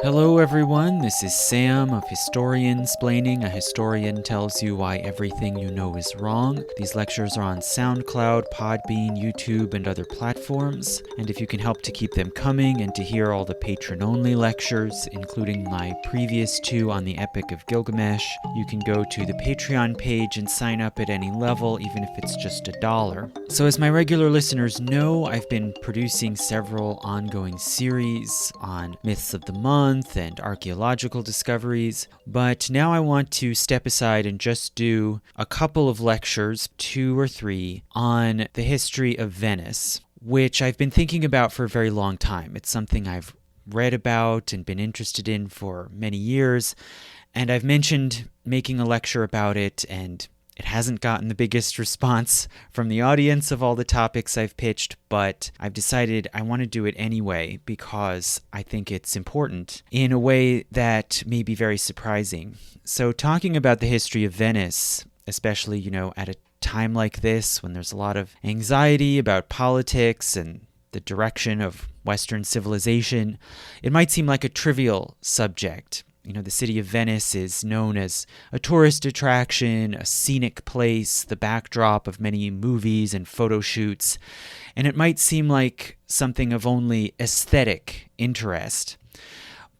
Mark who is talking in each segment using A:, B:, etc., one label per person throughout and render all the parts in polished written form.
A: Hello everyone, this is Sam of Historian-splaining. A historian tells you why everything you know is wrong. These lectures are on SoundCloud, Podbean, YouTube, and other platforms. And if you can help to keep them coming and to hear all the patron-only lectures, including my previous two on the Epic of Gilgamesh, you can go to the Patreon page and sign up at any level, even if it's just $1. So as my regular listeners know, I've been producing several ongoing series on myths of the month and archaeological discoveries, but now I want to step aside and just do a couple of lectures, 2 or 3, on the history of Venice, which I've been thinking about for a very long time. It's something I've read about and been interested in for many years, and I've mentioned making a lecture about it, and it hasn't gotten the biggest response from the audience of all the topics I've pitched, but I've decided I want to do it anyway because I think it's important in a way that may be very surprising. So talking about the history of Venice, especially, at a time like this when there's a lot of anxiety about politics and the direction of Western civilization, it might seem like a trivial subject. The city of Venice is known as a tourist attraction, a scenic place, the backdrop of many movies and photo shoots, and it might seem like something of only aesthetic interest.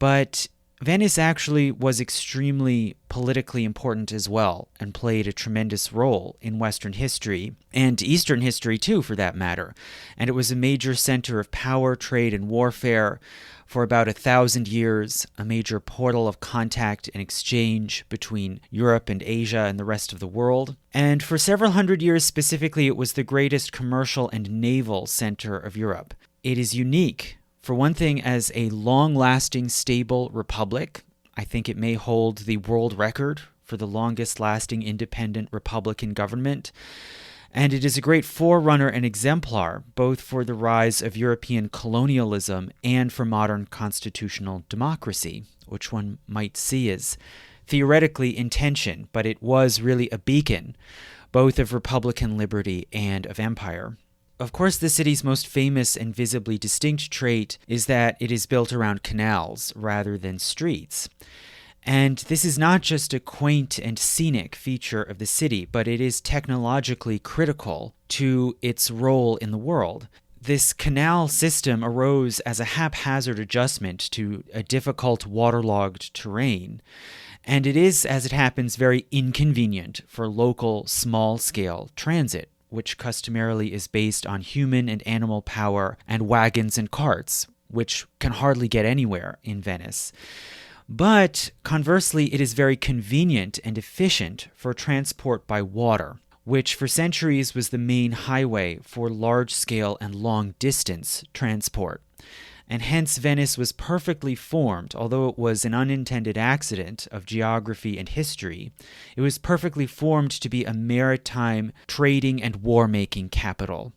A: But Venice actually was extremely politically important as well and played a tremendous role in Western history, and Eastern history too, for that matter. And it was a major center of power, trade, and warfare for about 1,000 years, a major portal of contact and exchange between Europe and Asia and the rest of the world. And for several hundred years specifically, it was the greatest commercial and naval center of Europe. It is unique, for one thing, as a long-lasting, stable republic. I think it may hold the world record for the longest-lasting independent republican government. And it is a great forerunner and exemplar, both for the rise of European colonialism and for modern constitutional democracy, which one might see as theoretically in tension, but it was really a beacon, both of republican liberty and of empire. Of course, the city's most famous and visibly distinct trait is that it is built around canals rather than streets. And this is not just a quaint and scenic feature of the city, but it is technologically critical to its role in the world. This canal system arose as a haphazard adjustment to a difficult waterlogged terrain, and it is, as it happens, very inconvenient for local small-scale transit, which customarily is based on human and animal power and wagons and carts, which can hardly get anywhere in Venice. But conversely, it is very convenient and efficient for transport by water, which for centuries was the main highway for large-scale and long-distance transport. And hence Venice was perfectly formed, although it was an unintended accident of geography and history. It was perfectly formed to be a maritime trading and war-making capital,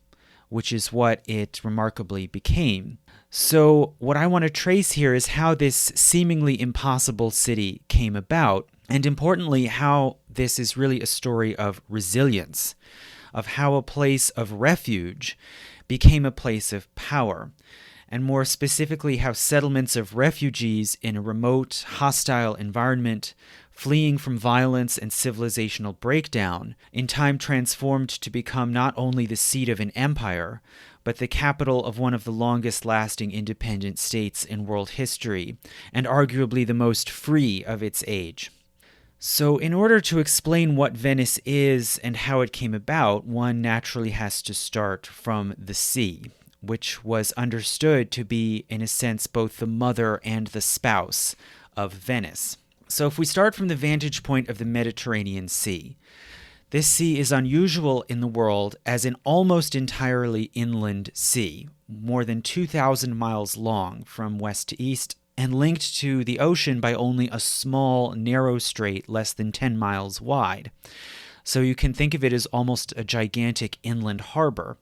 A: which is what it remarkably became. So what I want to trace here is how this seemingly impossible city came about, and importantly, how this is really a story of resilience, of how a place of refuge became a place of power, and more specifically how settlements of refugees in a remote, hostile environment, fleeing from violence and civilizational breakdown, in time transformed to become not only the seat of an empire, but the capital of one of the longest-lasting independent states in world history, and arguably the most free of its age. So in order to explain what Venice is and how it came about, one naturally has to start from the sea, which was understood to be, in a sense, both the mother and the spouse of Venice. So if we start from the vantage point of the Mediterranean Sea, this sea is unusual in the world as an almost entirely inland sea, more than 2,000 miles long from west to east, and linked to the ocean by only a small, narrow strait less than 10 miles wide. So you can think of it as almost a gigantic inland harbor.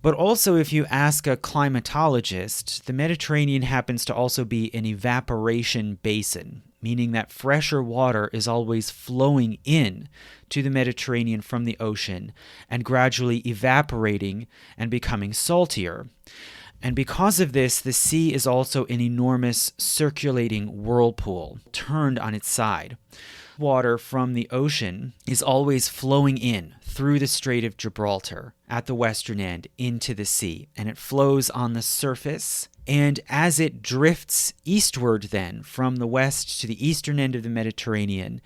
A: But also, if you ask a climatologist, the Mediterranean happens to also be an evaporation basin, meaning that fresher water is always flowing in to the Mediterranean from the ocean and gradually evaporating and becoming saltier. And because of this, the sea is also an enormous circulating whirlpool turned on its side. Water from the ocean is always flowing in through the Strait of Gibraltar at the western end into the sea, and it flows on the surface. And as it drifts eastward then from the west to the eastern end of the Mediterranean,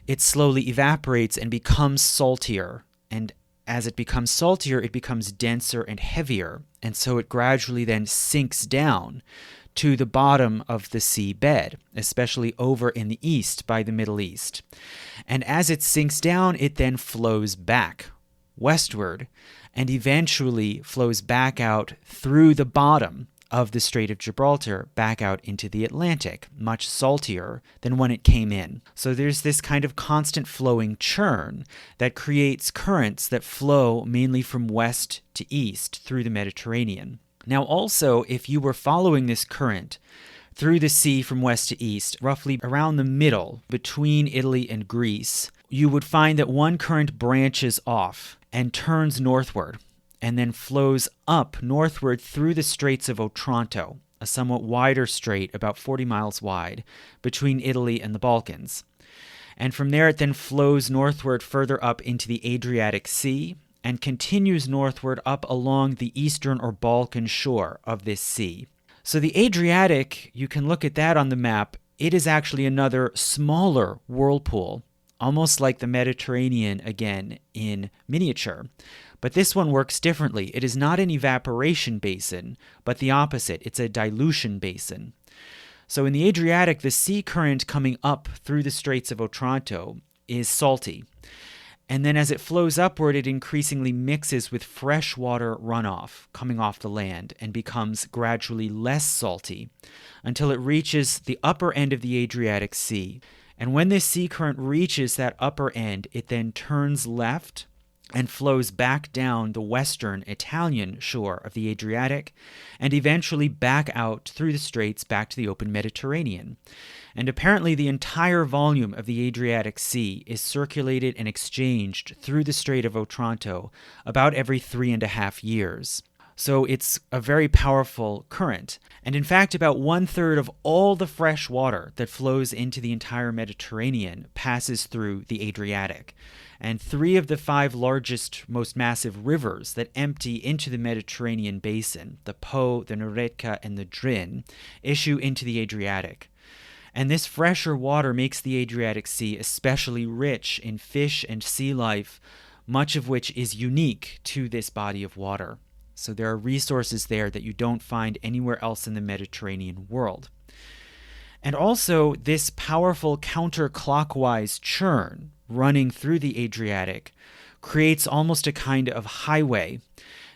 A: it slowly evaporates and becomes saltier. And as it becomes saltier, it becomes denser and heavier. And so it gradually then sinks down to the bottom of the sea bed, especially over in the east by the Middle East. And as it sinks down, it then flows back westward and eventually flows back out through the bottom of the Strait of Gibraltar back out into the Atlantic, much saltier than when it came in. So there's this kind of constant flowing churn that creates currents that flow mainly from west to east through the Mediterranean. Now also, if you were following this current through the sea from west to east, roughly around the middle between Italy and Greece, you would find that one current branches off and turns northward, and then flows up northward through the Straits of Otranto, a somewhat wider strait, about 40 miles wide, between Italy and the Balkans. And from there it then flows northward further up into the Adriatic Sea and continues northward up along the eastern or Balkan shore of this sea. So the Adriatic, you can look at that on the map, it is actually another smaller whirlpool, almost like the Mediterranean again in miniature. But this one works differently. It is not an evaporation basin, but the opposite. It's a dilution basin. So in the Adriatic, the sea current coming up through the Straits of Otranto is salty. And then as it flows upward, it increasingly mixes with freshwater runoff coming off the land and becomes gradually less salty until it reaches the upper end of the Adriatic Sea. And when this sea current reaches that upper end, it then turns left and flows back down the western Italian shore of the Adriatic and eventually back out through the straits back to the open Mediterranean. And apparently the entire volume of the Adriatic Sea is circulated and exchanged through the Strait of Otranto about every 3.5 years. So it's a very powerful current. And in fact, about 1/3 of all the fresh water that flows into the entire Mediterranean passes through the Adriatic. And 3 of the 5 largest, most massive rivers that empty into the Mediterranean basin, the Po, the Neretva, and the Drin, issue into the Adriatic. And this fresher water makes the Adriatic Sea especially rich in fish and sea life, much of which is unique to this body of water. So there are resources there that you don't find anywhere else in the Mediterranean world. And also, this powerful counterclockwise churn running through the Adriatic creates almost a kind of highway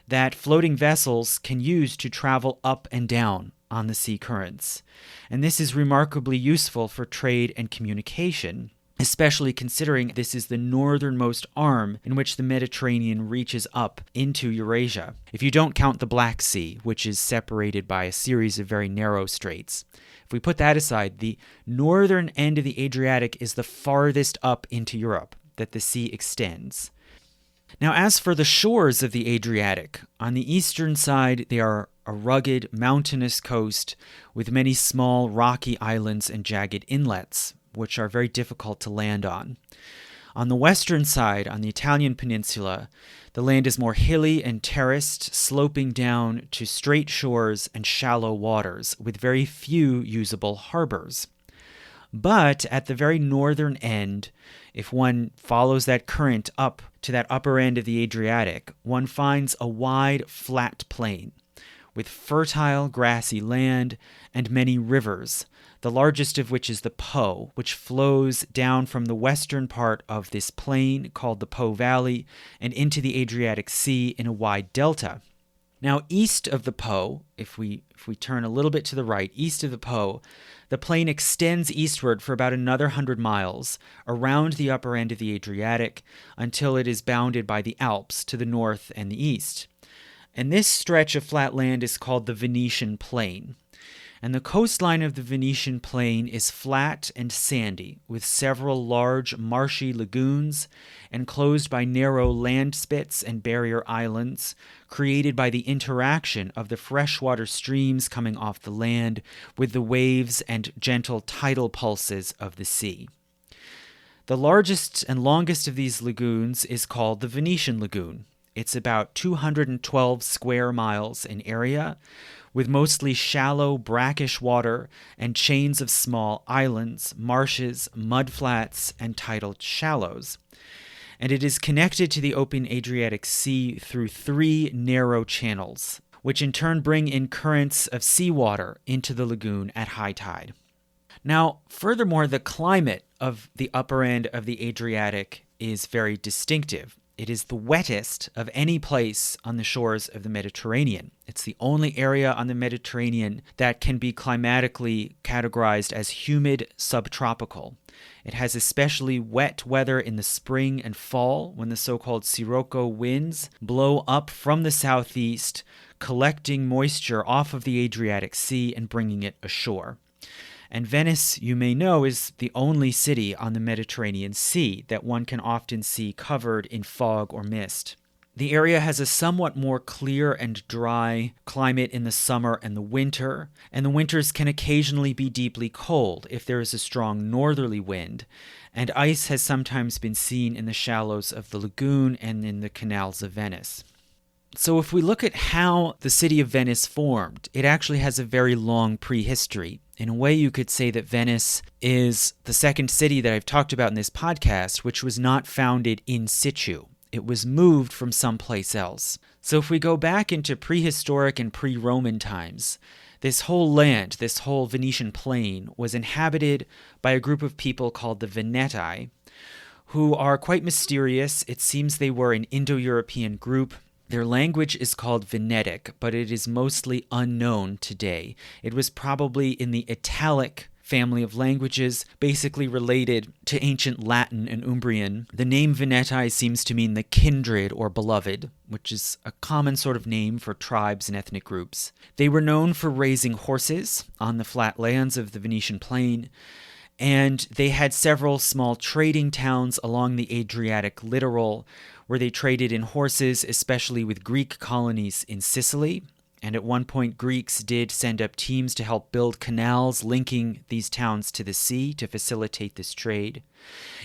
A: that floating vessels can use to travel up and down on the sea currents. And this is remarkably useful for trade and communication, especially considering this is the northernmost arm in which the Mediterranean reaches up into Eurasia, if you don't count the Black Sea, which is separated by a series of very narrow straits. If we put that aside, the northern end of the Adriatic is the farthest up into Europe that the sea extends. Now, as for the shores of the Adriatic, on the eastern side, they are a rugged, mountainous coast with many small, rocky islands and jagged inlets, which are very difficult to land on. On the western side, on the Italian peninsula, the land is more hilly and terraced, sloping down to straight shores and shallow waters, with very few usable harbors. But at the very northern end, if one follows that current up to that upper end of the Adriatic, one finds a wide, flat plain with fertile, grassy land and many rivers, the largest of which is the Po, which flows down from the western part of this plain called the Po Valley and into the Adriatic Sea in a wide delta. Now, east of the Po, if we turn a little bit to the right, east of the Po, the plain extends eastward for about another 100 miles around the upper end of the Adriatic until it is bounded by the Alps to the north and the east. And this stretch of flat land is called the Venetian Plain. And the coastline of the Venetian Plain is flat and sandy, with several large marshy lagoons enclosed by narrow land spits and barrier islands, created by the interaction of the freshwater streams coming off the land with the waves and gentle tidal pulses of the sea. The largest and longest of these lagoons is called the Venetian Lagoon. It's about 212 square miles in area, with mostly shallow, brackish water and chains of small islands, marshes, mudflats, and tidal shallows. And it is connected to the open Adriatic Sea through 3 narrow channels, which in turn bring in currents of seawater into the lagoon at high tide. Now, furthermore, the climate of the upper end of the Adriatic is very distinctive. It is the wettest of any place on the shores of the Mediterranean. It's the only area on the Mediterranean that can be climatically categorized as humid subtropical. It has especially wet weather in the spring and fall when the so-called sirocco winds blow up from the southeast, collecting moisture off of the Adriatic Sea and bringing it ashore. And Venice, you may know, is the only city on the Mediterranean Sea that one can often see covered in fog or mist. The area has a somewhat more clear and dry climate in the summer and the winter, and the winters can occasionally be deeply cold if there is a strong northerly wind, and ice has sometimes been seen in the shallows of the lagoon and in the canals of Venice. So if we look at how the city of Venice formed, it actually has a very long prehistory. In a way, you could say that Venice is the second city that I've talked about in this podcast, which was not founded in situ. It was moved from someplace else. So if we go back into prehistoric and pre-Roman times, this whole land, this whole Venetian plain, was inhabited by a group of people called the Veneti, who are quite mysterious. It seems they were an Indo-European group. Their language is called Venetic, but it is mostly unknown today. It was probably in the Italic family of languages, basically related to ancient Latin and Umbrian. The name Veneti seems to mean the kindred or beloved, which is a common sort of name for tribes and ethnic groups. They were known for raising horses on the flat lands of the Venetian Plain, and they had several small trading towns along the Adriatic littoral where they traded in horses, especially with Greek colonies in Sicily. And at one point, Greeks did send up teams to help build canals linking these towns to the sea to facilitate this trade.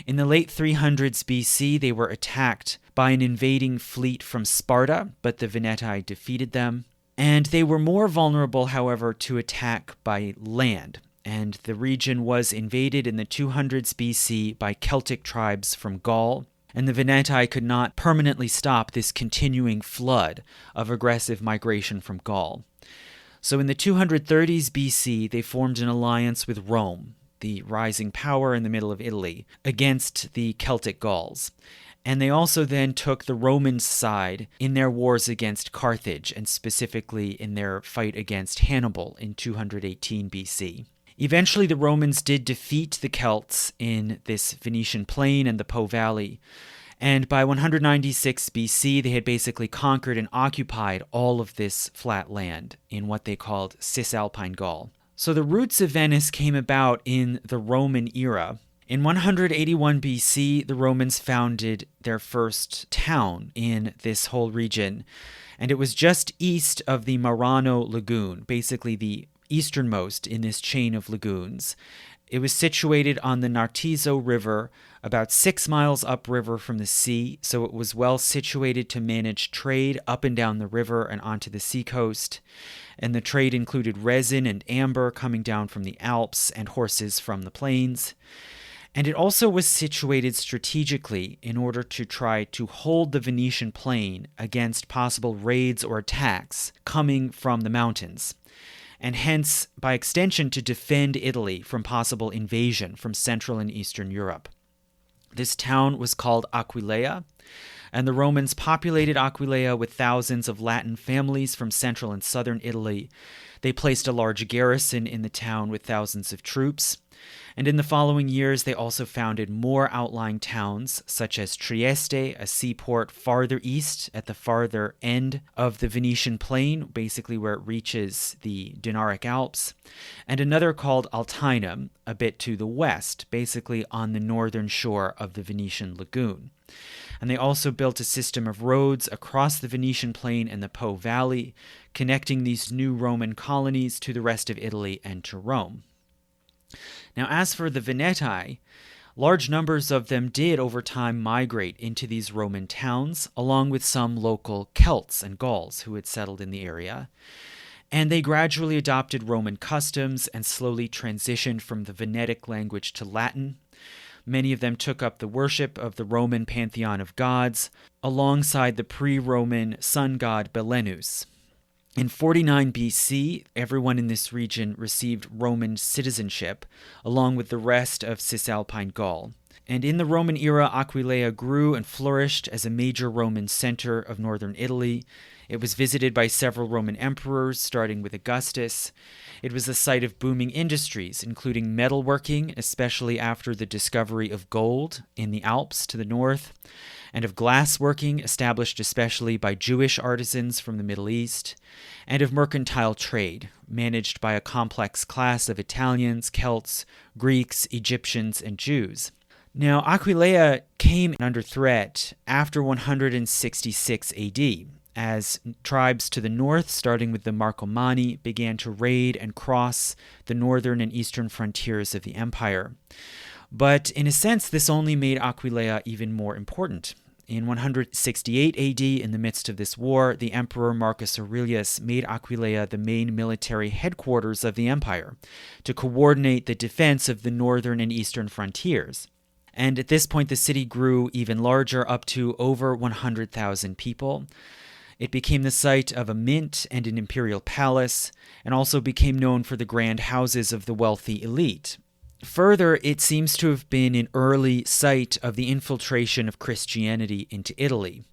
A: In the late 300s BC, they were attacked by an invading fleet from Sparta, but the Veneti defeated them. And they were more vulnerable, however, to attack by land. And the region was invaded in the 200s BC by Celtic tribes from Gaul. And the Veneti could not permanently stop this continuing flood of aggressive migration from Gaul. So in the 230s BC, they formed an alliance with Rome, the rising power in the middle of Italy, against the Celtic Gauls. And they also then took the Roman side in their wars against Carthage, and specifically in their fight against Hannibal in 218 BC. Eventually, the Romans did defeat the Celts in this Venetian plain and the Po Valley, and by 196 BC, they had basically conquered and occupied all of this flat land in what they called Cisalpine Gaul. So the roots of Venice came about in the Roman era. In 181 BC, the Romans founded their first town in this whole region, and it was just east of the Marano Lagoon, basically the easternmost in this chain of lagoons. It was situated on the Nartiso River, about 6 miles upriver from the sea, so it was well situated to manage trade up and down the river and onto the seacoast. And the trade included resin and amber coming down from the Alps and horses from the plains. And it also was situated strategically in order to try to hold the Venetian plain against possible raids or attacks coming from the mountains, and hence, by extension, to defend Italy from possible invasion from Central and Eastern Europe. This town was called Aquileia, and the Romans populated Aquileia with thousands of Latin families from central and southern Italy. They placed a large garrison in the town with thousands of troops, And in the following years, they also founded more outlying towns, such as Trieste, a seaport farther east at the farther end of the Venetian Plain, basically where it reaches the Dinaric Alps, and another called Altinum, a bit to the west, basically on the northern shore of the Venetian Lagoon. And they also built a system of roads across the Venetian Plain and the Po Valley, connecting these new Roman colonies to the rest of Italy and to Rome. Now, as for the Veneti, large numbers of them did over time migrate into these Roman towns, along with some local Celts and Gauls who had settled in the area. And they gradually adopted Roman customs and slowly transitioned from the Venetic language to Latin. Many of them took up the worship of the Roman pantheon of gods, alongside the pre-Roman sun god Belenus. In 49 BC, everyone in this region received Roman citizenship, along with the rest of Cisalpine Gaul. And in the Roman era, Aquileia grew and flourished as a major Roman center of northern Italy. It was visited by several Roman emperors, starting with Augustus. It was a site of booming industries, including metalworking, especially after the discovery of gold in the Alps to the north, and of glassworking, established especially by Jewish artisans from the Middle East, and of mercantile trade, managed by a complex class of Italians, Celts, Greeks, Egyptians, and Jews. Now, Aquileia came under threat after 166 AD, as tribes to the north, starting with the Marcomanni, began to raid and cross the northern and eastern frontiers of the empire. But in a sense, this only made Aquileia even more important. In 168 AD, in the midst of this war, the emperor Marcus Aurelius made Aquileia the main military headquarters of the empire to coordinate the defense of the northern and eastern frontiers. And at this point, the city grew even larger, up to over 100,000 people. It became the site of a mint and an imperial palace, and also became known for the grand houses of the wealthy elite. Further, it seems to have been an early site of the infiltration of Christianity into Italy.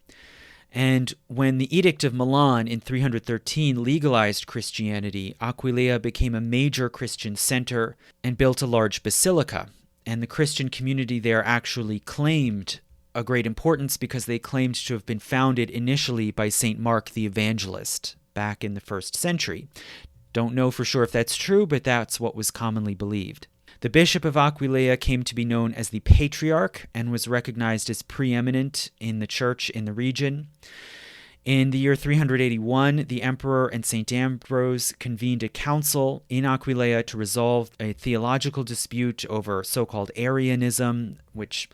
A: And when the Edict of Milan in 313 legalized Christianity, Aquileia became a major Christian center and built a large basilica. And the Christian community there actually claimed a great importance because they claimed to have been founded initially by St. Mark the Evangelist back in the 1st century. Don't know for sure if that's true, but that's what was commonly believed. The bishop of Aquileia came to be known as the Patriarch and was recognized as preeminent in the church in the region. In the year 381, the emperor and St. Ambrose convened a council in Aquileia to resolve a theological dispute over so-called Arianism, which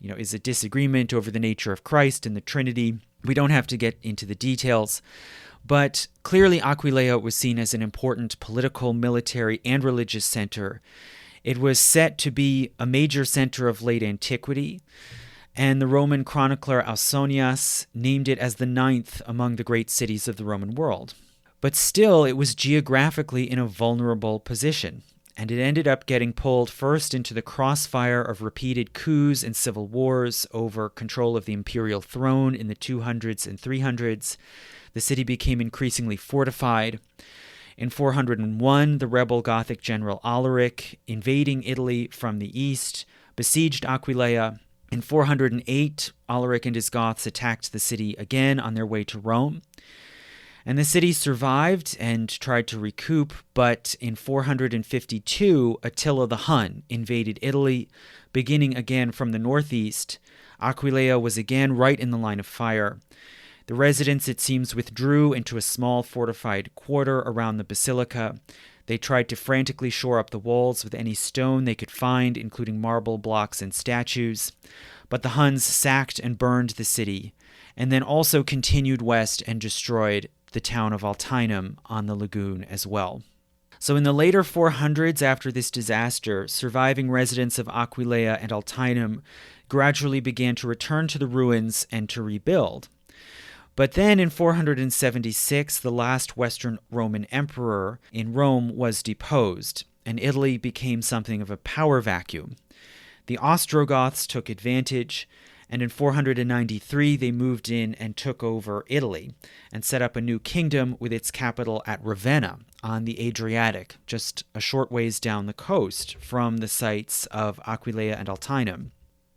A: is a disagreement over the nature of Christ and the Trinity. We don't have to get into the details, but clearly Aquileia was seen as an important political, military, and religious center. It was set to be a major center of late antiquity, and the Roman chronicler Ausonius named it as the 9th among the great cities of the Roman world. But still, it was geographically in a vulnerable position, and it ended up getting pulled first into the crossfire of repeated coups and civil wars over control of the imperial throne in the 200s and 300s. The city became increasingly fortified. In 401, the rebel Gothic general Alaric, invading Italy from the east, besieged Aquileia. In 408, Alaric and his Goths attacked the city again on their way to Rome. And the city survived and tried to recoup, but in 452, Attila the Hun invaded Italy, beginning again from the northeast. Aquileia was again right in the line of fire. The residents, it seems, withdrew into a small fortified quarter around the basilica. They tried to frantically shore up the walls with any stone they could find, including marble blocks and statues. But the Huns sacked and burned the city, and then also continued west and destroyed the town of Altinum on the lagoon as well. So in the later 400s after this disaster, surviving residents of Aquileia and Altinum gradually began to return to the ruins and to rebuild. But then in 476, the last Western Roman emperor in Rome was deposed, and Italy became something of a power vacuum. The Ostrogoths took advantage, And in 493, they moved in and took over Italy and set up a new kingdom with its capital at Ravenna on the Adriatic, just a short ways down the coast from the sites of Aquileia and Altinum.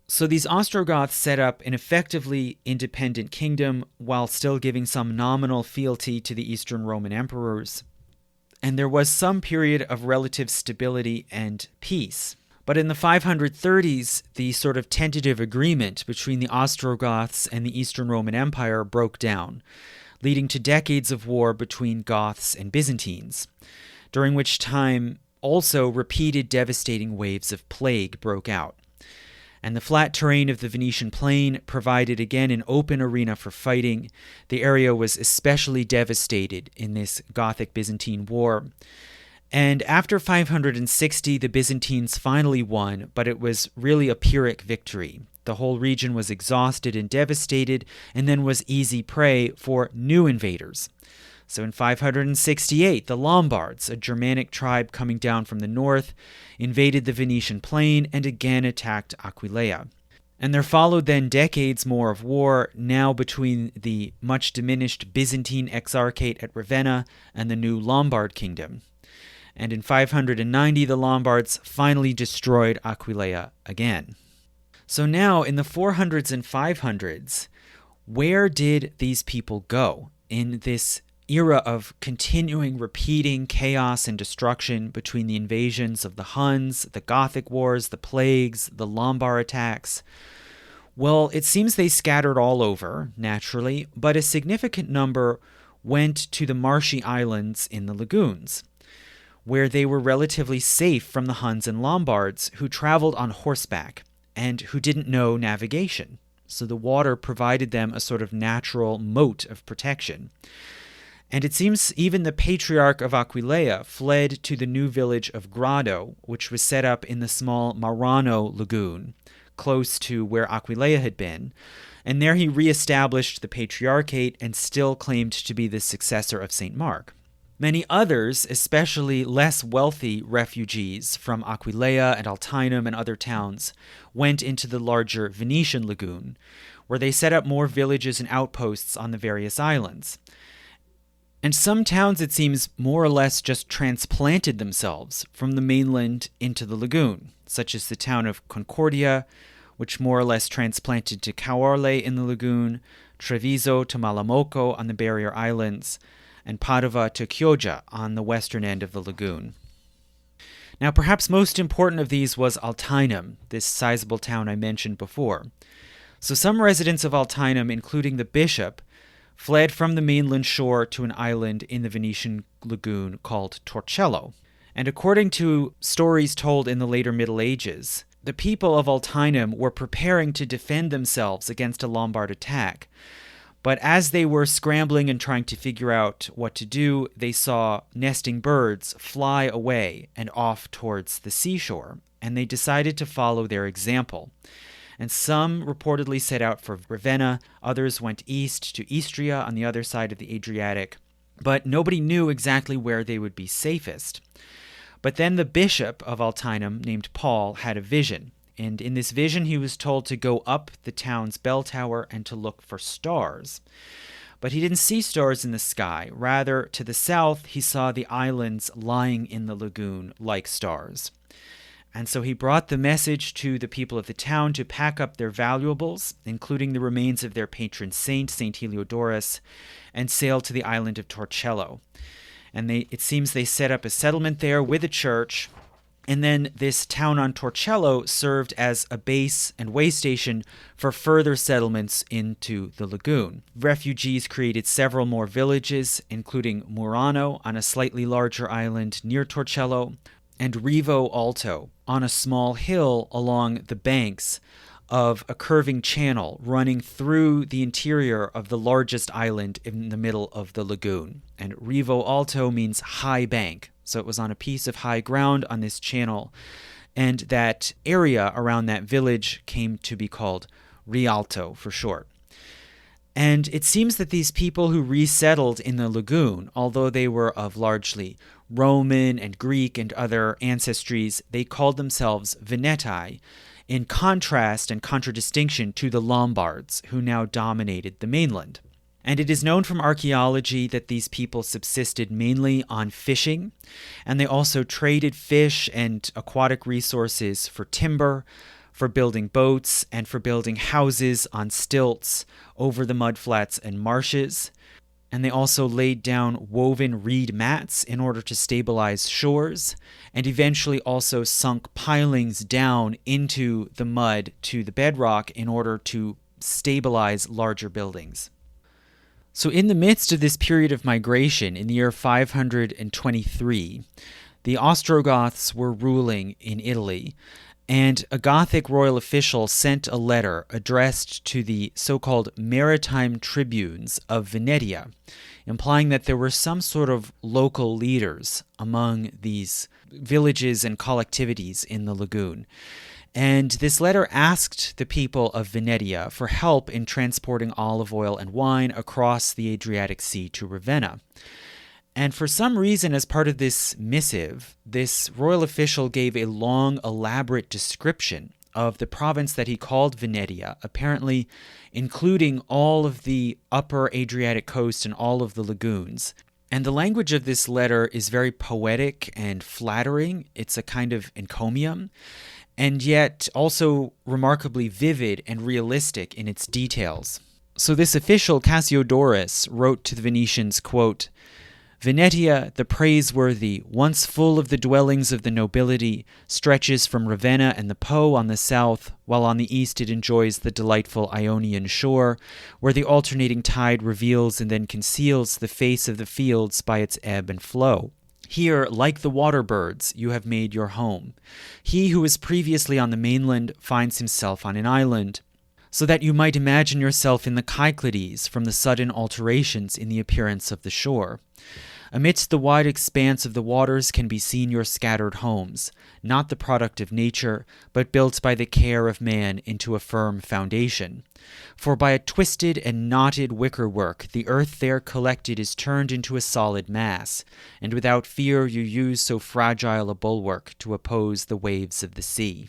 A: So these Ostrogoths set up an effectively independent kingdom while still giving some nominal fealty to the Eastern Roman emperors. And there was some period of relative stability and peace. But in the 530s, the sort of tentative agreement between the Ostrogoths and the Eastern Roman Empire broke down, leading to decades of war between Goths and Byzantines, during which time also repeated devastating waves of plague broke out. And the flat terrain of the Venetian Plain provided again an open arena for fighting. The area was especially devastated in this Gothic-Byzantine war. And after 560, the Byzantines finally won, but it was really a Pyrrhic victory. The whole region was exhausted and devastated, and then was easy prey for new invaders. So in 568, the Lombards, a Germanic tribe coming down from the north, invaded the Venetian Plain and again attacked Aquileia. And there followed then decades more of war, now between the much diminished Byzantine Exarchate at Ravenna and the new Lombard kingdom. And in 590, the Lombards finally destroyed Aquileia again. So now, in the 400s and 500s, where did these people go in this era of continuing, repeating chaos and destruction between the invasions of the Huns, the Gothic Wars, the plagues, the Lombard attacks? Well, it seems they scattered all over, naturally, but a significant number went to the marshy islands in the lagoons, where they were relatively safe from the Huns and Lombards, who traveled on horseback and who didn't know navigation. So the water provided them a sort of natural moat of protection. And it seems even the Patriarch of Aquileia fled to the new village of Grado, which was set up in the small Marano Lagoon, close to where Aquileia had been. And there he reestablished the Patriarchate and still claimed to be the successor of St. Mark. Many others, especially less wealthy refugees from Aquileia and Altinum and other towns, went into the larger Venetian lagoon, where they set up more villages and outposts on the various islands. And some towns, it seems, more or less just transplanted themselves from the mainland into the lagoon, such as the town of Concordia, which more or less transplanted to Caorle in the lagoon, Treviso to Malamocco on the barrier islands, and Padova to Chioggia on the western end of the lagoon. Now, perhaps most important of these was Altinum, this sizable town I mentioned before. So some residents of Altinum, including the bishop, fled from the mainland shore to an island in the Venetian lagoon called Torcello. And according to stories told in the later Middle Ages, the people of Altinum were preparing to defend themselves against a Lombard attack. But as they were scrambling and trying to figure out what to do, they saw nesting birds fly away and off towards the seashore, and they decided to follow their example. And some reportedly set out for Ravenna, others went east to Istria on the other side of the Adriatic, but nobody knew exactly where they would be safest. But then the bishop of Altinum, named Paul, had a vision. And in this vision, he was told to go up the town's bell tower and to look for stars. But he didn't see stars in the sky. Rather, to the south, he saw the islands lying in the lagoon like stars. And so he brought the message to the people of the town to pack up their valuables, including the remains of their patron saint, Saint Heliodorus, and sail to the island of Torcello. And it seems they set up a settlement there with a church. And then this town on Torcello served as a base and way station for further settlements into the lagoon. Refugees created several more villages, including Murano on a slightly larger island near Torcello, and Rivo Alto on a small hill along the banks of a curving channel running through the interior of the largest island in the middle of the lagoon. And Rivo Alto means high bank. So it was on a piece of high ground on this channel, and that area around that village came to be called Rialto for short. And it seems that these people who resettled in the lagoon, although they were of largely Roman and Greek and other ancestries, they called themselves Veneti, in contrast and contradistinction to the Lombards, who now dominated the mainland. And it is known from archaeology that these people subsisted mainly on fishing, and they also traded fish and aquatic resources for timber, for building boats, and for building houses on stilts over the mudflats and marshes. And they also laid down woven reed mats in order to stabilize shores, and eventually also sunk pilings down into the mud to the bedrock in order to stabilize larger buildings. So in the midst of this period of migration, in the year 523, the Ostrogoths were ruling in Italy, and a Gothic royal official sent a letter addressed to the so-called maritime tribunes of Venetia, implying that there were some sort of local leaders among these villages and collectivities in the lagoon. And this letter asked the people of Venetia for help in transporting olive oil and wine across the Adriatic Sea to Ravenna. And for some reason, as part of this missive, this royal official gave a long, elaborate description of the province that he called Venetia, apparently including all of the upper Adriatic coast and all of the lagoons. And the language of this letter is very poetic and flattering. It's a kind of encomium, and yet also remarkably vivid and realistic in its details. So this official, Cassiodorus, wrote to the Venetians, quote, "Venetia, the praiseworthy, once full of the dwellings of the nobility, stretches from Ravenna and the Po on the south, while on the east it enjoys the delightful Ionian shore, where the alternating tide reveals and then conceals the face of the fields by its ebb and flow. Here, like the water birds, you have made your home. He who was previously on the mainland finds himself on an island, so that you might imagine yourself in the Cyclades from the sudden alterations in the appearance of the shore. Amidst the wide expanse of the waters can be seen your scattered homes, not the product of nature, but built by the care of man into a firm foundation. For by a twisted and knotted wickerwork, the earth there collected is turned into a solid mass, and without fear you use so fragile a bulwark to oppose the waves of the sea."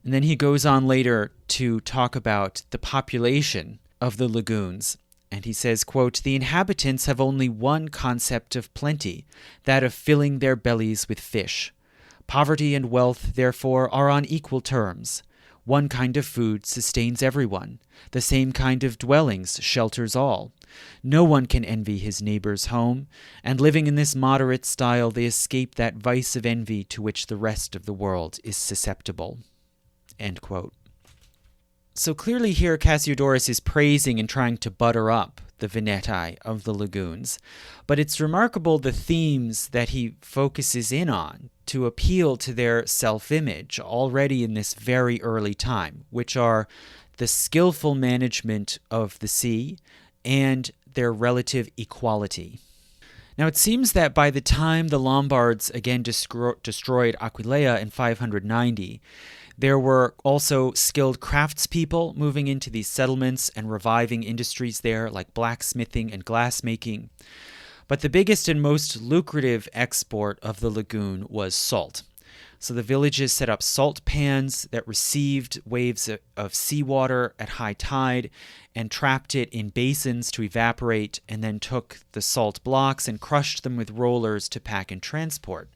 A: And then he goes on later to talk about the population of the lagoons. And he says, quote, "The inhabitants have only one concept of plenty, that of filling their bellies with fish. Poverty and wealth, therefore, are on equal terms. One kind of food sustains everyone. The same kind of dwellings shelters all. No one can envy his neighbor's home, and living in this moderate style, they escape that vice of envy to which the rest of the world is susceptible." End quote. So clearly here Cassiodorus is praising and trying to butter up the Veneti of the lagoons, but it's remarkable the themes that he focuses in on to appeal to their self-image already in this very early time, which are the skillful management of the sea and their relative equality. Now it seems that by the time the Lombards again destroyed Aquileia in 590, there were also skilled craftspeople moving into these settlements and reviving industries there like blacksmithing and glassmaking. But the biggest and most lucrative export of the lagoon was salt. So the villages set up salt pans that received waves of seawater at high tide and trapped it in basins to evaporate, and then took the salt blocks and crushed them with rollers to pack and transport.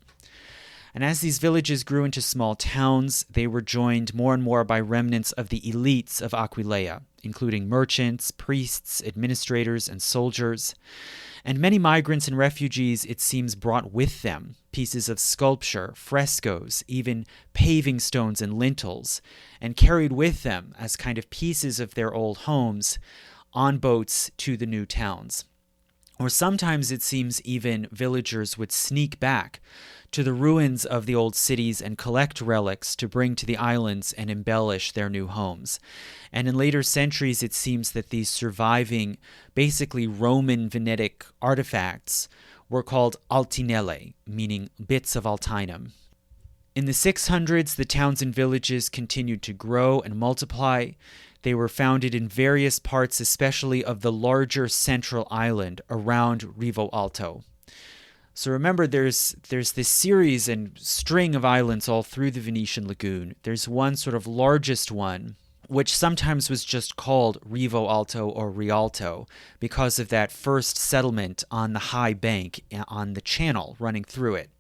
A: And as these villages grew into small towns, they were joined more and more by remnants of the elites of Aquileia, including merchants, priests, administrators, and soldiers. And many migrants and refugees, it seems, brought with them pieces of sculpture, frescoes, even paving stones and lintels, and carried with them as kind of pieces of their old homes on boats to the new towns. Or sometimes it seems even villagers would sneak back to the ruins of the old cities and collect relics to bring to the islands and embellish their new homes. And in later centuries, it seems that these surviving, basically Roman Venetic artifacts were called altinelle, meaning bits of altinum. In the 600s, the towns and villages continued to grow and multiply. They were founded in various parts, especially of the larger central island around Rivo Alto. So remember, there's this series and string of islands all through the Venetian Lagoon. There's one sort of largest one, which sometimes was just called Rivo Alto or Rialto because of that first settlement on the high bank on the channel running through it.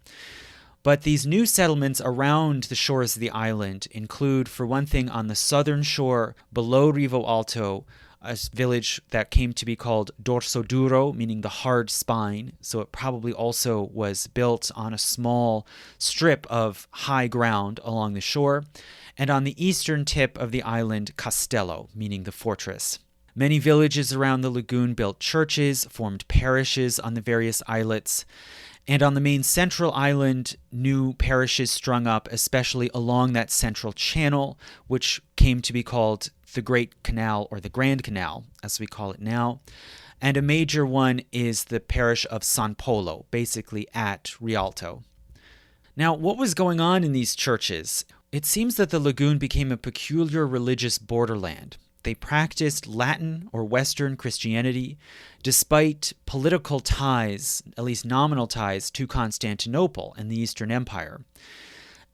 A: But these new settlements around the shores of the island include, for one thing, on the southern shore below Rivo Alto, a village that came to be called Dorso Duro, meaning the hard spine. So it probably also was built on a small strip of high ground along the shore. And on the eastern tip of the island, Castello, meaning the fortress. Many villages around the lagoon built churches, formed parishes on the various islets. And on the main central island, new parishes sprung up, especially along that central channel, which came to be called the Great Canal, or the Grand Canal, as we call it now. And a major one is the parish of San Polo, basically at Rialto. Now, what was going on in these churches? It seems that the lagoon became a peculiar religious borderland. They practiced Latin or Western Christianity despite political ties, at least nominal ties, to Constantinople and the Eastern Empire.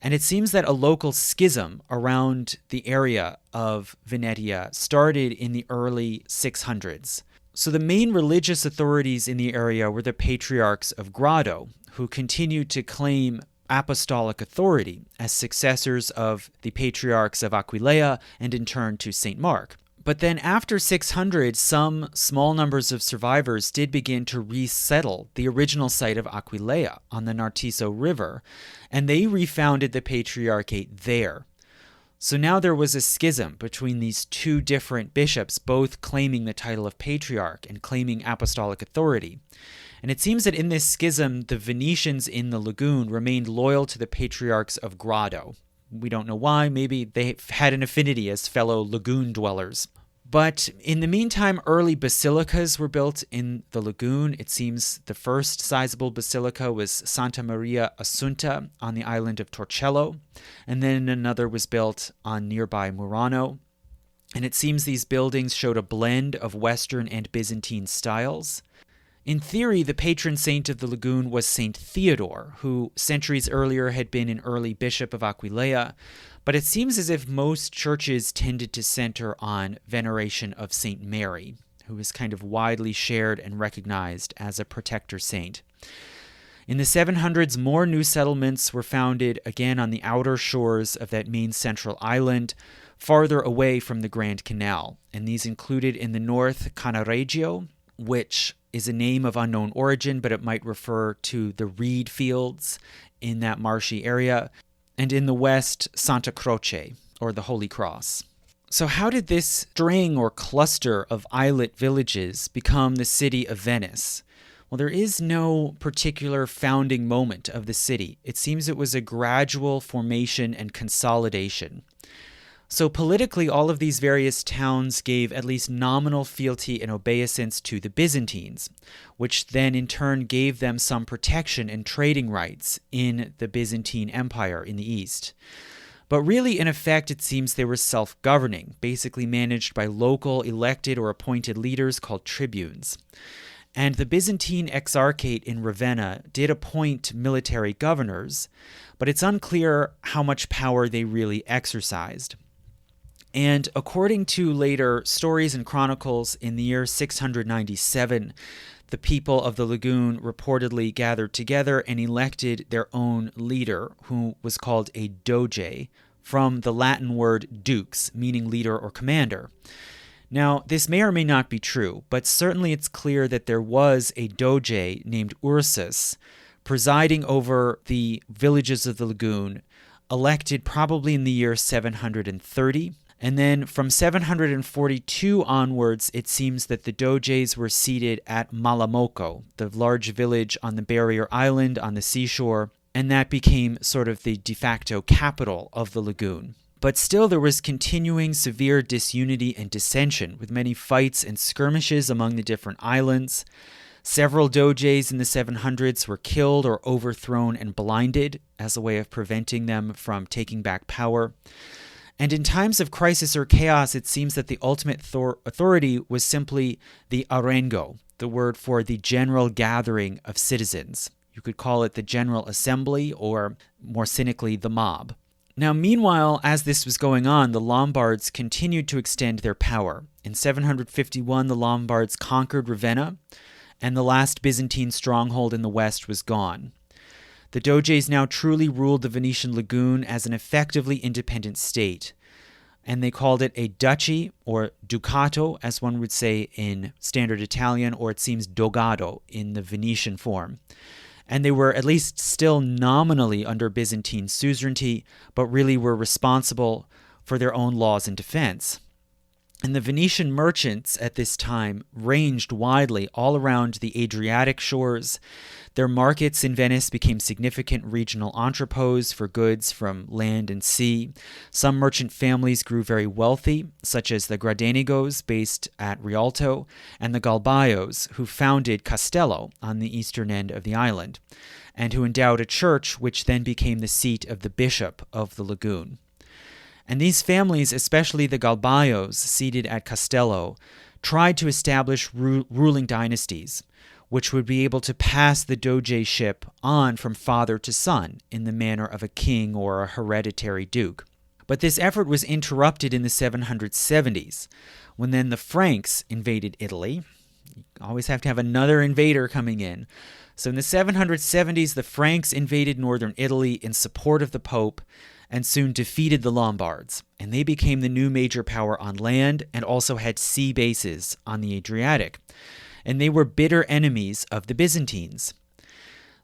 A: And it seems that a local schism around the area of Venetia started in the early 600s. So the main religious authorities in the area were the patriarchs of Grado, who continued to claim apostolic authority as successors of the patriarchs of Aquileia and in turn to St. Mark. But then after 600, some small numbers of survivors did begin to resettle the original site of Aquileia on the Narciso River, and they refounded the patriarchate there. So now there was a schism between these two different bishops, both claiming the title of patriarch and claiming apostolic authority. And it seems that in this schism, the Venetians in the lagoon remained loyal to the patriarchs of Grado. We don't know why. Maybe they had an affinity as fellow lagoon dwellers. But in the meantime, early basilicas were built in the lagoon. It seems the first sizable basilica was Santa Maria Assunta on the island of Torcello, and then another was built on nearby Murano. And it seems these buildings showed a blend of Western and Byzantine styles. In theory, the patron saint of the lagoon was Saint Theodore, who centuries earlier had been an early bishop of Aquileia, but it seems as if most churches tended to center on veneration of Saint Mary, who was kind of widely shared and recognized as a protector saint. In the 700s, more new settlements were founded again on the outer shores of that main central island, farther away from the Grand Canal, and these included in the north Cannaregio, which is a name of unknown origin, but it might refer to the reed fields in that marshy area, and in the west, Santa Croce, or the Holy Cross. So how did this string or cluster of islet villages become the city of Venice? Well, there is no particular founding moment of the city. It seems it was a gradual formation and consolidation. So politically, all of these various towns gave at least nominal fealty and obeisance to the Byzantines, which then in turn gave them some protection and trading rights in the Byzantine Empire in the east. But really, in effect, it seems they were self-governing, basically managed by local elected or appointed leaders called tribunes. And the Byzantine Exarchate in Ravenna did appoint military governors, but it's unclear how much power they really exercised. And according to later stories and chronicles, in the year 697, the people of the lagoon reportedly gathered together and elected their own leader, who was called a Doge, from the Latin word dux, meaning leader or commander. Now, this may or may not be true, but certainly it's clear that there was a Doge named Ursus presiding over the villages of the lagoon, elected probably in the year 730. And then from 742 onwards, it seems that the Doges were seated at Malamocco, the large village on the barrier island on the seashore, and that became sort of the de facto capital of the lagoon. But still there was continuing severe disunity and dissension, with many fights and skirmishes among the different islands. Several Doges in the 700s were killed or overthrown and blinded as a way of preventing them from taking back power. And in times of crisis or chaos, it seems that the ultimate authority was simply the arengo, the word for the general gathering of citizens, You could call it the General Assembly, or more cynically, the mob. Now, meanwhile, as this was going on, the Lombards continued to extend their power. In 751, the Lombards conquered Ravenna, and the last Byzantine stronghold in the west was gone. The Doges now truly ruled the Venetian Lagoon as an effectively independent state, and they called it a duchy, or ducato, as one would say in standard Italian, or it seems dogado in the Venetian form. And they were at least still nominally under Byzantine suzerainty, but really were responsible for their own laws and defense. And the Venetian merchants at this time ranged widely all around the Adriatic shores. Their markets in Venice became significant regional entrepôts for goods from land and sea. Some merchant families grew very wealthy, such as the Gradenigos, based at Rialto, and the Galbaios, who founded Castello on the eastern end of the island, and who endowed a church which then became the seat of the bishop of the lagoon. And these families, especially the Galbaios seated at Castello, tried to establish ruling dynasties, which would be able to pass the dogeship on from father to son in the manner of a king or a hereditary duke. But this effort was interrupted in the 770s, when then the Franks invaded Italy. You always have to have another invader coming in. So in the 770s, the Franks invaded northern Italy in support of the Pope, and soon defeated the Lombards, and they became the new major power on land and also had sea bases on the Adriatic. And they were bitter enemies of the Byzantines.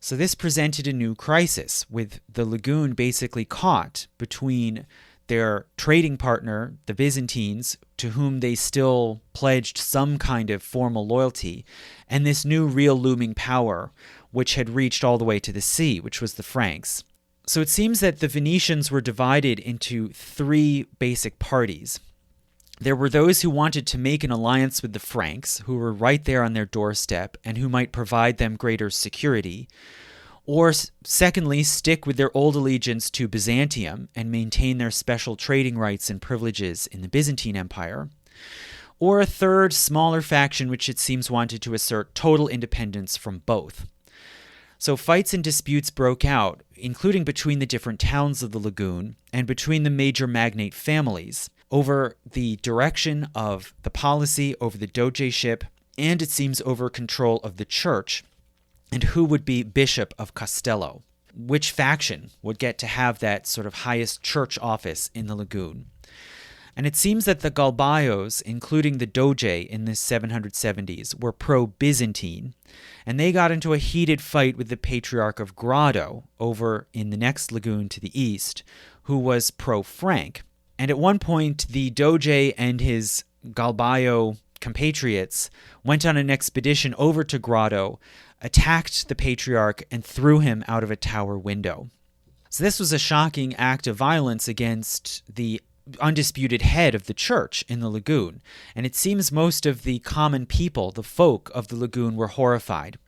A: So this presented a new crisis, with the lagoon basically caught between their trading partner, the Byzantines, to whom they still pledged some kind of formal loyalty, and this new real looming power, which had reached all the way to the sea, which was the Franks. So it seems that the Venetians were divided into three basic parties. There were those who wanted to make an alliance with the Franks, who were right there on their doorstep and who might provide them greater security. Or secondly, stick with their old allegiance to Byzantium and maintain their special trading rights and privileges in the Byzantine Empire. Or a third, smaller faction which it seems wanted to assert total independence from both. So fights and disputes broke out, including between the different towns of the lagoon and between the major magnate families, over the direction of the policy over the dogeship, and it seems over control of the church, and who would be bishop of Castello. Which faction would get to have that sort of highest church office in the lagoon? And it seems that the Galbaios, including the Doge in the 770s, were pro-Byzantine, and they got into a heated fight with the Patriarch of Grado over in the next lagoon to the east, who was pro-Frank. And at one point, the Doge and his Galbaio compatriots went on an expedition over to Grado, attacked the Patriarch, and threw him out of a tower window. So this was a shocking act of violence against the undisputed head of the church in the lagoon, and it seems most of the common people, the folk of the lagoon, were horrified.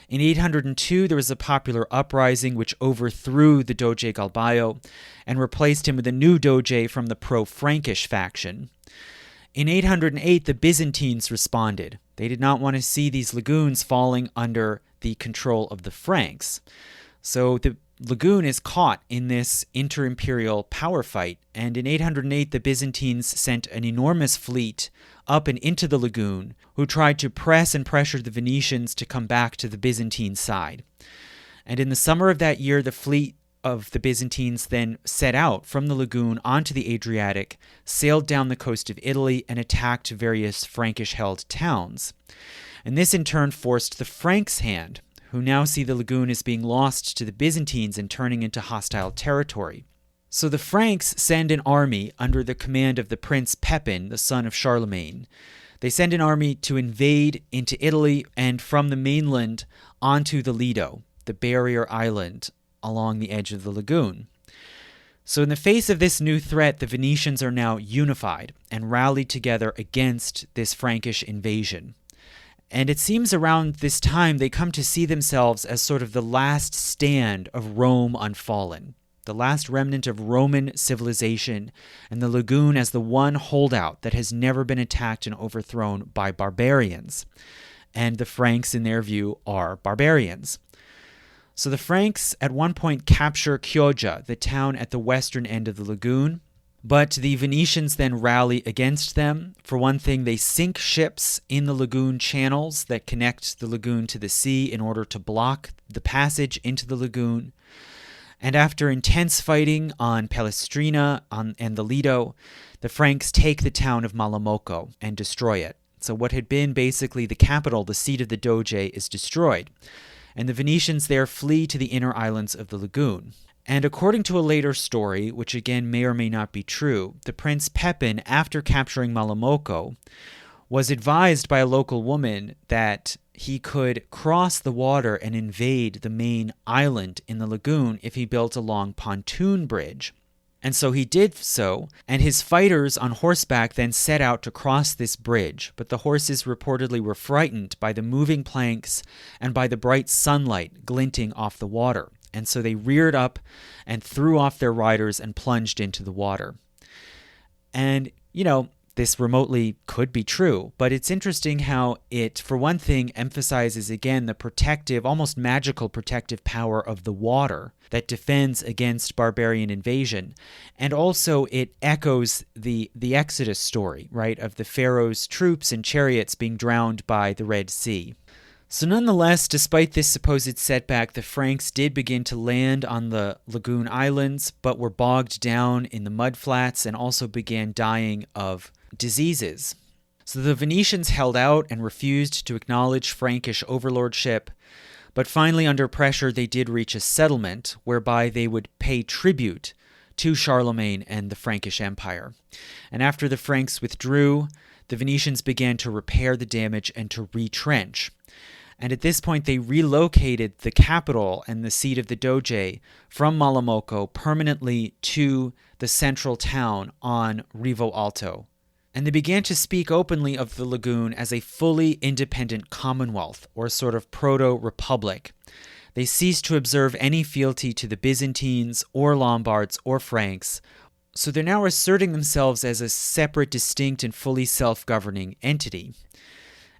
A: In 802, there was a popular uprising which overthrew the Doge Galbaio and replaced him with a new Doge from the pro-Frankish faction. In 808, the Byzantines responded. They did not want to see these lagoons falling under the control of the Franks. So the lagoon is caught in this inter-imperial power fight, and in 808 the Byzantines sent an enormous fleet up and into the lagoon, who tried to press and pressure the Venetians to come back to the Byzantine side. And in the summer of that year, the fleet of the Byzantines then set out from the lagoon onto the Adriatic, sailed down the coast of Italy, and attacked various Frankish-held towns. And this in turn forced the Franks' hand, who now see the lagoon as being lost to the Byzantines and turning into hostile territory. So the Franks send an army under the command of the Prince Pepin, the son of Charlemagne. They send an army to invade into Italy and from the mainland onto the Lido, the barrier island along the edge of the lagoon. So in the face of this new threat, the Venetians are now unified and rallied together against this Frankish invasion. And it seems around this time they come to see themselves as sort of the last stand of Rome unfallen, the last remnant of Roman civilization, and the lagoon as the one holdout that has never been attacked and overthrown by barbarians. And the Franks, in their view, are barbarians. So the Franks at one point capture Chioggia, the town at the western end of the lagoon, but the Venetians then rally against them. For one thing, they sink ships in the lagoon channels that connect the lagoon to the sea in order to block the passage into the lagoon. And after intense fighting on Palestrina and the Lido, the Franks take the town of Malamocco and destroy it. So what had been basically the capital, the seat of the Doge, is destroyed. And the Venetians there flee to the inner islands of the lagoon. And according to a later story, which again may or may not be true, the Prince Pepin, after capturing Malamocco, was advised by a local woman that he could cross the water and invade the main island in the lagoon if he built a long pontoon bridge. And so he did so, and his fighters on horseback then set out to cross this bridge, but the horses reportedly were frightened by the moving planks and by the bright sunlight glinting off the water, and so they reared up and threw off their riders and plunged into the water. And, this remotely could be true, but it's interesting how it, for one thing, emphasizes again the protective, almost magical protective power of the water that defends against barbarian invasion. And also it echoes the Exodus story, right, of the Pharaoh's troops and chariots being drowned by the Red Sea. So nonetheless, despite this supposed setback, the Franks did begin to land on the lagoon islands, but were bogged down in the mudflats and also began dying of diseases. So the Venetians held out and refused to acknowledge Frankish overlordship, but finally under pressure they did reach a settlement whereby they would pay tribute to Charlemagne and the Frankish Empire. And after the Franks withdrew, the Venetians began to repair the damage and to retrench. And at this point they relocated the capital and the seat of the Doge from Malamocco permanently to the central town on Rivo Alto. And they began to speak openly of the lagoon as a fully independent commonwealth, or sort of proto-republic. They ceased to observe any fealty to the Byzantines or Lombards or Franks, so they're now asserting themselves as a separate, distinct, and fully self-governing entity.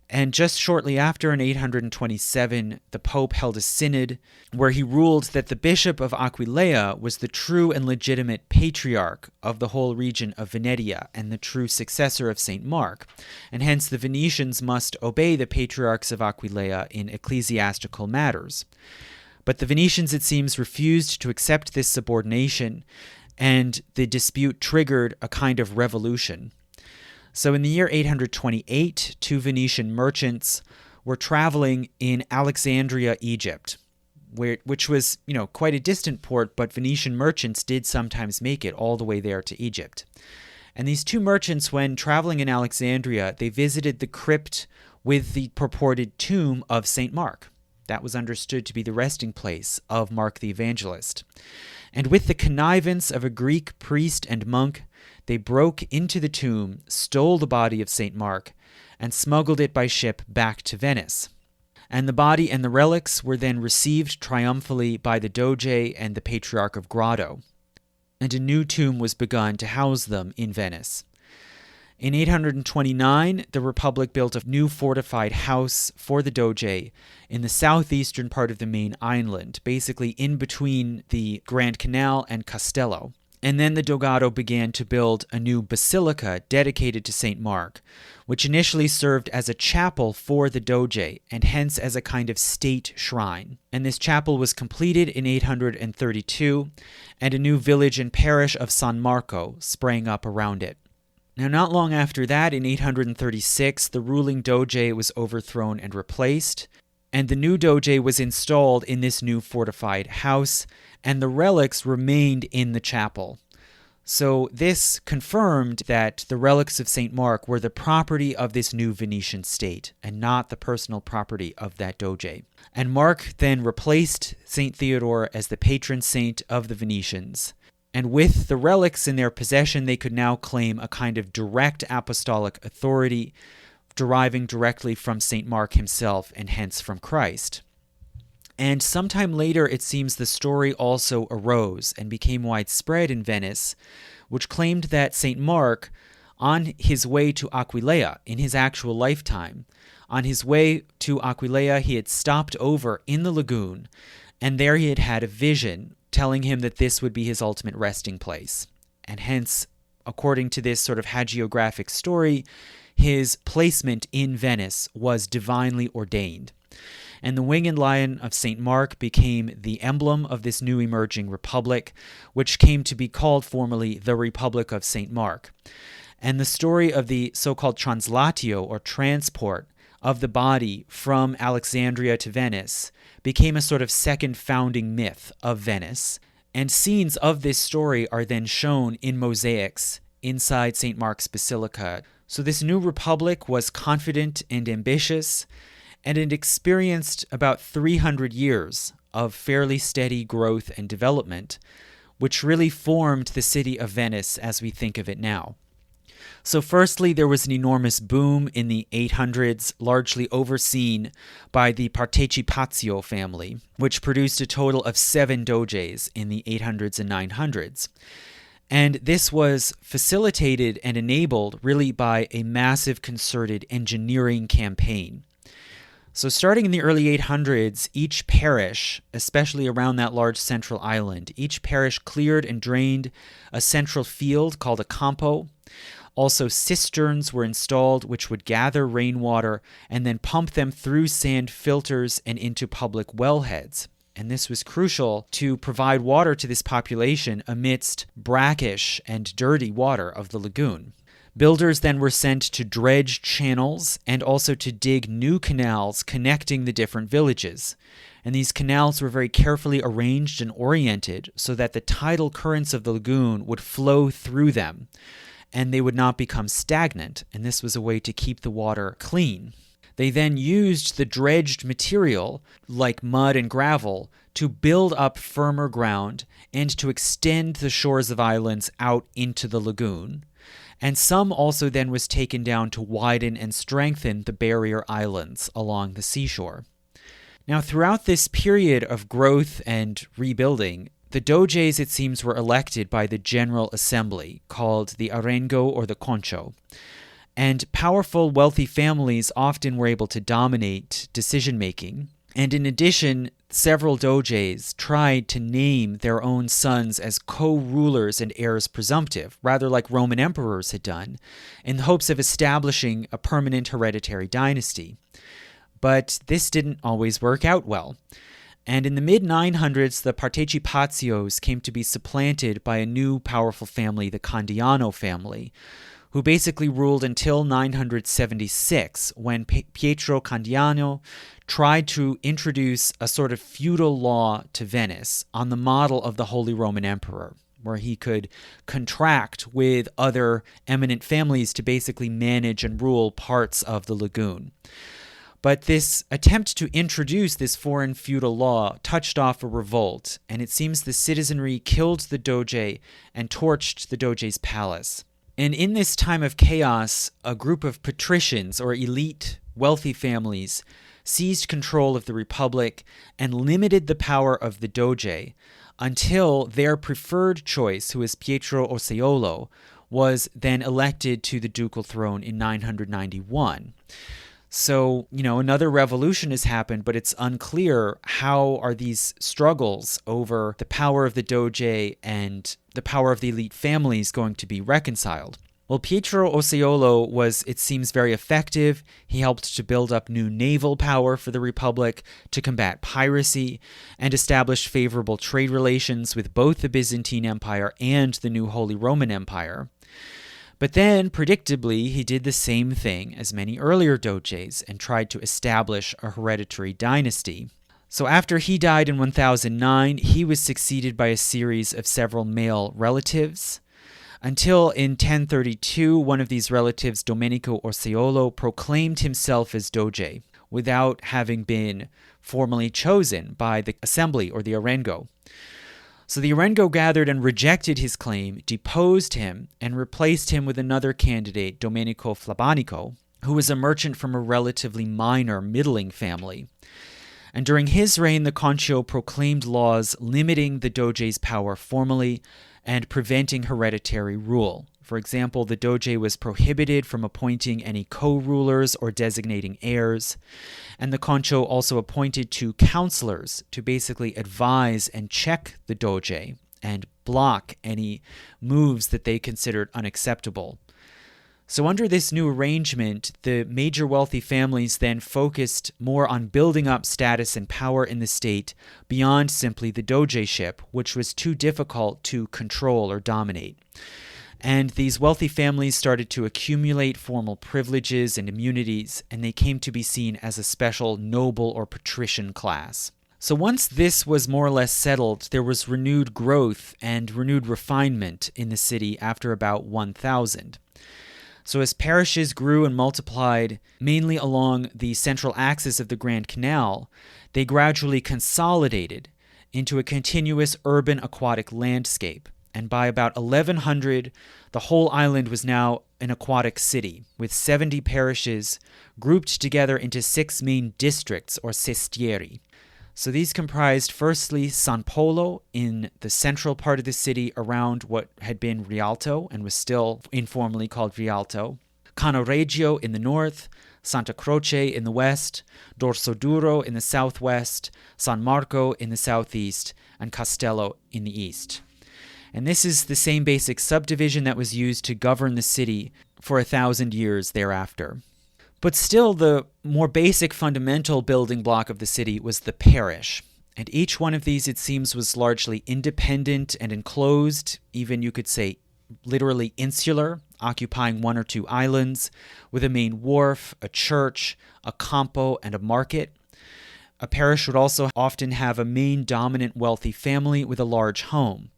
A: And just shortly after, in 827, the Pope held a synod where he ruled that the Bishop of Aquileia was the true and legitimate patriarch of the whole region of Venetia and the true successor of St. Mark, and hence the Venetians must obey the patriarchs of Aquileia in ecclesiastical matters. But the Venetians, it seems, refused to accept this subordination, and the dispute triggered a kind of revolution. So in the year 828, two Venetian merchants were traveling in Alexandria, Egypt, which was, quite a distant port, but Venetian merchants did sometimes make it all the way there to Egypt. And these two merchants, when traveling in Alexandria, they visited the crypt with the purported tomb of St. Mark. That was understood to be the resting place of Mark the Evangelist. And with the connivance of a Greek priest and monk, they broke into the tomb, stole the body of St. Mark, and smuggled it by ship back to Venice. And the body and the relics were then received triumphantly by the Doge and the Patriarch of Grado. And a new tomb was begun to house them in Venice. In 829, the Republic built a new fortified house for the Doge in the southeastern part of the main island, basically in between the Grand Canal and Castello. And then the Dogado began to build a new basilica dedicated to St. Mark, which initially served as a chapel for the Doge and hence as a kind of state shrine. And this chapel was completed in 832, and a new village and parish of San Marco sprang up around it. Now, not long after that, in 836, the ruling Doge was overthrown and replaced, and the new Doge was installed in this new fortified house, and the relics remained in the chapel. So this confirmed that the relics of St. Mark were the property of this new Venetian state, and not the personal property of that Doge. And Mark then replaced St. Theodore as the patron saint of the Venetians. And with the relics in their possession, they could now claim a kind of direct apostolic authority, deriving directly from St. Mark himself and hence from Christ. And sometime later, it seems the story also arose and became widespread in Venice, which claimed that St. Mark, on his way to Aquileia in his actual lifetime, on his way to Aquileia, he had stopped over in the lagoon And there he had had a vision telling him that this would be his ultimate resting place. And hence, according to this sort of hagiographic story, his placement in Venice was divinely ordained. And the winged lion of St. Mark became the emblem of this new emerging republic, which came to be called formally the Republic of St. Mark. And the story of the so-called translatio, or transport, of the body from Alexandria to Venice became a sort of second founding myth of Venice. And scenes of this story are then shown in mosaics inside St. Mark's Basilica. So this new republic was confident and ambitious, and it experienced about 300 years of fairly steady growth and development, which really formed the city of Venice as we think of it now. So firstly, there was an enormous boom in the 800s, largely overseen by the Partecipazio family, which produced a total of 7 Doges in the 800s and 900s. And this was facilitated and enabled really by a massive concerted engineering campaign. So starting in the early 800s, each parish, especially around that large central island, each parish cleared and drained a central field called a campo. Also, cisterns were installed which would gather rainwater and then pump them through sand filters and into public wellheads. And this was crucial to provide water to this population amidst brackish and dirty water of the lagoon. Builders then were sent to dredge channels and also to dig new canals connecting the different villages. And these canals were very carefully arranged and oriented so that the tidal currents of the lagoon would flow through them, and they would not become stagnant, and this was a way to keep the water clean. They then used the dredged material, like mud and gravel, to build up firmer ground and to extend the shores of islands out into the lagoon. And some also then was taken down to widen and strengthen the barrier islands along the seashore. Now, throughout this period of growth and rebuilding, the Doges, it seems, were elected by the General Assembly, called the Arengo or the Concho. And powerful, wealthy families often were able to dominate decision-making. And in addition, several Doges tried to name their own sons as co-rulers and heirs presumptive, rather like Roman emperors had done, in the hopes of establishing a permanent hereditary dynasty. But this didn't always work out well. And in the mid-900s, the Partecipazios came to be supplanted by a new powerful family, the Candiano family, who basically ruled until 976, when Pietro Candiano tried to introduce a sort of feudal law to Venice on the model of the Holy Roman Emperor, where he could contract with other eminent families to basically manage and rule parts of the lagoon. But this attempt to introduce this foreign feudal law touched off a revolt, and it seems the citizenry killed the Doge and torched the Doge's palace. And in this time of chaos, a group of patricians or elite wealthy families seized control of the republic and limited the power of the Doge until their preferred choice, who is Pietro Orseolo, was then elected to the ducal throne in 991. So, another revolution has happened, but it's unclear how are these struggles over the power of the Doge and the power of the elite families going to be reconciled. Well, Pietro Orseolo was, it seems, very effective. He helped to build up new naval power for the Republic to combat piracy and establish favorable trade relations with both the Byzantine Empire and the new Holy Roman Empire. But then, predictably, he did the same thing as many earlier Doges and tried to establish a hereditary dynasty. So after he died in 1009, he was succeeded by a series of several male relatives, until in 1032, one of these relatives, Domenico Orseolo, proclaimed himself as Doge without having been formally chosen by the assembly or the Arengo. So the Arengo gathered and rejected his claim, deposed him, and replaced him with another candidate, Domenico Flabanico, who was a merchant from a relatively minor, middling family. And during his reign, the Concio proclaimed laws limiting the Doge's power formally and preventing hereditary rule For example, the Doge was prohibited from appointing any co-rulers or designating heirs, and the Concho also appointed two counselors to basically advise and check the Doge and block any moves that they considered unacceptable. So under this new arrangement, the major wealthy families then focused more on building up status and power in the state beyond simply the dogeship, which was too difficult to control or dominate. And these wealthy families started to accumulate formal privileges and immunities, and they came to be seen as a special noble or patrician class. So once this was more or less settled, there was renewed growth and renewed refinement in the city after about 1000. So as parishes grew and multiplied, mainly along the central axis of the Grand Canal, they gradually consolidated into a continuous urban aquatic landscape. And by about 1100, the whole island was now an aquatic city, with 70 parishes grouped together into 6 main districts, or sestieri. So these comprised firstly San Polo in the central part of the city around what had been Rialto and was still informally called Rialto, Cannaregio in the north, Santa Croce in the west, Dorsoduro in the southwest, San Marco in the southeast, and Castello in the east. And this is the same basic subdivision that was used to govern the city for 1,000 years thereafter. But still, the more basic fundamental building block of the city was the parish. And each one of these, it seems, was largely independent and enclosed, even you could say literally insular, occupying 1 or 2 islands, with a main wharf, a church, a campo, and a market. A parish would also often have a main dominant wealthy family with a large home.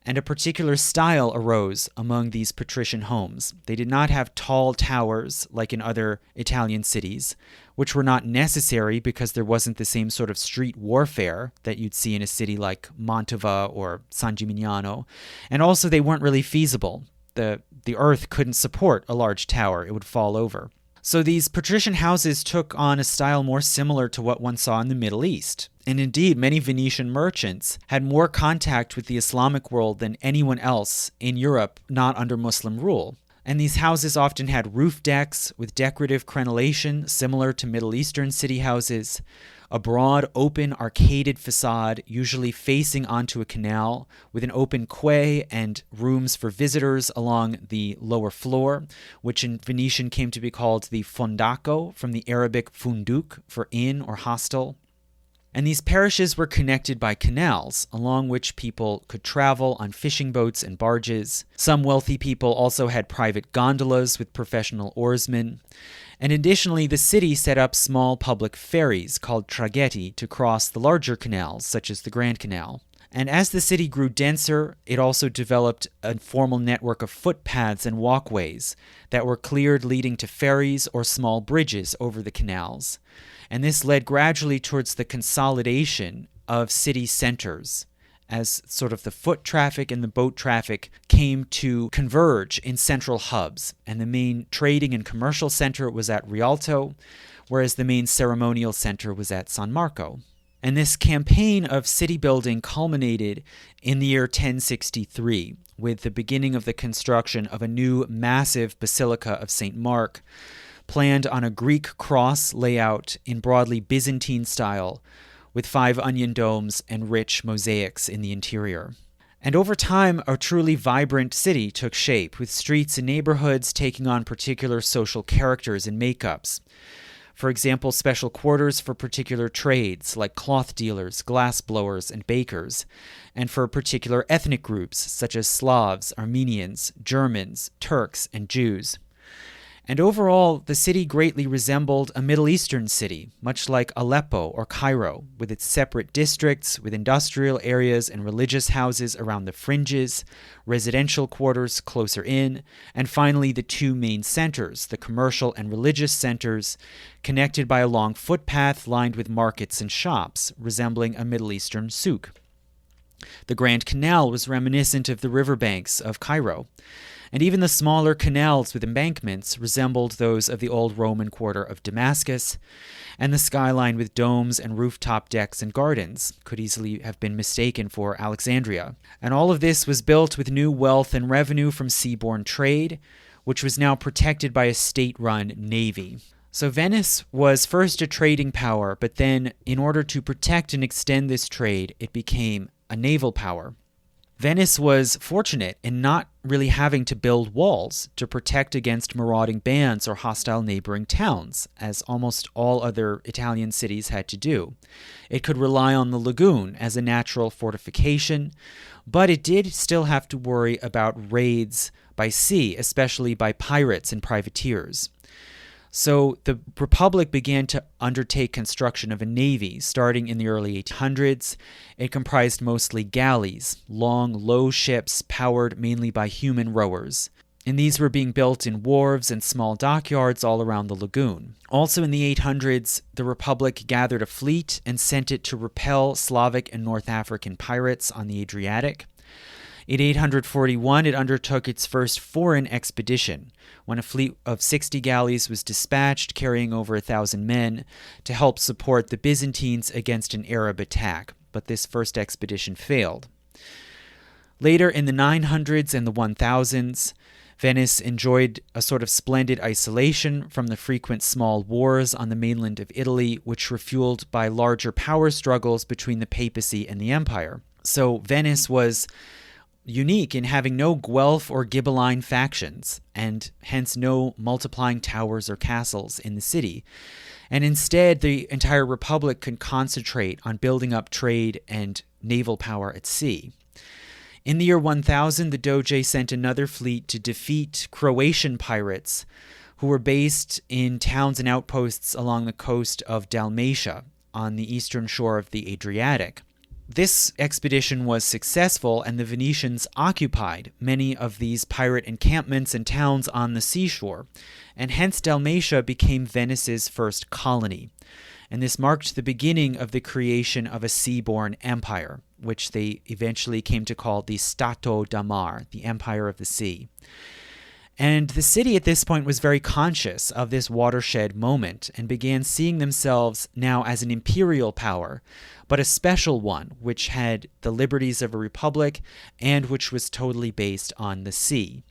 A: And a particular style arose among these patrician homes. They did not have tall towers like in other Italian cities, which were not necessary because there wasn't the same sort of street warfare that you'd see in a city like Mantova or San Gimignano. And also they weren't really feasible. The earth couldn't support a large tower. It would fall over. So these patrician houses took on a style more similar to what one saw in the Middle East. And indeed, many Venetian merchants had more contact with the Islamic world than anyone else in Europe not under Muslim rule. And these houses often had roof decks with decorative crenellation similar to Middle Eastern city houses, a broad, open, arcaded facade, usually facing onto a canal, with an open quay and rooms for visitors along the lower floor, which in Venetian came to be called the fondaco, from the Arabic funduk, for inn or hostel. And these parishes were connected by canals, along which people could travel on fishing boats and barges. Some wealthy people also had private gondolas with professional oarsmen. And additionally, the city set up small public ferries called traghetti to cross the larger canals, such as the Grand Canal. And as the city grew denser, it also developed a formal network of footpaths and walkways that were cleared leading to ferries or small bridges over the canals. And this led gradually towards the consolidation of city centers, as sort of the foot traffic and the boat traffic came to converge in central hubs. And the main trading and commercial center was at Rialto, whereas the main ceremonial center was at San Marco. And this campaign of city building culminated in the year 1063, with the beginning of the construction of a new massive Basilica of St. Mark, planned on a Greek cross layout in broadly Byzantine style, with 5 onion domes and rich mosaics in the interior. And over time, a truly vibrant city took shape, with streets and neighborhoods taking on particular social characters and makeups. For example, special quarters for particular trades, like cloth dealers, glass blowers, and bakers, and for particular ethnic groups, such as Slavs, Armenians, Germans, Turks, and Jews. And overall, the city greatly resembled a Middle Eastern city, much like Aleppo or Cairo, with its separate districts, with industrial areas and religious houses around the fringes, residential quarters closer in, and finally the 2 main centers, the commercial and religious centers, connected by a long footpath lined with markets and shops, resembling a Middle Eastern souk. The Grand Canal was reminiscent of the riverbanks of Cairo. And even the smaller canals with embankments resembled those of the old Roman quarter of Damascus, and the skyline with domes and rooftop decks and gardens could easily have been mistaken for Alexandria. And all of this was built with new wealth and revenue from seaborne trade, which was now protected by a state-run navy. So Venice was first a trading power, but then, in order to protect and extend this trade, it became a naval power. Venice was fortunate in not really having to build walls to protect against marauding bands or hostile neighboring towns, as almost all other Italian cities had to do. It could rely on the lagoon as a natural fortification, but it did still have to worry about raids by sea, especially by pirates and privateers. So the Republic began to undertake construction of a navy starting in the early 800s. It comprised mostly galleys, long, low ships powered mainly by human rowers. And these were being built in wharves and small dockyards all around the lagoon. Also in the 800s, the Republic gathered a fleet and sent it to repel Slavic and North African pirates on the Adriatic. In 841, it undertook its first foreign expedition, when a fleet of 60 galleys was dispatched carrying over 1,000 men to help support the Byzantines against an Arab attack, but this first expedition failed. Later, in the 900s and the 1000s, Venice enjoyed a sort of splendid isolation from the frequent small wars on the mainland of Italy, which were fueled by larger power struggles between the papacy and the empire. So Venice was unique in having no Guelph or Ghibelline factions, and hence no multiplying towers or castles in the city. And instead, the entire republic could concentrate on building up trade and naval power at sea. In the year 1000, the Doge sent another fleet to defeat Croatian pirates who were based in towns and outposts along the coast of Dalmatia on the eastern shore of the Adriatic. This expedition was successful, and the Venetians occupied many of these pirate encampments and towns on the seashore, and hence Dalmatia became Venice's first colony. And this marked the beginning of the creation of a seaborne empire, which they eventually came to call the Stato da Mar, the Empire of the Sea. And the city at this point was very conscious of this watershed moment and began seeing themselves now as an imperial power, but a special one, which had the liberties of a republic and which was totally based on the sea.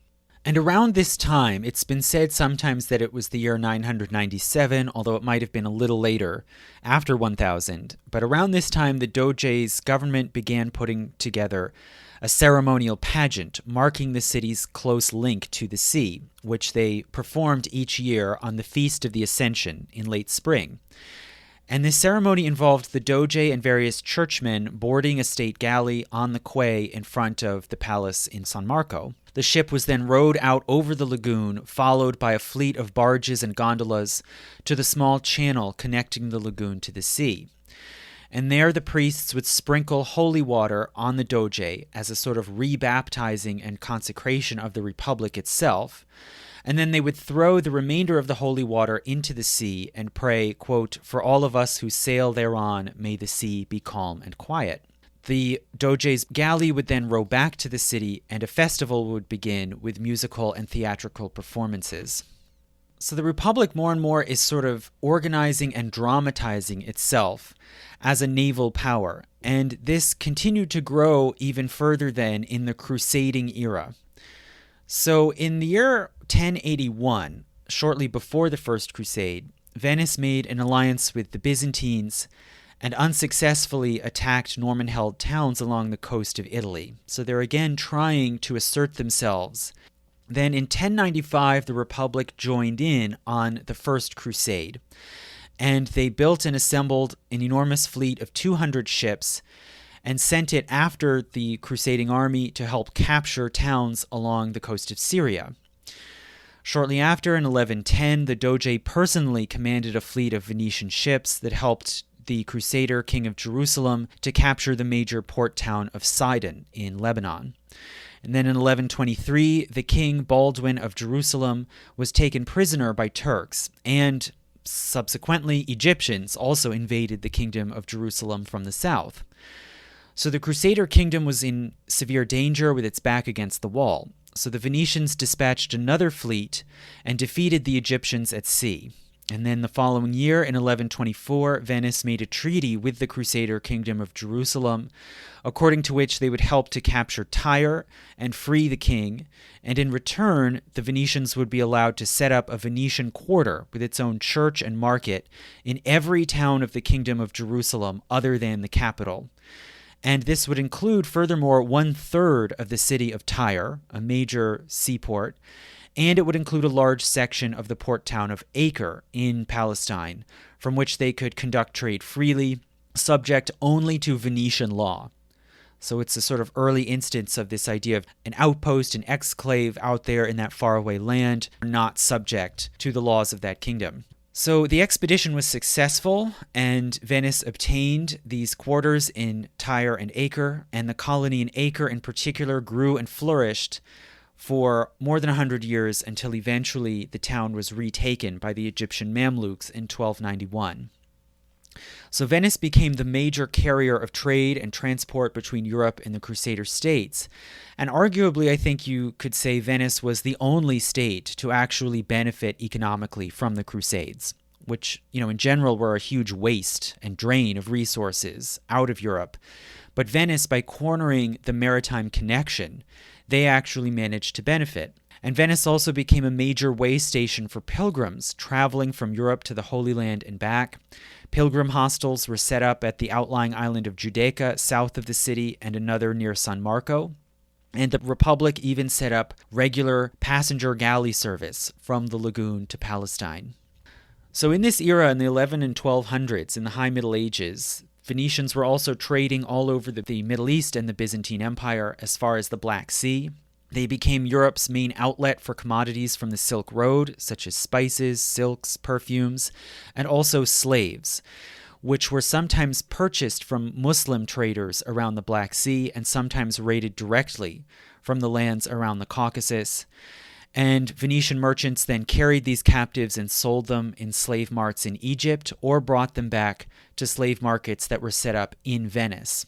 A: And around this time, it's been said sometimes that it was the year 997, although it might have been a little later, after 1000. But around this time, the Doge's government began putting together a ceremonial pageant marking the city's close link to the sea, which they performed each year on the Feast of the Ascension in late spring. And this ceremony involved the Doge and various churchmen boarding a state galley on the quay in front of the palace in San Marco. The ship was then rowed out over the lagoon, followed by a fleet of barges and gondolas to the small channel connecting the lagoon to the sea. And there the priests would sprinkle holy water on the Doge as a sort of rebaptizing and consecration of the republic itself. And then they would throw the remainder of the holy water into the sea and pray, quote, "For all of us who sail thereon, may the sea be calm and quiet." The Doge's galley would then row back to the city, and a festival would begin with musical and theatrical performances. So the Republic more and more is sort of organizing and dramatizing itself as a naval power, and this continued to grow even further then in the Crusading era. So in the year 1081, shortly before the First Crusade, Venice made an alliance with the Byzantines and unsuccessfully attacked Norman-held towns along the coast of Italy. So they're again trying to assert themselves. Then in 1095, the Republic joined in on the First Crusade, and they built and assembled an enormous fleet of 200 ships and sent it after the crusading army to help capture towns along the coast of Syria. Shortly after, in 1110, the Doge personally commanded a fleet of Venetian ships that helped the Crusader king of Jerusalem to capture the major port town of Sidon in Lebanon. And then in 1123, the king Baldwin of Jerusalem was taken prisoner by Turks, and subsequently Egyptians also invaded the kingdom of Jerusalem from the south. So the Crusader kingdom was in severe danger with its back against the wall. So the Venetians dispatched another fleet and defeated the Egyptians at sea. And then the following year, in 1124, Venice made a treaty with the Crusader Kingdom of Jerusalem, according to which they would help to capture Tyre and free the king, and in return, the Venetians would be allowed to set up a Venetian quarter with its own church and market in every town of the Kingdom of Jerusalem other than the capital. And this would include, furthermore, 1/3 of the city of Tyre, a major seaport, and it would include a large section of the port town of Acre in Palestine, from which they could conduct trade freely, subject only to Venetian law. So it's a sort of early instance of this idea of an outpost, an exclave out there in that faraway land, not subject to the laws of that kingdom. So the expedition was successful, and Venice obtained these quarters in Tyre and Acre, and the colony in Acre in particular grew and flourished for more than 100 years until eventually the town was retaken by the Egyptian Mamluks in 1291. So Venice became the major carrier of trade and transport between Europe and the Crusader states. And arguably, I think you could say Venice was the only state to actually benefit economically from the Crusades, which, in general were a huge waste and drain of resources out of Europe. But Venice, by cornering the maritime connection, they actually managed to benefit. And Venice also became a major way station for pilgrims traveling from Europe to the Holy Land and back. Pilgrim hostels were set up at the outlying island of Giudecca, south of the city, and another near San Marco. And the Republic even set up regular passenger galley service from the Lagoon to Palestine. So in this era, in the 11 and 1200s, in the High Middle Ages, Venetians were also trading all over the Middle East and the Byzantine Empire as far as the Black Sea. They became Europe's main outlet for commodities from the Silk Road, such as spices, silks, perfumes, and also slaves, which were sometimes purchased from Muslim traders around the Black Sea and sometimes raided directly from the lands around the Caucasus. And Venetian merchants then carried these captives and sold them in slave marts in Egypt or brought them back to slave markets that were set up in Venice.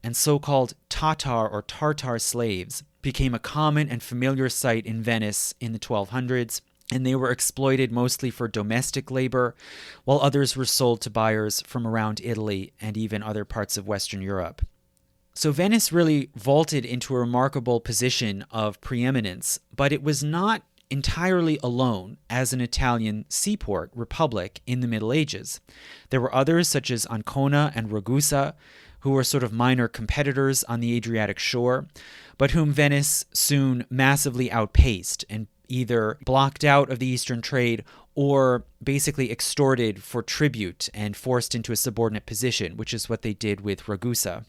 A: And so-called Tatar or Tartar slaves became a common and familiar sight in Venice in the 1200s, and they were exploited mostly for domestic labor, while others were sold to buyers from around Italy and even other parts of Western Europe. So Venice really vaulted into a remarkable position of preeminence, but it was not entirely alone as an Italian seaport republic in the Middle Ages. There were others such as Ancona and Ragusa, who were sort of minor competitors on the Adriatic shore, but whom Venice soon massively outpaced and either blocked out of the Eastern trade or basically extorted for tribute and forced into a subordinate position, which is what they did with Ragusa.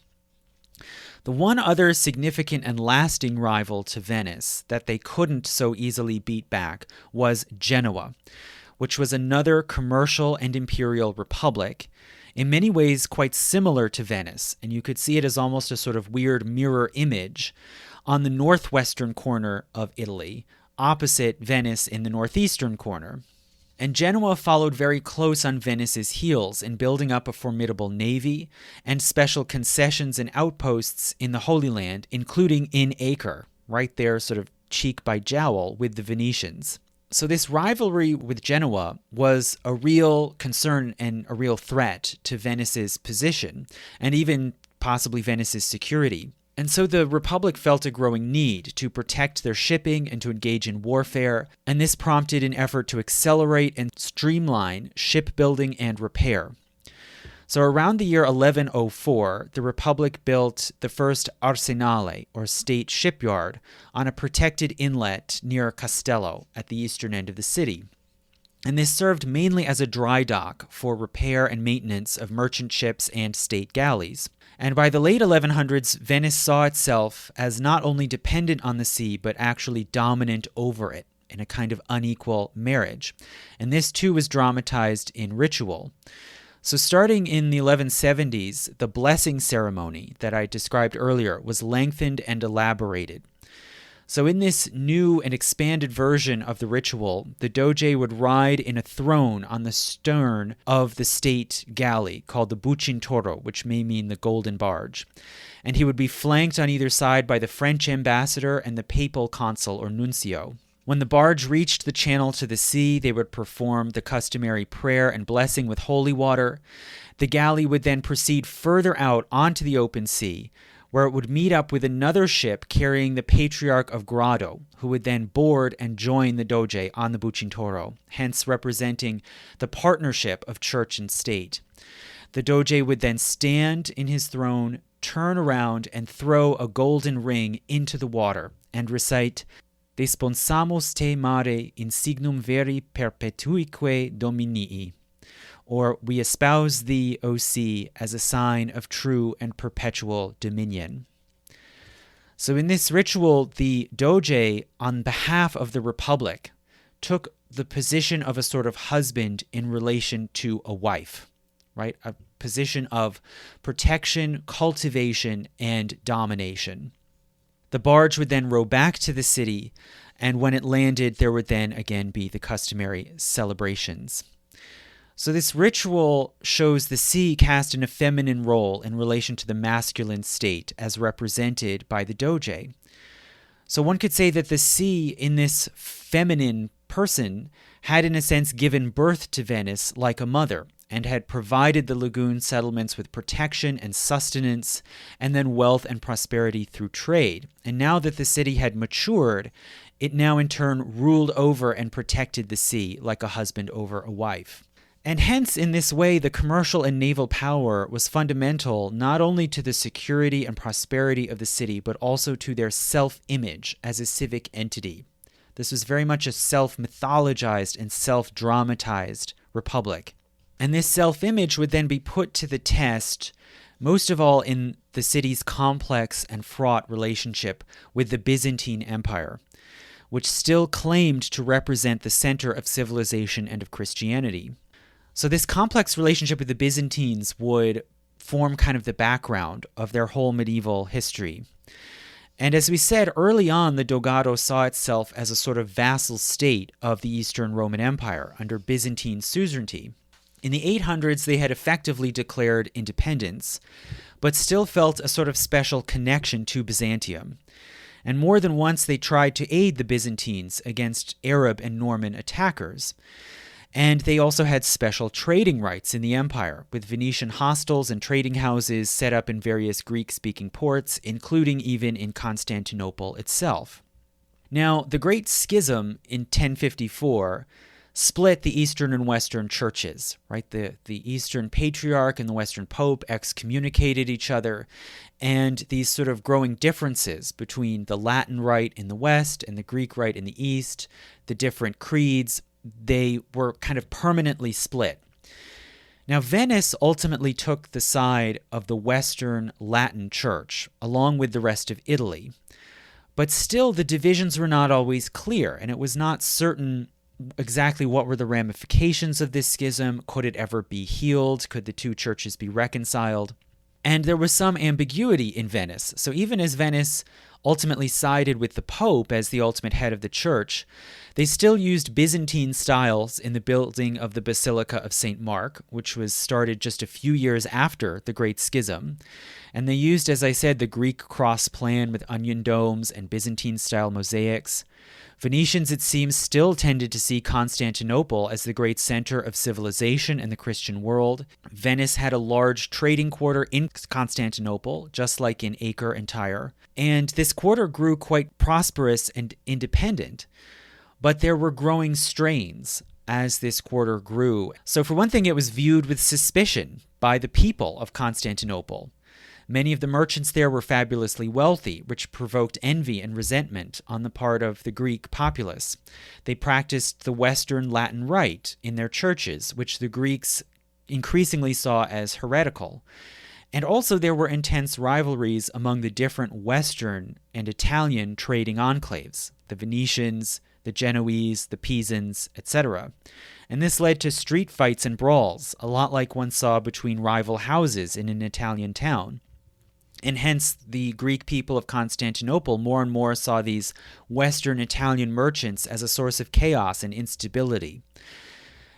A: The one other significant and lasting rival to Venice that they couldn't so easily beat back was Genoa, which was another commercial and imperial republic, in many ways quite similar to Venice, and you could see it as almost a sort of weird mirror image on the northwestern corner of Italy, opposite Venice in the northeastern corner. And Genoa followed very close on Venice's heels in building up a formidable navy and special concessions and outposts in the Holy Land, including in Acre, right there sort of cheek by jowl with the Venetians. So this rivalry with Genoa was a real concern and a real threat to Venice's position, and even possibly Venice's security. And so the Republic felt a growing need to protect their shipping and to engage in warfare, and this prompted an effort to accelerate and streamline shipbuilding and repair. So around the year 1104, the Republic built the first arsenale, or state shipyard, on a protected inlet near Castello at the eastern end of the city. And this served mainly as a dry dock for repair and maintenance of merchant ships and state galleys. And by the late 1100s, Venice saw itself as not only dependent on the sea, but actually dominant over it in a kind of unequal marriage. And this too was dramatized in ritual. So starting in the 1170s, the blessing ceremony that I described earlier was lengthened and elaborated. So in this new and expanded version of the ritual, the Doge would ride in a throne on the stern of the state galley called the Bucintoro, which may mean the golden barge. And he would be flanked on either side by the French ambassador and the papal consul or nuncio. When the barge reached the channel to the sea, they would perform the customary prayer and blessing with holy water. The galley would then proceed further out onto the open sea, where it would meet up with another ship carrying the Patriarch of Grado, who would then board and join the Doge on the Bucintoro, hence representing the partnership of church and state. The Doge would then stand in his throne, turn around, and throw a golden ring into the water and recite, Desponsamos te mare in signum veri perpetuique dominii, or we espouse thee, O sea, as a sign of true and perpetual dominion. So in this ritual, the Doge, on behalf of the Republic, took the position of a sort of husband in relation to a wife, right? A position of protection, cultivation, and domination. The barge would then row back to the city, and when it landed, there would then again be the customary celebrations. So this ritual shows the sea cast in a feminine role in relation to the masculine state as represented by the Doge. So one could say that the sea in this feminine person had in a sense given birth to Venice like a mother and had provided the lagoon settlements with protection and sustenance and then wealth and prosperity through trade. And now that the city had matured, it now in turn ruled over and protected the sea like a husband over a wife. And hence, in this way, the commercial and naval power was fundamental not only to the security and prosperity of the city, but also to their self-image as a civic entity. This was very much a self-mythologized and self-dramatized republic. And this self-image would then be put to the test, most of all in the city's complex and fraught relationship with the Byzantine Empire, which still claimed to represent the center of civilization and of Christianity. So this complex relationship with the Byzantines would form kind of the background of their whole medieval history. And as we said early on, the Dogado saw itself as a sort of vassal state of the Eastern Roman Empire under Byzantine suzerainty. In the 800s, they had effectively declared independence, but still felt a sort of special connection to Byzantium. And more than once, they tried to aid the Byzantines against Arab and Norman attackers. And they also had special trading rights in the empire, with Venetian hostels and trading houses set up in various Greek-speaking ports, including even in Constantinople itself. Now, the Great Schism in 1054 split the Eastern and Western churches, right? The Eastern Patriarch and the Western Pope excommunicated each other, and these sort of growing differences between the Latin Rite in the West and the Greek Rite in the East, the different creeds, they were kind of permanently split. Now, Venice ultimately took the side of the Western Latin Church, along with the rest of Italy. But still, the divisions were not always clear, and it was not certain exactly what were the ramifications of this schism. Could it ever be healed? Could the two churches be reconciled? And there was some ambiguity in Venice. So even as Venice ultimately sided with the Pope as the ultimate head of the church, they still used Byzantine styles in the building of the Basilica of St. Mark, which was started just a few years after the Great Schism. And they used, as I said, the Greek cross plan with onion domes and Byzantine-style mosaics. Venetians, it seems, still tended to see Constantinople as the great center of civilization in the Christian world. Venice had a large trading quarter in Constantinople, just like in Acre and Tyre. And this quarter grew quite prosperous and independent. But there were growing strains as this quarter grew. So for one thing, it was viewed with suspicion by the people of Constantinople. Many of the merchants there were fabulously wealthy, which provoked envy and resentment on the part of the Greek populace. They practiced the Western Latin Rite in their churches, which the Greeks increasingly saw as heretical. And also there were intense rivalries among the different Western and Italian trading enclaves, the Venetians, the Genoese, the Pisans, etc. And this led to street fights and brawls, a lot like one saw between rival houses in an Italian town. And hence, the Greek people of Constantinople more and more saw these Western Italian merchants as a source of chaos and instability.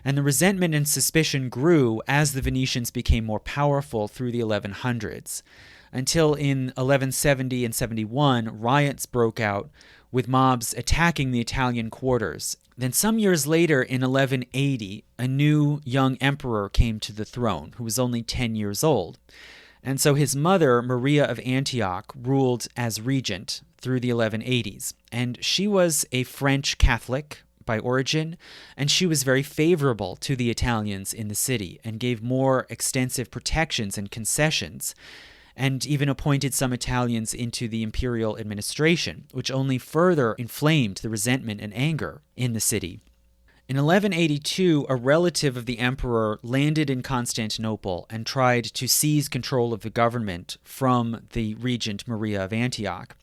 A: And the resentment and suspicion grew as the Venetians became more powerful through the 1100s, until in 1170 and 71, riots broke out with mobs attacking the Italian quarters. Then some years later, in 1180, a new young emperor came to the throne, who was only 10 years old. And so his mother, Maria of Antioch, ruled as regent through the 1180s. And she was a French Catholic by origin, and she was very favorable to the Italians in the city and gave more extensive protections and concessions, and even appointed some Italians into the imperial administration, which only further inflamed the resentment and anger in the city. In 1182, a relative of the emperor landed in Constantinople and tried to seize control of the government from the regent Maria of Antioch.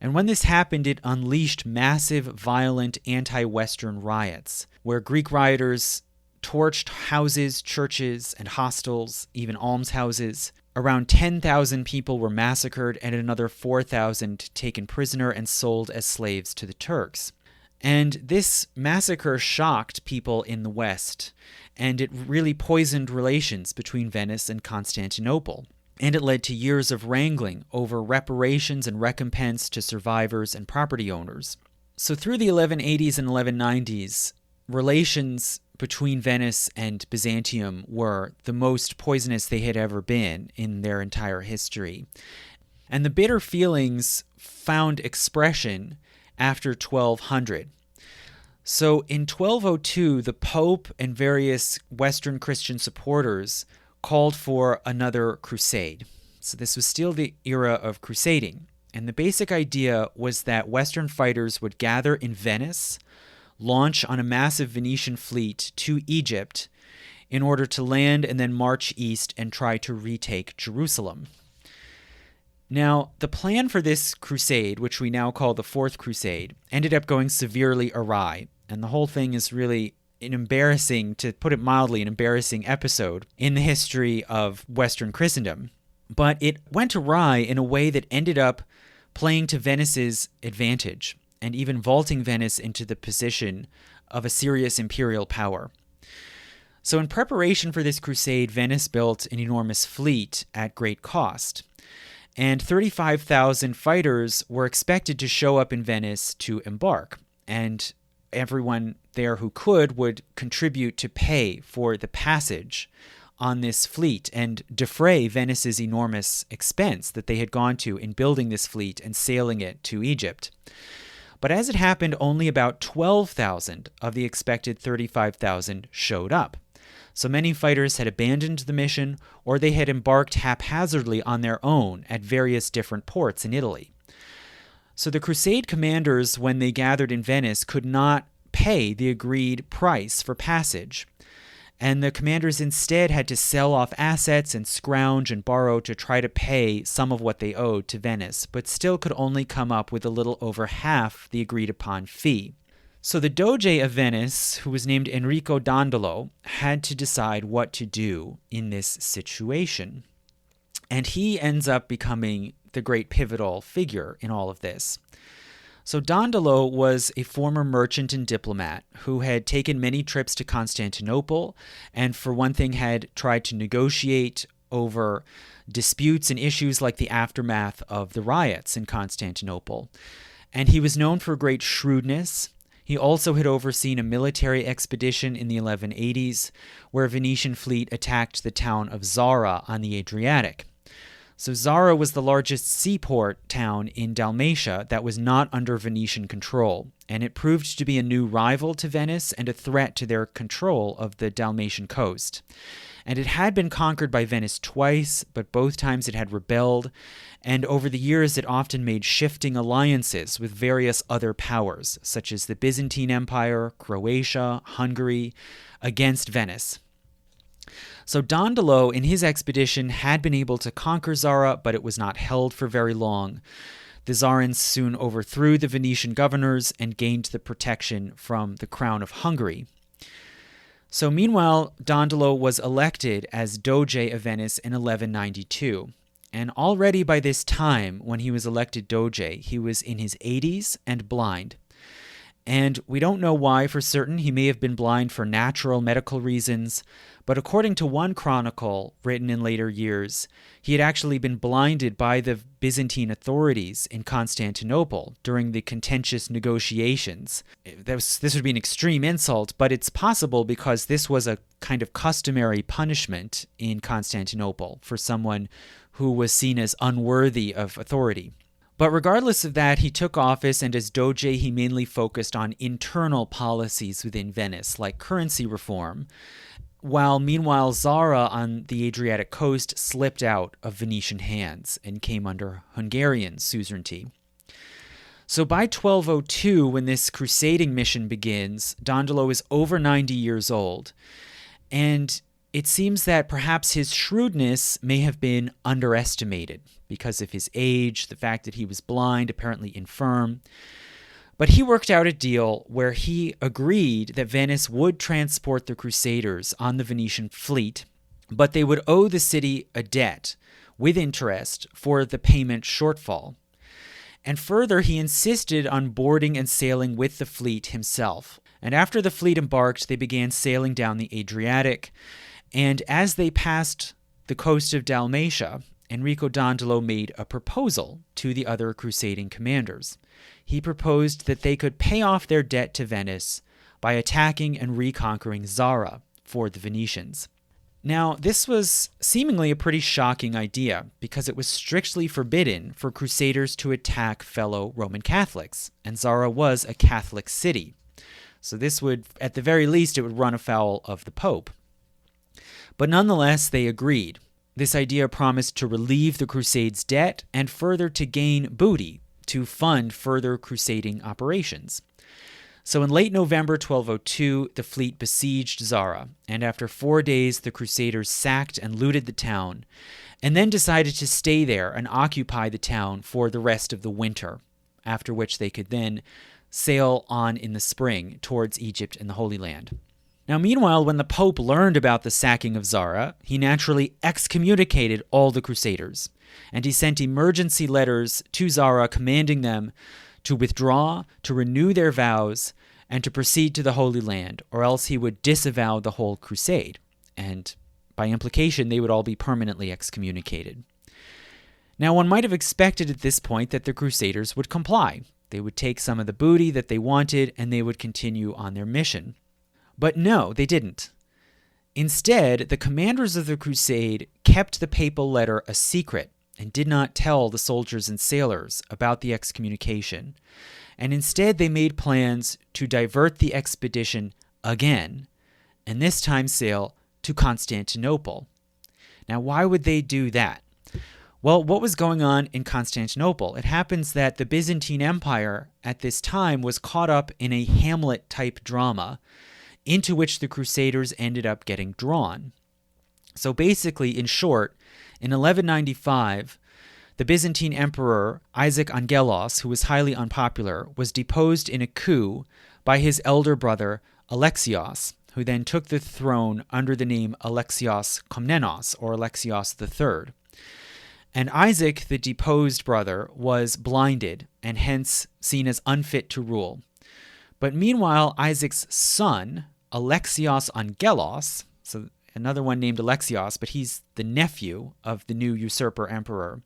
A: And when this happened, it unleashed massive, violent, anti-Western riots, where Greek rioters torched houses, churches, and hostels, even almshouses. Around 10,000 people were massacred and another 4,000 taken prisoner and sold as slaves to the Turks. And this massacre shocked people in the West, and it really poisoned relations between Venice and Constantinople. And it led to years of wrangling over reparations and recompense to survivors and property owners. So through the 1180s and 1190s, relations between Venice and Byzantium were the most poisonous they had ever been in their entire history. And the bitter feelings found expression after 1200. So in 1202, the Pope and various Western Christian supporters called for another crusade. So this was still the era of crusading. And the basic idea was that Western fighters would gather in Venice, launch on a massive Venetian fleet to Egypt in order to land and then march east and try to retake Jerusalem. Now, the plan for this crusade, which we now call the Fourth Crusade, ended up going severely awry. And the whole thing is really an embarrassing, to put it mildly, an embarrassing episode in the history of Western Christendom. But it went awry in a way that ended up playing to Venice's advantage, and even vaulting Venice into the position of a serious imperial power. So in preparation for this crusade, Venice built an enormous fleet at great cost. And 35,000 fighters were expected to show up in Venice to embark. And everyone there who could would contribute to pay for the passage on this fleet and defray Venice's enormous expense that they had gone to in building this fleet and sailing it to Egypt. But as it happened, only about 12,000 of the expected 35,000 showed up. So many fighters had abandoned the mission, or they had embarked haphazardly on their own at various different ports in Italy. So the Crusade commanders, when they gathered in Venice, could not pay the agreed price for passage. And the commanders instead had to sell off assets and scrounge and borrow to try to pay some of what they owed to Venice, but still could only come up with a little over half the agreed upon fee. So the Doge of Venice, who was named Enrico Dandolo, had to decide what to do in this situation. And he ends up becoming the great pivotal figure in all of this. So Dandolo was a former merchant and diplomat who had taken many trips to Constantinople and, for one thing, had tried to negotiate over disputes and issues like the aftermath of the riots in Constantinople. And he was known for great shrewdness. He also had overseen a military expedition in the 1180s where a Venetian fleet attacked the town of Zara on the Adriatic. So Zara was the largest seaport town in Dalmatia that was not under Venetian control, and it proved to be a new rival to Venice and a threat to their control of the Dalmatian coast. And it had been conquered by Venice twice, but both times it had rebelled, and over the years it often made shifting alliances with various other powers, such as the Byzantine Empire, Croatia, Hungary, against Venice. So Dandolo, in his expedition, had been able to conquer Zara, but it was not held for very long. The Tsarins soon overthrew the Venetian governors and gained the protection from the crown of Hungary. So meanwhile, Dandolo was elected as Doge of Venice in 1192, And already by this time, when he was elected Doge, he was in his 80s and blind. And we don't know why for certain. He may have been blind for natural medical reasons, but according to one chronicle written in later years, he had actually been blinded by the Byzantine authorities in Constantinople during the contentious negotiations. This would be an extreme insult, but it's possible because this was a kind of customary punishment in Constantinople for someone who was seen as unworthy of authority. But regardless of that, he took office, and as Doge, he mainly focused on internal policies within Venice, like currency reform, while meanwhile Zara on the Adriatic coast slipped out of Venetian hands and came under Hungarian suzerainty. So by 1202, when this crusading mission begins, Dandolo is over 90 years old, and it seems that perhaps his shrewdness may have been underestimated because of his age, the fact that he was blind, apparently infirm. But he worked out a deal where he agreed that Venice would transport the Crusaders on the Venetian fleet, but they would owe the city a debt with interest for the payment shortfall. And further, he insisted on boarding and sailing with the fleet himself. And after the fleet embarked, they began sailing down the Adriatic. And as they passed the coast of Dalmatia, Enrico Dandolo made a proposal to the other crusading commanders. He proposed that they could pay off their debt to Venice by attacking and reconquering Zara for the Venetians. Now, this was seemingly a pretty shocking idea because it was strictly forbidden for crusaders to attack fellow Roman Catholics, and Zara was a Catholic city. So this would, at the very least, it would run afoul of the Pope. But nonetheless, they agreed. This idea promised to relieve the Crusade's debt and further to gain booty to fund further crusading operations. So in late November 1202, the fleet besieged Zara, and after 4 days, the Crusaders sacked and looted the town, and then decided to stay there and occupy the town for the rest of the winter, after which they could then sail on in the spring towards Egypt and the Holy Land. Now, meanwhile, when the Pope learned about the sacking of Zara, he naturally excommunicated all the Crusaders, and he sent emergency letters to Zara commanding them to withdraw, to renew their vows, and to proceed to the Holy Land, or else he would disavow the whole crusade, and by implication, they would all be permanently excommunicated. Now, one might have expected at this point that the Crusaders would comply. They would take some of the booty that they wanted, and they would continue on their mission. But no, they didn't. Instead, the commanders of the crusade kept the papal letter a secret and did not tell the soldiers and sailors about the excommunication. And instead, they made plans to divert the expedition again, and this time sail to Constantinople. Now, why would they do that? Well, what was going on in Constantinople? It happens that the Byzantine Empire at this time was caught up in a Hamlet-type drama into which the Crusaders ended up getting drawn. So basically, in short, in 1195, the Byzantine Emperor Isaac Angelos, who was highly unpopular, was deposed in a coup by his elder brother Alexios, who then took the throne under the name Alexios Komnenos, or Alexios III. And Isaac, the deposed brother, was blinded and hence seen as unfit to rule. But meanwhile, Isaac's son, Alexios Angelos, so another one named Alexios, but he's the nephew of the new usurper emperor,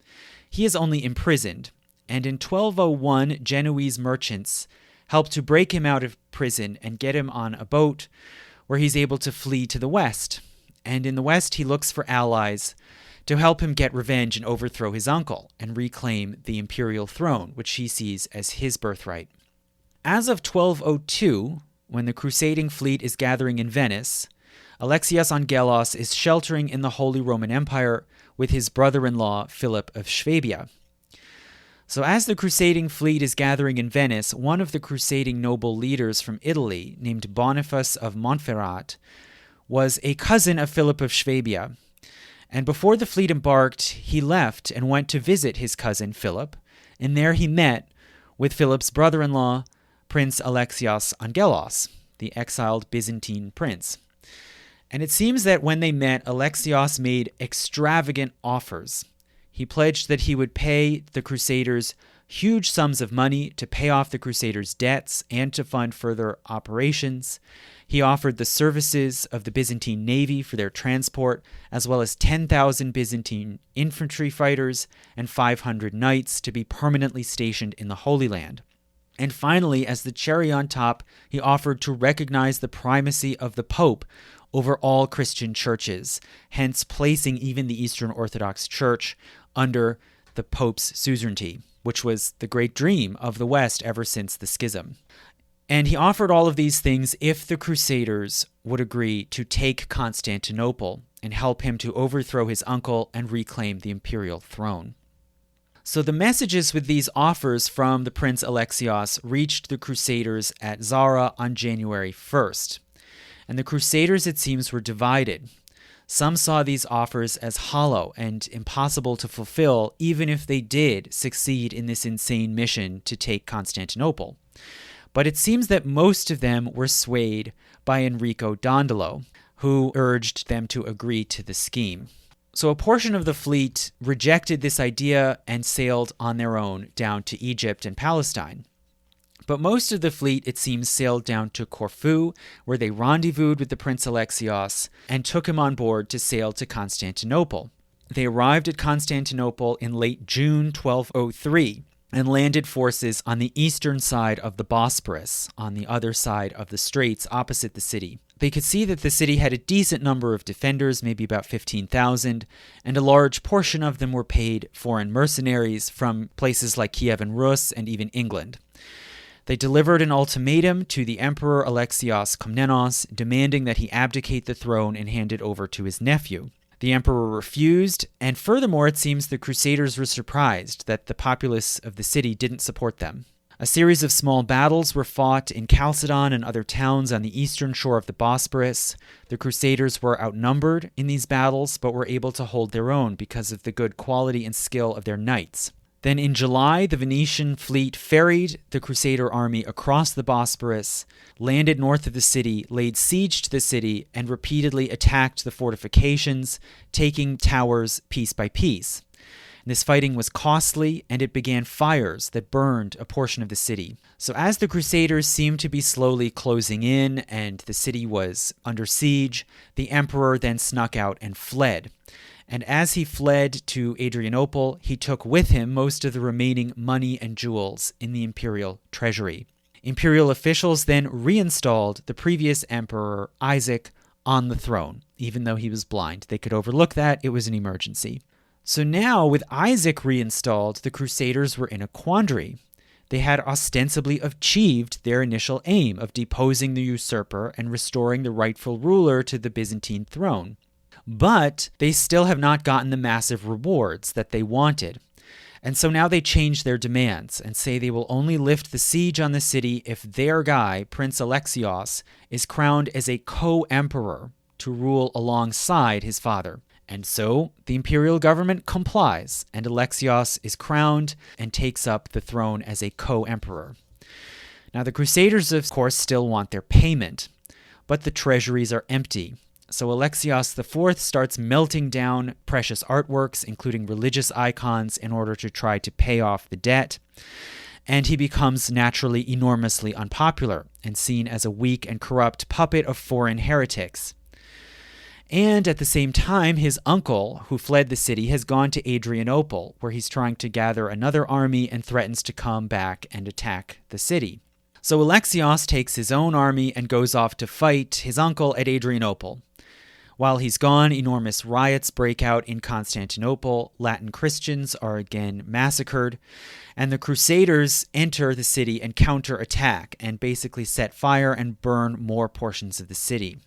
A: he is only imprisoned, and in 1201, Genoese merchants helped to break him out of prison and get him on a boat where he's able to flee to the west. And in the west, he looks for allies to help him get revenge and overthrow his uncle and reclaim the imperial throne, which he sees as his birthright. As of 1202, when the crusading fleet is gathering in Venice, Alexios Angelos is sheltering in the Holy Roman Empire with his brother-in-law Philip of Swabia. So as the crusading fleet is gathering in Venice, one of the crusading noble leaders from Italy, named Boniface of Montferrat, was a cousin of Philip of Swabia. And before the fleet embarked, he left and went to visit his cousin Philip, and there he met with Philip's brother-in-law, Prince Alexios Angelos, the exiled Byzantine prince. And it seems that when they met, Alexios made extravagant offers. He pledged that he would pay the Crusaders huge sums of money to pay off the Crusaders' debts and to fund further operations. He offered the services of the Byzantine navy for their transport, as well as 10,000 Byzantine infantry fighters and 500 knights to be permanently stationed in the Holy Land. And finally, as the cherry on top, he offered to recognize the primacy of the Pope over all Christian churches, hence placing even the Eastern Orthodox Church under the Pope's suzerainty, which was the great dream of the West ever since the schism. And he offered all of these things if the Crusaders would agree to take Constantinople and help him to overthrow his uncle and reclaim the imperial throne. So the messages with these offers from the Prince Alexios reached the Crusaders at Zara on January 1st. And the Crusaders, it seems, were divided. Some saw these offers as hollow and impossible to fulfill, even if they did succeed in this insane mission to take Constantinople. But it seems that most of them were swayed by Enrico Dandolo, who urged them to agree to the scheme. So a portion of the fleet rejected this idea and sailed on their own down to Egypt and Palestine. But most of the fleet, it seems, sailed down to Corfu, where they rendezvoused with the Prince Alexios and took him on board to sail to Constantinople. They arrived at Constantinople in late June 1203 and landed forces on the eastern side of the Bosporus, on the other side of the straits opposite the city. They could see that the city had a decent number of defenders, maybe about 15,000, and a large portion of them were paid foreign mercenaries from places like Kiev and Rus and even England. They delivered an ultimatum to the Emperor Alexios Komnenos, demanding that he abdicate the throne and hand it over to his nephew. The emperor refused, and furthermore, it seems the Crusaders were surprised that the populace of the city didn't support them. A series of small battles were fought in Chalcedon and other towns on the eastern shore of the Bosporus. The Crusaders were outnumbered in these battles, but were able to hold their own because of the good quality and skill of their knights. Then in July, the Venetian fleet ferried the Crusader army across the Bosporus, landed north of the city, laid siege to the city, and repeatedly attacked the fortifications, taking towers piece by piece. This fighting was costly, and it began fires that burned a portion of the city. So as the Crusaders seemed to be slowly closing in and the city was under siege, the emperor then snuck out and fled. And as he fled to Adrianople, he took with him most of the remaining money and jewels in the imperial treasury. Imperial officials then reinstalled the previous emperor, Isaac, on the throne. Even though he was blind, they could overlook that. It was an emergency. So now, with Isaac reinstalled, the Crusaders were in a quandary. They had ostensibly achieved their initial aim of deposing the usurper and restoring the rightful ruler to the Byzantine throne. But they still have not gotten the massive rewards that they wanted. And so now they change their demands and say they will only lift the siege on the city if their guy, Prince Alexios, is crowned as a co-emperor to rule alongside his father. And so the imperial government complies, and Alexios is crowned and takes up the throne as a co-emperor. Now the Crusaders, of course, still want their payment, but the treasuries are empty. So Alexios IV starts melting down precious artworks, including religious icons, in order to try to pay off the debt. And he becomes naturally enormously unpopular and seen as a weak and corrupt puppet of foreign heretics. And at the same time, his uncle, who fled the city, has gone to Adrianople, where he's trying to gather another army and threatens to come back and attack the city. So Alexios takes his own army and goes off to fight his uncle at Adrianople. While he's gone, enormous riots break out in Constantinople. Latin Christians are again massacred, and the Crusaders enter the city and counterattack and basically set fire and burn more portions of the city.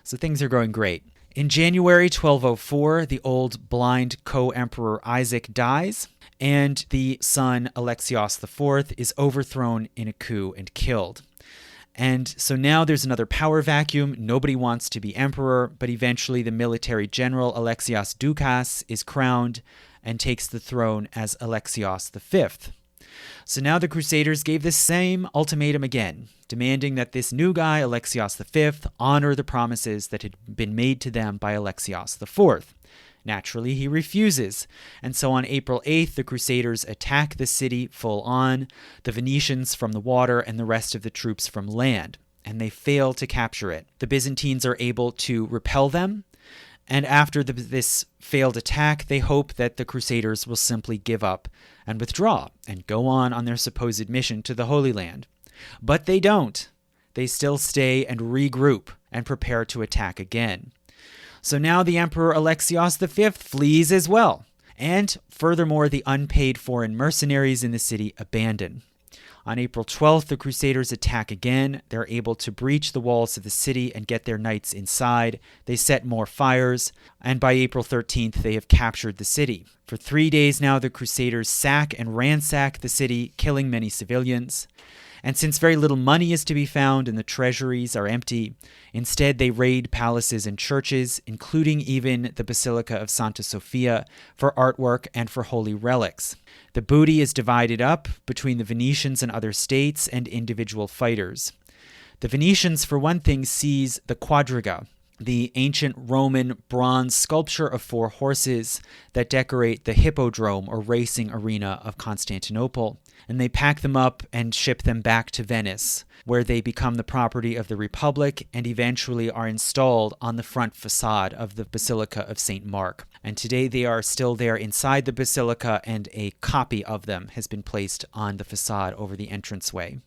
A: So things are going great. In January 1204, the old blind co-emperor Isaac dies, and the son Alexios IV is overthrown in a coup and killed. And so now there's another power vacuum. Nobody wants to be emperor, but eventually the military general Alexios Doukas is crowned and takes the throne as Alexios V. So now the Crusaders gave the same ultimatum again, demanding that this new guy, Alexios V, honor the promises that had been made to them by Alexios IV. Naturally, he refuses. And so on April 8th, the Crusaders attack the city full on, the Venetians from the water and the rest of the troops from land. And they fail to capture it. The Byzantines are able to repel them. And after this failed attack, they hope that the Crusaders will simply give up and withdraw and go on their supposed mission to the Holy Land. But they don't. They still stay and regroup and prepare to attack again. So now the Emperor Alexios V flees as well. And furthermore, the unpaid foreign mercenaries in the city abandon. On April 12th, the Crusaders attack again. They're able to breach the walls of the city and get their knights inside. They set more fires, and by April 13th, they have captured the city. For 3 days now, the Crusaders sack and ransack the city, killing many civilians. And since very little money is to be found and the treasuries are empty, instead they raid palaces and churches, including even the Basilica of Santa Sofia, for artwork and for holy relics. The booty is divided up between the Venetians and other states and individual fighters. The Venetians, for one thing, seize the quadriga, the ancient Roman bronze sculpture of 4 horses that decorate the hippodrome or racing arena of Constantinople, and they pack them up and ship them back to Venice, where they become the property of the Republic and eventually are installed on the front facade of the Basilica of St. Mark. And today they are still there inside the basilica, and a copy of them has been placed on the facade over the entranceway.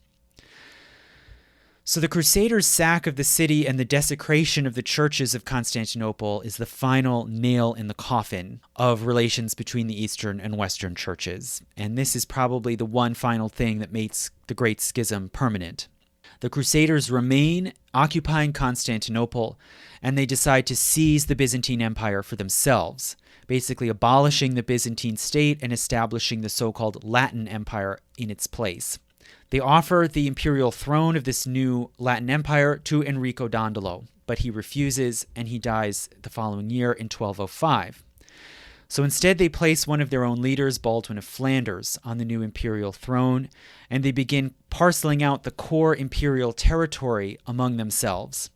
A: So the Crusaders' sack of the city and the desecration of the churches of Constantinople is the final nail in the coffin of relations between the Eastern and Western churches. And this is probably the one final thing that makes the Great Schism permanent. The Crusaders remain occupying Constantinople, and they decide to seize the Byzantine Empire for themselves, basically abolishing the Byzantine state and establishing the so-called Latin Empire in its place. They offer the imperial throne of this new Latin Empire to Enrico Dandolo, but he refuses and he dies the following year in 1205. So instead they place one of their own leaders, Baldwin of Flanders, on the new imperial throne, and they begin parceling out the core imperial territory among themselves.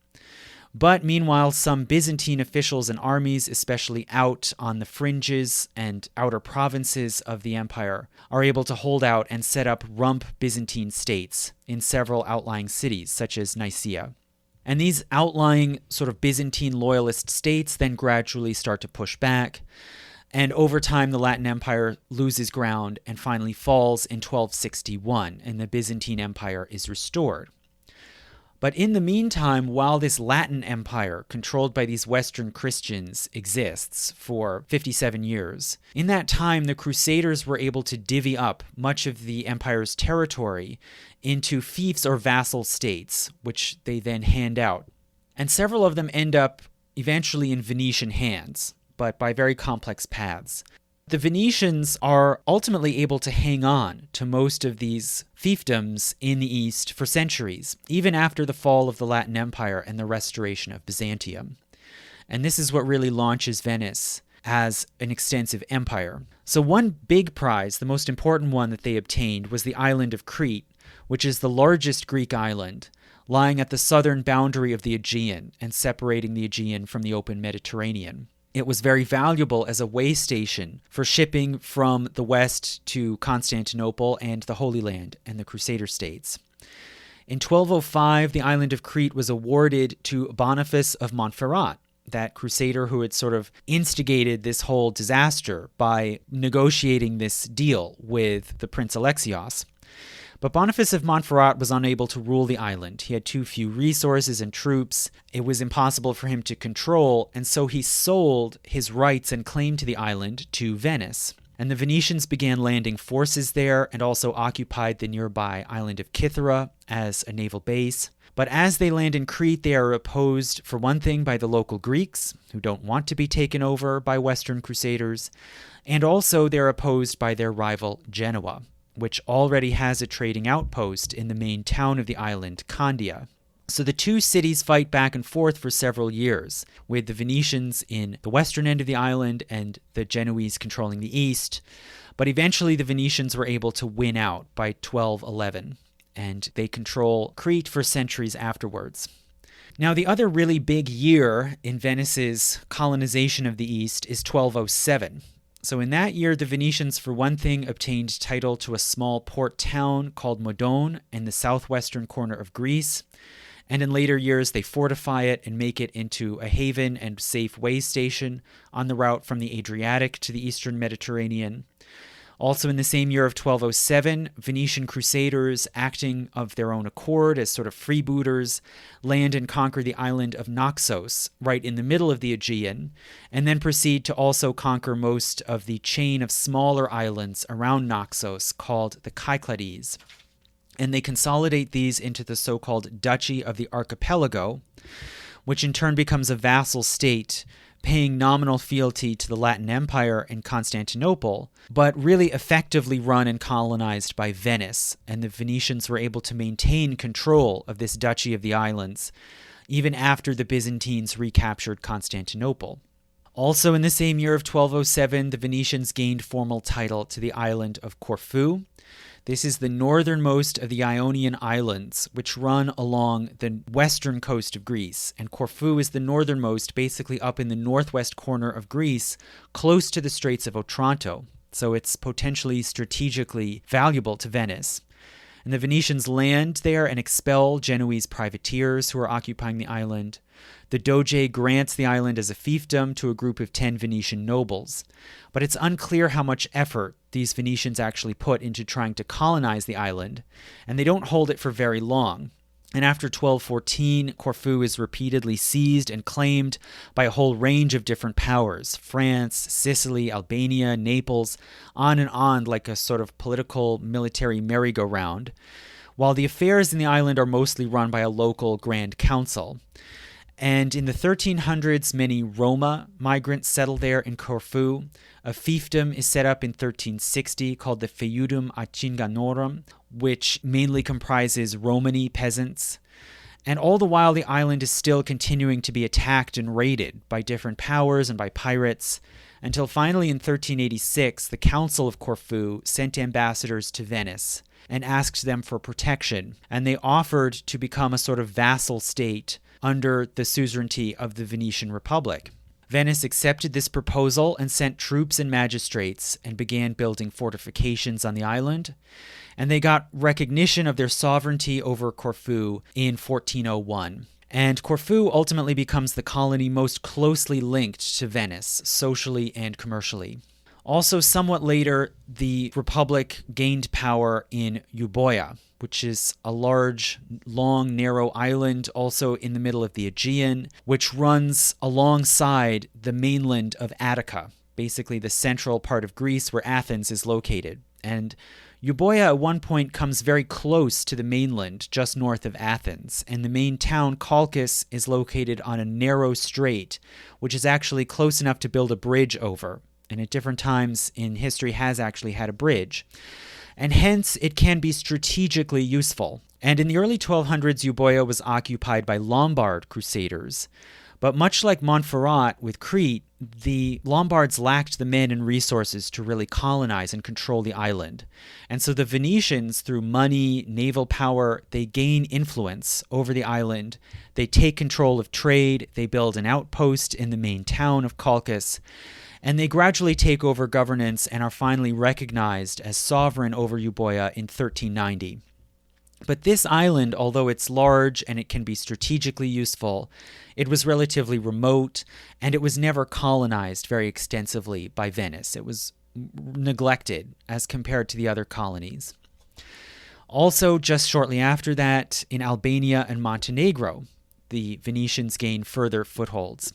A: But meanwhile, some Byzantine officials and armies, especially out on the fringes and outer provinces of the empire, are able to hold out and set up rump Byzantine states in several outlying cities, such as Nicaea. And these outlying sort of Byzantine loyalist states then gradually start to push back. And over time, the Latin Empire loses ground and finally falls in 1261, and the Byzantine Empire is restored. But in the meantime, while this Latin Empire, controlled by these Western Christians, exists for 57 years, in that time the Crusaders were able to divvy up much of the empire's territory into fiefs or vassal states, which they then hand out. And several of them end up eventually in Venetian hands, but by very complex paths. The Venetians are ultimately able to hang on to most of these fiefdoms in the East for centuries, even after the fall of the Latin Empire and the restoration of Byzantium. And this is what really launches Venice as an extensive empire. So one big prize, the most important one that they obtained, was the island of Crete, which is the largest Greek island, lying at the southern boundary of the Aegean and separating the Aegean from the open Mediterranean. It was very valuable as a way station for shipping from the west to Constantinople and the Holy Land and the Crusader states. In 1205, the island of Crete was awarded to Boniface of Montferrat, that crusader who had sort of instigated this whole disaster by negotiating this deal with the Prince Alexios. But Boniface of Montferrat was unable to rule the island. He had too few resources and troops. It was impossible for him to control, and so he sold his rights and claim to the island to Venice. And the Venetians began landing forces there and also occupied the nearby island of Cythera as a naval base. But as they land in Crete, they are opposed, for one thing, by the local Greeks, who don't want to be taken over by Western Crusaders, and also they're opposed by their rival Genoa, which already has a trading outpost in the main town of the island, Candia. So the two cities fight back and forth for several years, with the Venetians in the western end of the island and the Genoese controlling the east. But eventually the Venetians were able to win out by 1211, and they control Crete for centuries afterwards. Now, the other really big year in Venice's colonization of the East is 1207. So in that year, the Venetians, for one thing, obtained title to a small port town called Modone in the southwestern corner of Greece. And in later years, they fortify it and make it into a haven and safe way station on the route from the Adriatic to the eastern Mediterranean. Also in the same year of 1207, Venetian crusaders, acting of their own accord as sort of freebooters, land and conquer the island of Naxos, right in the middle of the Aegean, and then proceed to also conquer most of the chain of smaller islands around Naxos called the Cyclades. And they consolidate these into the so-called Duchy of the Archipelago, which in turn becomes a vassal state, paying nominal fealty to the Latin Empire and Constantinople, but really effectively run and colonized by Venice, and the Venetians were able to maintain control of this Duchy of the Islands, even after the Byzantines recaptured Constantinople. Also in the same year of 1207, the Venetians gained formal title to the island of Corfu. This is the northernmost of the Ionian Islands, which run along the western coast of Greece. And Corfu is the northernmost, basically up in the northwest corner of Greece, close to the Straits of Otranto. So it's potentially strategically valuable to Venice. And the Venetians land there and expel Genoese privateers who are occupying the island. The Doge grants the island as a fiefdom to a group of 10 Venetian nobles. But it's unclear how much effort these Venetians actually put into trying to colonize the island, and they don't hold it for very long. And after 1214, Corfu is repeatedly seized and claimed by a whole range of different powers: France, Sicily, Albania, Naples, on like a sort of political military merry-go-round, while the affairs in the island are mostly run by a local Grand Council. And in the 1300s, many Roma migrants settle there in Corfu. A fiefdom is set up in 1360 called the Feudum Acinganorum, which mainly comprises Romani peasants. And all the while, the island is still continuing to be attacked and raided by different powers and by pirates, until finally in 1386, the Council of Corfu sent ambassadors to Venice and asked them for protection. And they offered to become a sort of vassal state under the suzerainty of the Venetian Republic. Venice accepted this proposal and sent troops and magistrates and began building fortifications on the island. And they got recognition of their sovereignty over Corfu in 1401. And Corfu ultimately becomes the colony most closely linked to Venice, socially and commercially. Also, somewhat later, the Republic gained power in Euboea, which is a large, long, narrow island also in the middle of the Aegean, which runs alongside the mainland of Attica, basically the central part of Greece where Athens is located. And Euboea at one point comes very close to the mainland, just north of Athens, and the main town, Chalcis, is located on a narrow strait, which is actually close enough to build a bridge over, and at different times in history has actually had a bridge. And hence it can be strategically useful. And in the early 1200s, Euboea was occupied by Lombard crusaders. But much like Montferrat with Crete, the Lombards lacked the men and resources to really colonize and control the island. And so the Venetians, through money, naval power, they gain influence over the island. They take control of trade. They build an outpost in the main town of Chalcis. And they gradually take over governance and are finally recognized as sovereign over Euboea in 1390. But this island, although it's large and it can be strategically useful, it was relatively remote, and it was never colonized very extensively by Venice. It was neglected as compared to the other colonies. Also, just shortly after that, in Albania and Montenegro, the Venetians gain further footholds.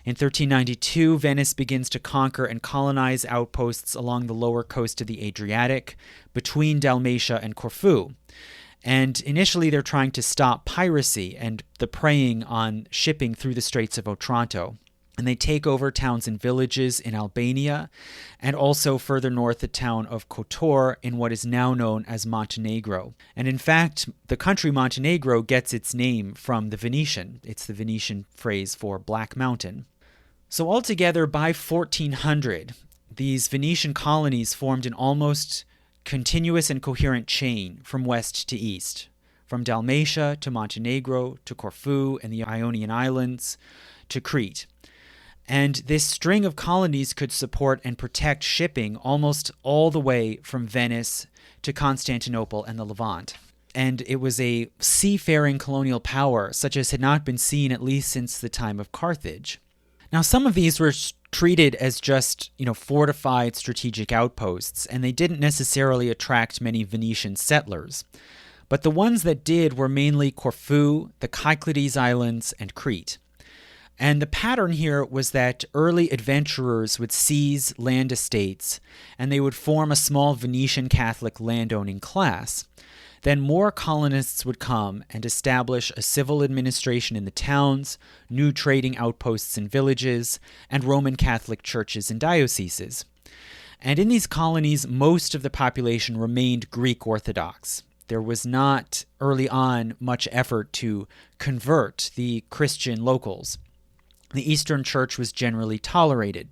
A: In 1392, Venice begins to conquer and colonize outposts along the lower coast of the Adriatic, between Dalmatia and Corfu. And initially, they're trying to stop piracy and the preying on shipping through the Straits of Otranto. And they take over towns and villages in Albania, and also further north the town of Kotor in what is now known as Montenegro. And in fact, the country Montenegro gets its name from the Venetian. It's the Venetian phrase for Black Mountain. So altogether, by 1400, these Venetian colonies formed an almost continuous and coherent chain from west to east, from Dalmatia to Montenegro to Corfu and the Ionian Islands to Crete. And this string of colonies could support and protect shipping almost all the way from Venice to Constantinople and the Levant. And it was a seafaring colonial power such as had not been seen at least since the time of Carthage. Now, some of these were treated as just, fortified strategic outposts, and they didn't necessarily attract many Venetian settlers. But the ones that did were mainly Corfu, the Cyclades Islands, and Crete. And the pattern here was that early adventurers would seize land estates, and they would form a small Venetian Catholic landowning class. Then more colonists would come and establish a civil administration in the towns, new trading outposts in villages, and Roman Catholic churches and dioceses. And in these colonies, most of the population remained Greek Orthodox. There was not, early on, much effort to convert the Christian locals. The Eastern Church was generally tolerated.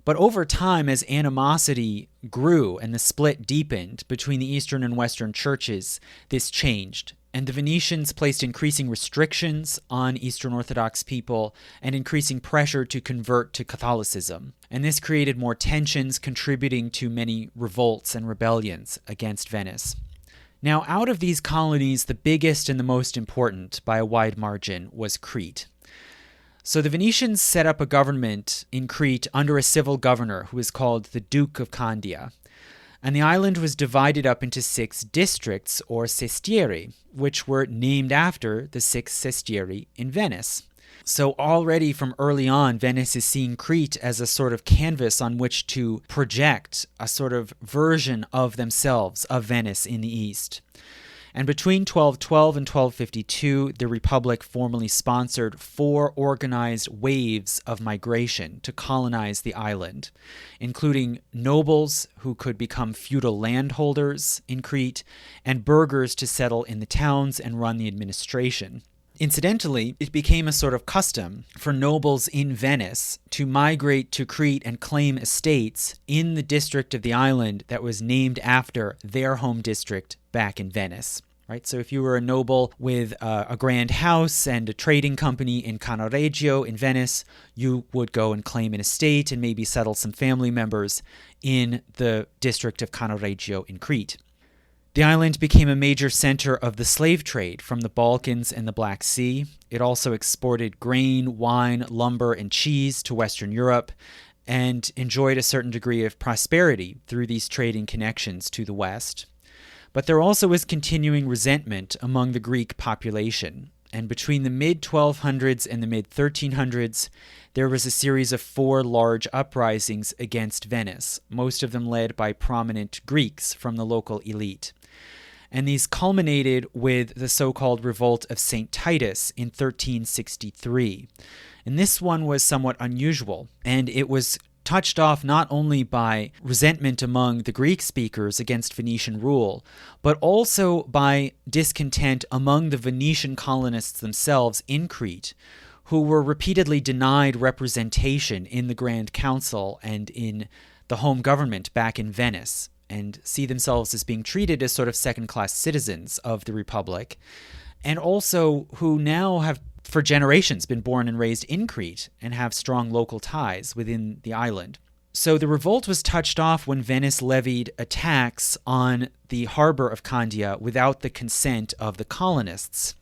A: But over time, as animosity grew and the split deepened between the Eastern and Western churches, this changed. And the Venetians placed increasing restrictions on Eastern Orthodox people and increasing pressure to convert to Catholicism. And this created more tensions, contributing to many revolts and rebellions against Venice. Now, out of these colonies, the biggest and the most important, by a wide margin, was Crete. So the Venetians set up a government in Crete under a civil governor who was called the Duke of Candia. And the island was divided up into 6 districts, or sestieri, which were named after the 6 sestieri in Venice. So already from early on, Venice is seeing Crete as a sort of canvas on which to project a sort of version of themselves, of Venice in the East. And between 1212 and 1252, the Republic formally sponsored 4 organized waves of migration to colonize the island, including nobles who could become feudal landholders in Crete, and burghers to settle in the towns and run the administration. Incidentally, it became a sort of custom for nobles in Venice to migrate to Crete and claim estates in the district of the island that was named after their home district back in Venice. Right? So if you were a noble with a grand house and a trading company in Cannaregio in Venice, you would go and claim an estate and maybe settle some family members in the district of Cannaregio in Crete. The island became a major center of the slave trade from the Balkans and the Black Sea. It also exported grain, wine, lumber, and cheese to Western Europe, and enjoyed a certain degree of prosperity through these trading connections to the West. But there also was continuing resentment among the Greek population, and between the mid-1200s and the mid-1300s, there was a series of 4 large uprisings against Venice, most of them led by prominent Greeks from the local elite. And these culminated with the so-called Revolt of St. Titus in 1363. And this one was somewhat unusual, and it was touched off not only by resentment among the Greek speakers against Venetian rule, but also by discontent among the Venetian colonists themselves in Crete, who were repeatedly denied representation in the Grand Council and in the home government back in Venice, and see themselves as being treated as sort of second-class citizens of the Republic, and also who now have for generations been born and raised in Crete and have strong local ties within the island. So the revolt was touched off when Venice levied a tax on the harbor of Candia without the consent of the colonists.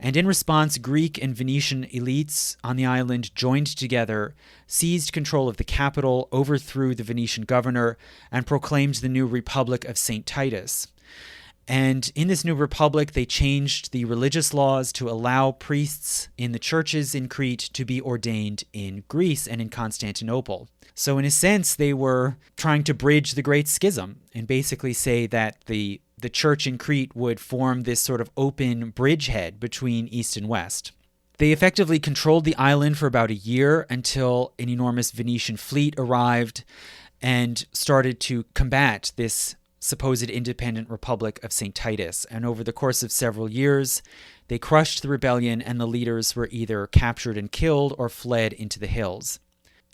A: And in response, Greek and Venetian elites on the island joined together, seized control of the capital, overthrew the Venetian governor, and proclaimed the new Republic of St. Titus. And in this new republic, they changed the religious laws to allow priests in the churches in Crete to be ordained in Greece and in Constantinople. So in a sense, they were trying to bridge the Great Schism and basically say that the church in Crete would form this sort of open bridgehead between East and West. They effectively controlled the island for about a year until an enormous Venetian fleet arrived and started to combat this supposed independent Republic of St. Titus. And over the course of several years, they crushed the rebellion, and the leaders were either captured and killed or fled into the hills.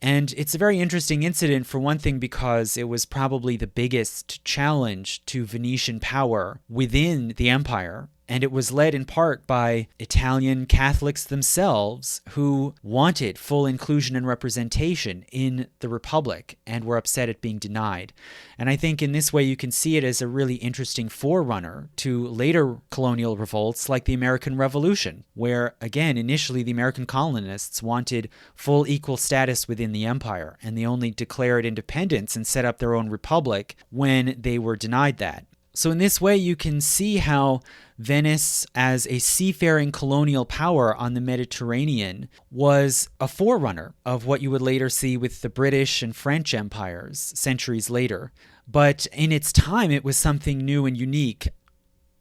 A: And it's a very interesting incident, for one thing, because it was probably the biggest challenge to Venetian power within the empire And it was led in part by Italian Catholics themselves who wanted full inclusion and representation in the Republic and were upset at being denied. And I think in this way you can see it as a really interesting forerunner to later colonial revolts like the American Revolution, where, again, initially the American colonists wanted full equal status within the empire, and they only declared independence and set up their own republic when they were denied that. So in this way, you can see how Venice, as a seafaring colonial power on the Mediterranean, was a forerunner of what you would later see with the British and French empires centuries later. But in its time, it was something new and unique.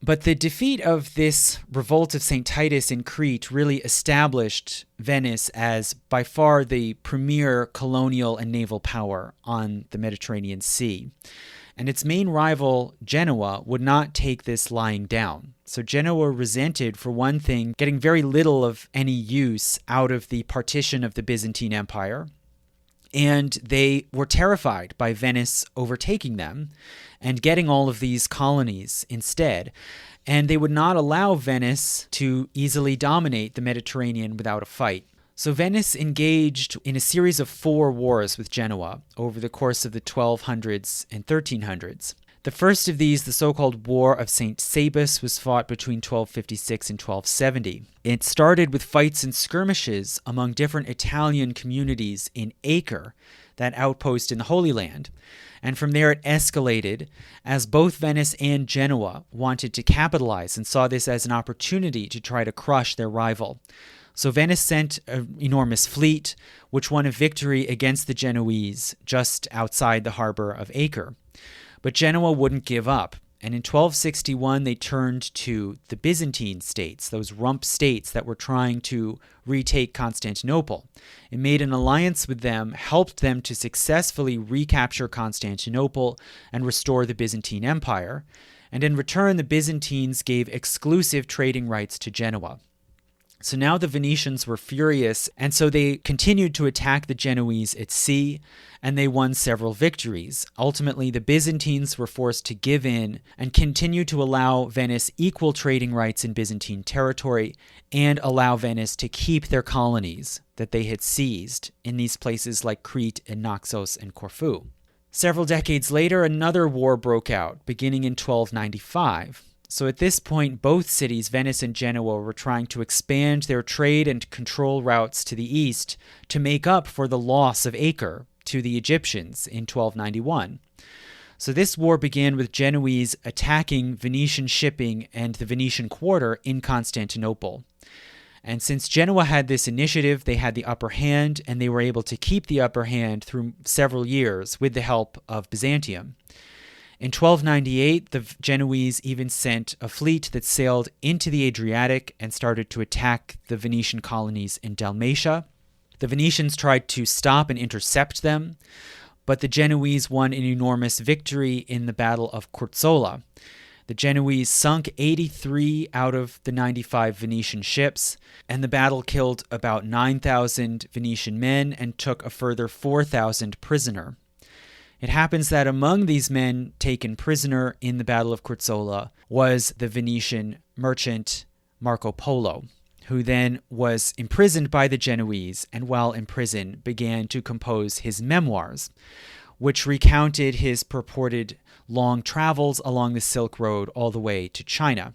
A: But the defeat of this revolt of St. Titus in Crete really established Venice as by far the premier colonial and naval power on the Mediterranean Sea. And its main rival, Genoa, would not take this lying down. So Genoa resented, for one thing, getting very little of any use out of the partition of the Byzantine Empire. And they were terrified by Venice overtaking them and getting all of these colonies instead. And they would not allow Venice to easily dominate the Mediterranean without a fight. So Venice engaged in a series of 4 wars with Genoa over the course of the 1200s and 1300s. The first of these, the so-called War of St. Sabas, was fought between 1256 and 1270. It started with fights and skirmishes among different Italian communities in Acre, that outpost in the Holy Land. And from there it escalated as both Venice and Genoa wanted to capitalize and saw this as an opportunity to try to crush their rival. So Venice sent an enormous fleet, which won a victory against the Genoese just outside the harbor of Acre. But Genoa wouldn't give up, and in 1261 they turned to the Byzantine states, those rump states that were trying to retake Constantinople. It made an alliance with them, helped them to successfully recapture Constantinople and restore the Byzantine Empire, and in return the Byzantines gave exclusive trading rights to Genoa. So now the Venetians were furious, and so they continued to attack the Genoese at sea, and they won several victories. Ultimately, the Byzantines were forced to give in and continue to allow Venice equal trading rights in Byzantine territory and allow Venice to keep their colonies that they had seized in these places like Crete and Naxos and Corfu. Several decades later, another war broke out, beginning in 1295. So at this point, both cities, Venice and Genoa, were trying to expand their trade and control routes to the east to make up for the loss of Acre to the Egyptians in 1291. So this war began with Genoese attacking Venetian shipping and the Venetian quarter in Constantinople. And since Genoa had this initiative, they had the upper hand, and they were able to keep the upper hand through several years with the help of Byzantium. In 1298, the Genoese even sent a fleet that sailed into the Adriatic and started to attack the Venetian colonies in Dalmatia. The Venetians tried to stop and intercept them, but the Genoese won an enormous victory in the Battle of Curzola. The Genoese sunk 83 out of the 95 Venetian ships, and the battle killed about 9,000 Venetian men and took a further 4,000 prisoner. It happens that among these men taken prisoner in the Battle of Curzola was the Venetian merchant Marco Polo, who then was imprisoned by the Genoese and while in prison began to compose his memoirs, which recounted his purported long travels along the Silk Road all the way to China.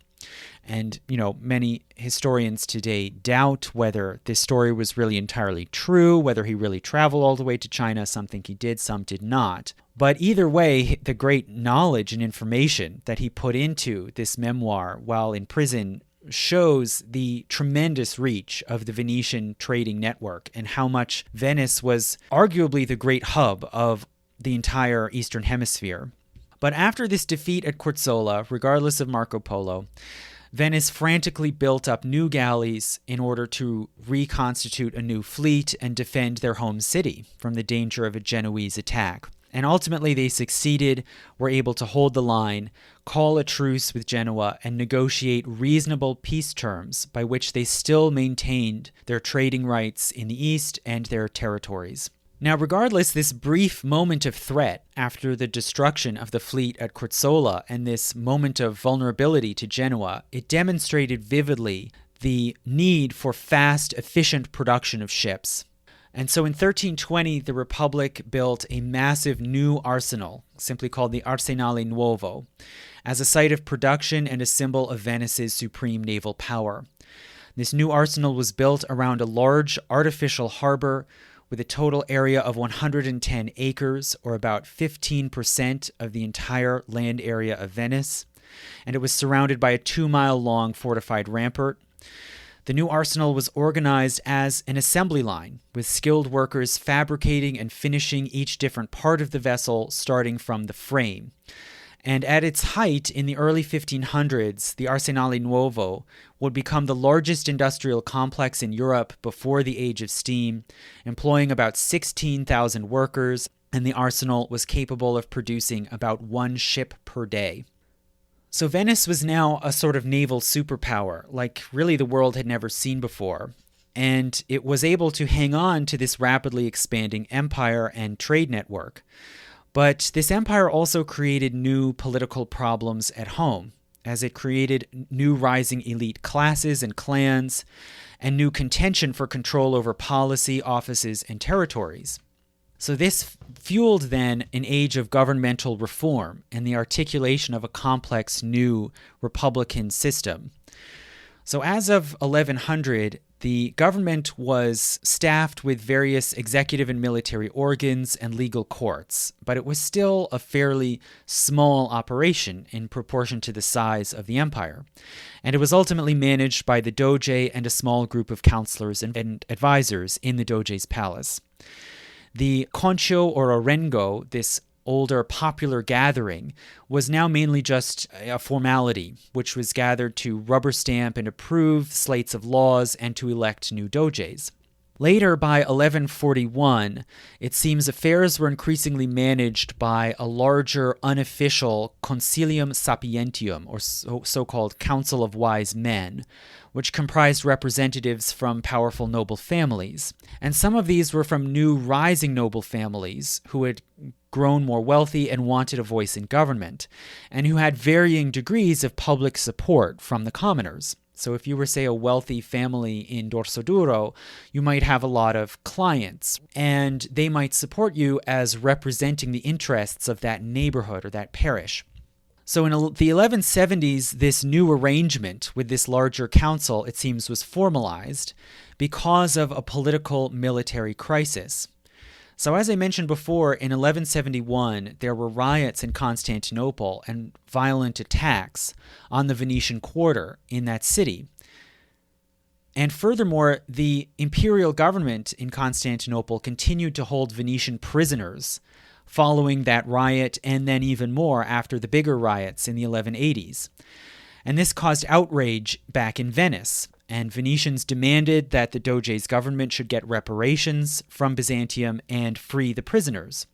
A: And, many historians today doubt whether this story was really entirely true, whether he really traveled all the way to China. Some think he did, some did not. But either way, the great knowledge and information that he put into this memoir while in prison shows the tremendous reach of the Venetian trading network and how much Venice was arguably the great hub of the entire Eastern Hemisphere. But after this defeat at Curzola, regardless of Marco Polo, Venice frantically built up new galleys in order to reconstitute a new fleet and defend their home city from the danger of a Genoese attack. And ultimately they succeeded, were able to hold the line, call a truce with Genoa, and negotiate reasonable peace terms by which they still maintained their trading rights in the east and their territories. Now, regardless, this brief moment of threat after the destruction of the fleet at Corzola and this moment of vulnerability to Genoa, it demonstrated vividly the need for fast, efficient production of ships. And so in 1320, the Republic built a massive new arsenal, simply called the Arsenale Nuovo, as a site of production and a symbol of Venice's supreme naval power. This new arsenal was built around a large artificial harbor with a total area of 110 acres, or about 15% of the entire land area of Venice, and it was surrounded by a 2-mile-long fortified rampart. The new arsenal was organized as an assembly line, with skilled workers fabricating and finishing each different part of the vessel, starting from the frame. And at its height in the early 1500s, the Arsenale Nuovo would become the largest industrial complex in Europe before the age of steam, employing about 16,000 workers, and the arsenal was capable of producing about 1 ship per day. So Venice was now a sort of naval superpower, like really the world had never seen before, and it was able to hang on to this rapidly expanding empire and trade network. But this empire also created new political problems at home, as it created new rising elite classes and clans, and new contention for control over policy, offices, and territories. So this fueled then an age of governmental reform and the articulation of a complex new republican system. So as of 1100, the government was staffed with various executive and military organs and legal courts, but it was still a fairly small operation in proportion to the size of the empire. And it was ultimately managed by the Doge and a small group of counselors and advisors in the Doge's palace. The concio or orengo, this older popular gathering, was now mainly just a formality, which was gathered to rubber stamp and approve slates of laws and to elect new doges. Later, by 1141, it seems affairs were increasingly managed by a larger unofficial Concilium Sapientium, or so-called Council of Wise Men, which comprised representatives from powerful noble families. And some of these were from new rising noble families who had grown more wealthy and wanted a voice in government, and who had varying degrees of public support from the commoners. So if you were, say, a wealthy family in Dorsoduro, you might have a lot of clients, and they might support you as representing the interests of that neighborhood or that parish. So in the 1170s, this new arrangement with this larger council, it seems, was formalized because of a political military crisis. So as I mentioned before, in 1171, there were riots in Constantinople and violent attacks on the Venetian quarter in that city. And furthermore, the imperial government in Constantinople continued to hold Venetian prisoners following that riot, and then even more after the bigger riots in the 1180s. And this caused outrage back in Venice, and Venetians demanded that the Doge's government should get reparations from Byzantium and free the prisoners.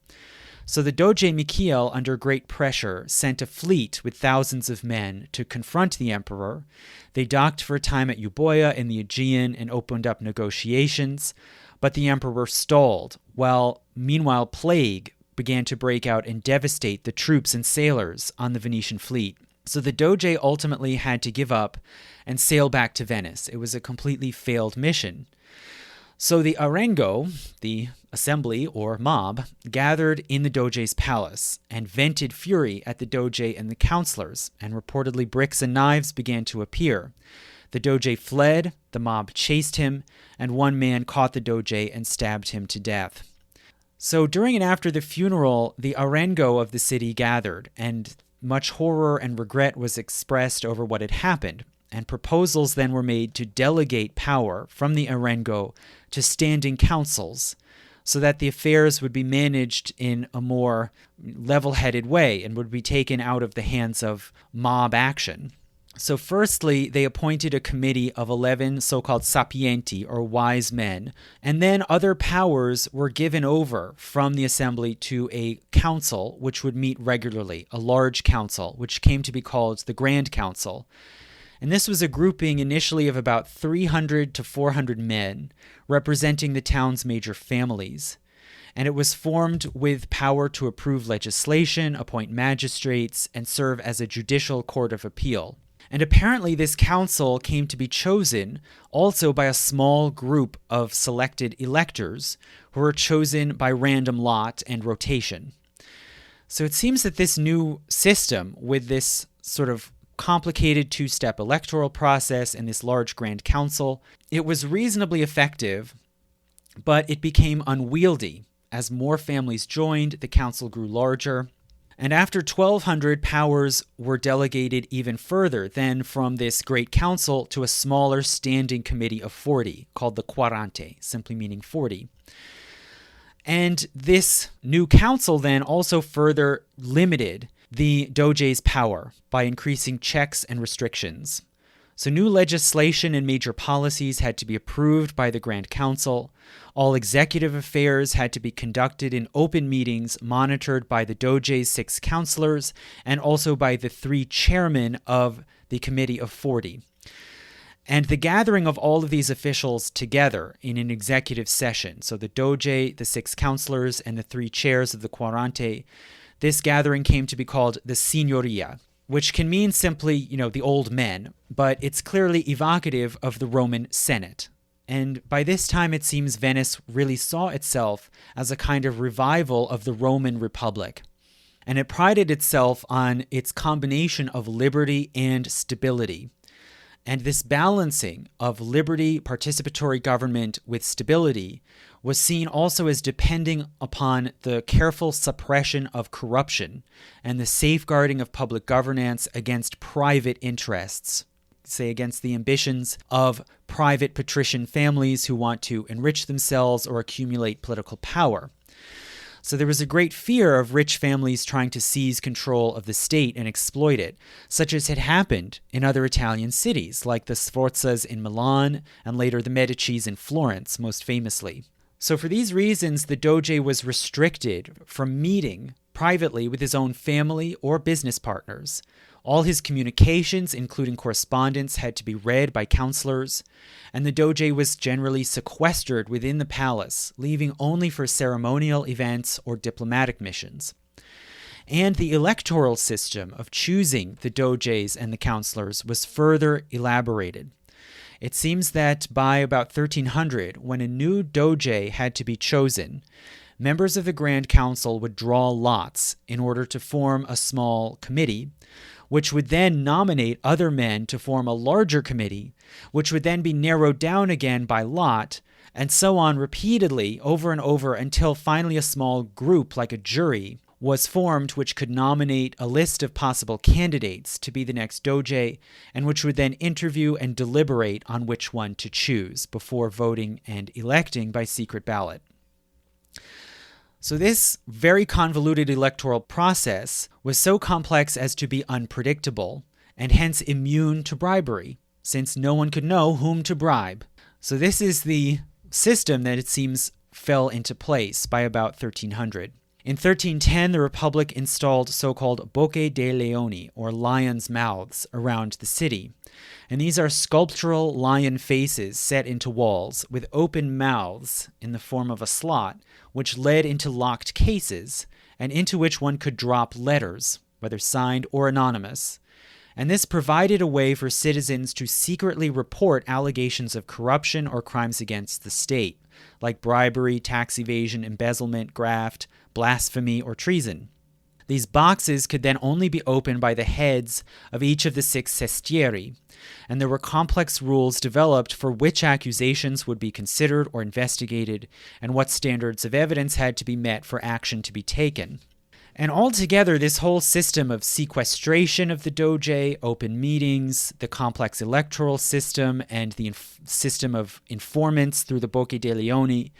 A: So the Doge Michiel, under great pressure, sent a fleet with thousands of men to confront the emperor. They docked for a time at Euboea in the Aegean and opened up negotiations, but the emperor stalled, while meanwhile plague began to break out and devastate the troops and sailors on the Venetian fleet. So the Doge ultimately had to give up and sail back to Venice. It was a completely failed mission. So the Arengo, the assembly or mob, gathered in the Doge's palace and vented fury at the Doge and the counselors, and reportedly bricks and knives began to appear. The Doge fled, the mob chased him, and one man caught the Doge and stabbed him to death. So during and after the funeral, the Arengo of the city gathered, and much horror and regret was expressed over what had happened, and proposals then were made to delegate power from the Arengo to standing councils, so that the affairs would be managed in a more level-headed way and would be taken out of the hands of mob action. So firstly, they appointed a committee of 11 so-called sapienti, or wise men, and then other powers were given over from the assembly to a council which would meet regularly, a large council, which came to be called the Grand Council. And this was a grouping initially of about 300 to 400 men, representing the town's major families. and it was formed with power to approve legislation, appoint magistrates, and serve as a judicial court of appeal. And apparently this council came to be chosen also by a small group of selected electors who were chosen by random lot and rotation. So it seems that this new system, with this sort of complicated two-step electoral process and this large grand council, it was reasonably effective, but it became unwieldy. As more families joined, the council grew larger. And after 1200, powers were delegated even further then from this great council to a smaller standing committee of 40 called the Quarante, simply meaning 40. And this new council then also further limited the Doge's power by increasing checks and restrictions. So new legislation and major policies had to be approved by the Grand Council. All executive affairs had to be conducted in open meetings monitored by the Doge's 6 counselors and also by the 3 chairmen of the Committee of 40. And the gathering of all of these officials together in an executive session, so the Doge, the 6 counselors, and the 3 chairs of the Quarante, this gathering came to be called the Signoria, which can mean simply, the old men, but it's clearly evocative of the Roman Senate. And by this time, it seems Venice really saw itself as a kind of revival of the Roman Republic. And it prided itself on its combination of liberty and stability. And this balancing of liberty, participatory government with stability was seen also as depending upon the careful suppression of corruption and the safeguarding of public governance against private interests, say against the ambitions of private patrician families who want to enrich themselves or accumulate political power. So there was a great fear of rich families trying to seize control of the state and exploit it, such as had happened in other Italian cities, like the Sforzas in Milan and later the Medicis in Florence, most famously. So for these reasons, the Doge was restricted from meeting privately with his own family or business partners. All his communications, including correspondence, had to be read by counselors, and the Doge was generally sequestered within the palace, leaving only for ceremonial events or diplomatic missions. And the electoral system of choosing the Doges and the counselors was further elaborated. It seems that by about 1300, when a new Doge had to be chosen, members of the Grand Council would draw lots in order to form a small committee, which would then nominate other men to form a larger committee, which would then be narrowed down again by lot, and so on repeatedly over and over until finally a small group, like a jury, was formed which could nominate a list of possible candidates to be the next Doge, and which would then interview and deliberate on which one to choose before voting and electing by secret ballot. So this very convoluted electoral process was so complex as to be unpredictable, and hence immune to bribery, since no one could know whom to bribe. So this is the system that it seems fell into place by about 1300. In 1310, the Republic installed so-called bocche dei leoni, or lions' mouths, around the city. And these are sculptural lion faces set into walls with open mouths in the form of a slot, which led into locked cases, and into which one could drop letters, whether signed or anonymous. And this provided a way for citizens to secretly report allegations of corruption or crimes against the state, like bribery, tax evasion, embezzlement, graft, blasphemy, or treason. These boxes could then only be opened by the heads of each of the 6 sestieri, and there were complex rules developed for which accusations would be considered or investigated, and what standards of evidence had to be met for action to be taken. And altogether, this whole system of sequestration of the Doge, open meetings, the complex electoral system, and the system of informants through the Bocche dei Leoni,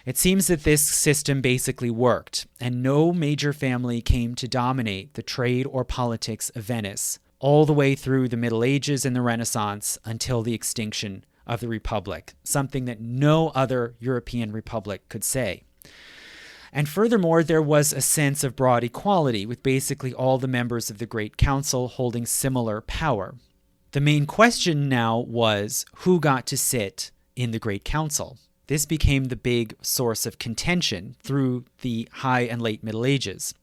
A: it seems that this system basically worked, and no major family came to dominate the trade or politics of Venice, all the way through the Middle Ages and the Renaissance until the extinction of the Republic, something that no other European republic could say. And furthermore, there was a sense of broad equality, with basically all the members of the Great Council holding similar power. The main question now was who got to sit in the Great Council. This became the big source of contention through the High and Late Middle Ages.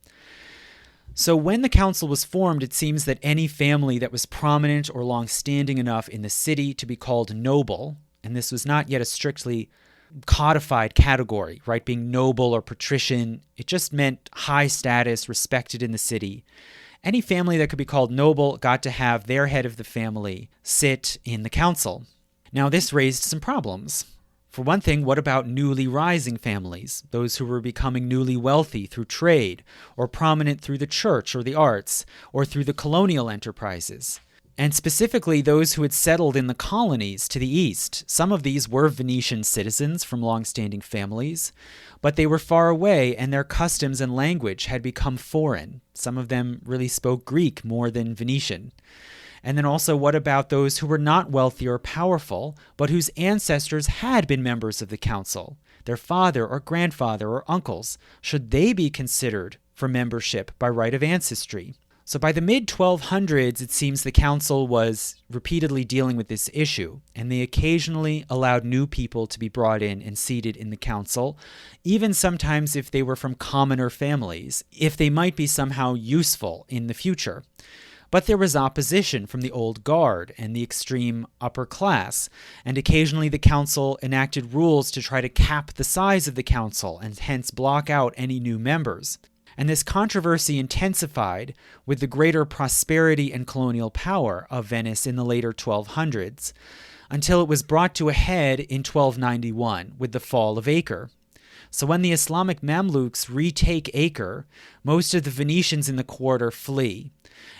A: So when the council was formed, it seems that any family that was prominent or long-standing enough in the city to be called noble, and this was not yet a strictly codified category, right? Being noble or patrician, it just meant high status, respected in the city. Any family that could be called noble got to have their head of the family sit in the council. Now, this raised some problems. For one thing, what about newly rising families, those who were becoming newly wealthy through trade, or prominent through the church or the arts, or through the colonial enterprises? And specifically those who had settled in the colonies to the east. Some of these were Venetian citizens from long-standing families, but they were far away and their customs and language had become foreign. Some of them really spoke Greek more than Venetian. And then also, what about those who were not wealthy or powerful, but whose ancestors had been members of the council? Their father or grandfather or uncles, should they be considered for membership by right of ancestry? So by the mid-1200s, it seems the council was repeatedly dealing with this issue, and they occasionally allowed new people to be brought in and seated in the council, even sometimes if they were from commoner families, if they might be somehow useful in the future. But there was opposition from the old guard and the extreme upper class, and occasionally the council enacted rules to try to cap the size of the council and hence block out any new members. And this controversy intensified with the greater prosperity and colonial power of Venice in the later 1200s, until it was brought to a head in 1291 with the fall of Acre. So when the Islamic Mamluks retake Acre, most of the Venetians in the quarter flee,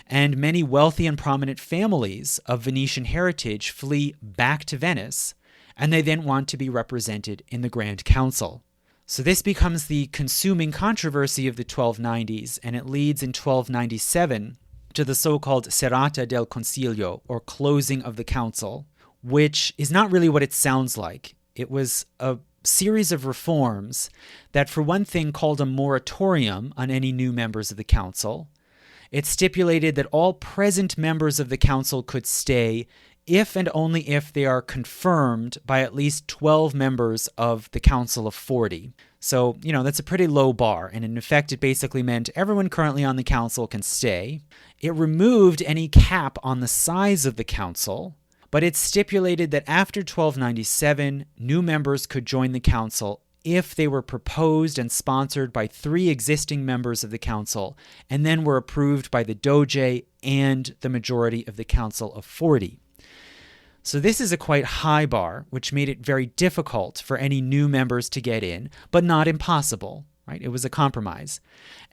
A: and many wealthy and prominent families of Venetian heritage flee back to Venice, and they then want to be represented in the Grand Council. So this becomes the consuming controversy of the 1290s, and it leads in 1297 to the so-called Serrata del Consiglio, or closing of the council, which is not really what it sounds like. It was a series of reforms that, for one thing, called a moratorium on any new members of the council. It stipulated that all present members of the council could stay if and only if they are confirmed by at least 12 members of the Council of 40. So, that's a pretty low bar, and in effect it basically meant everyone currently on the council can stay. It removed any cap on the size of the council, but it stipulated that after 1297, new members could join the council if they were proposed and sponsored by 3 existing members of the council, and then were approved by the Doge and the majority of the Council of 40. So this is a quite high bar, which made it very difficult for any new members to get in, but not impossible, right? It was a compromise.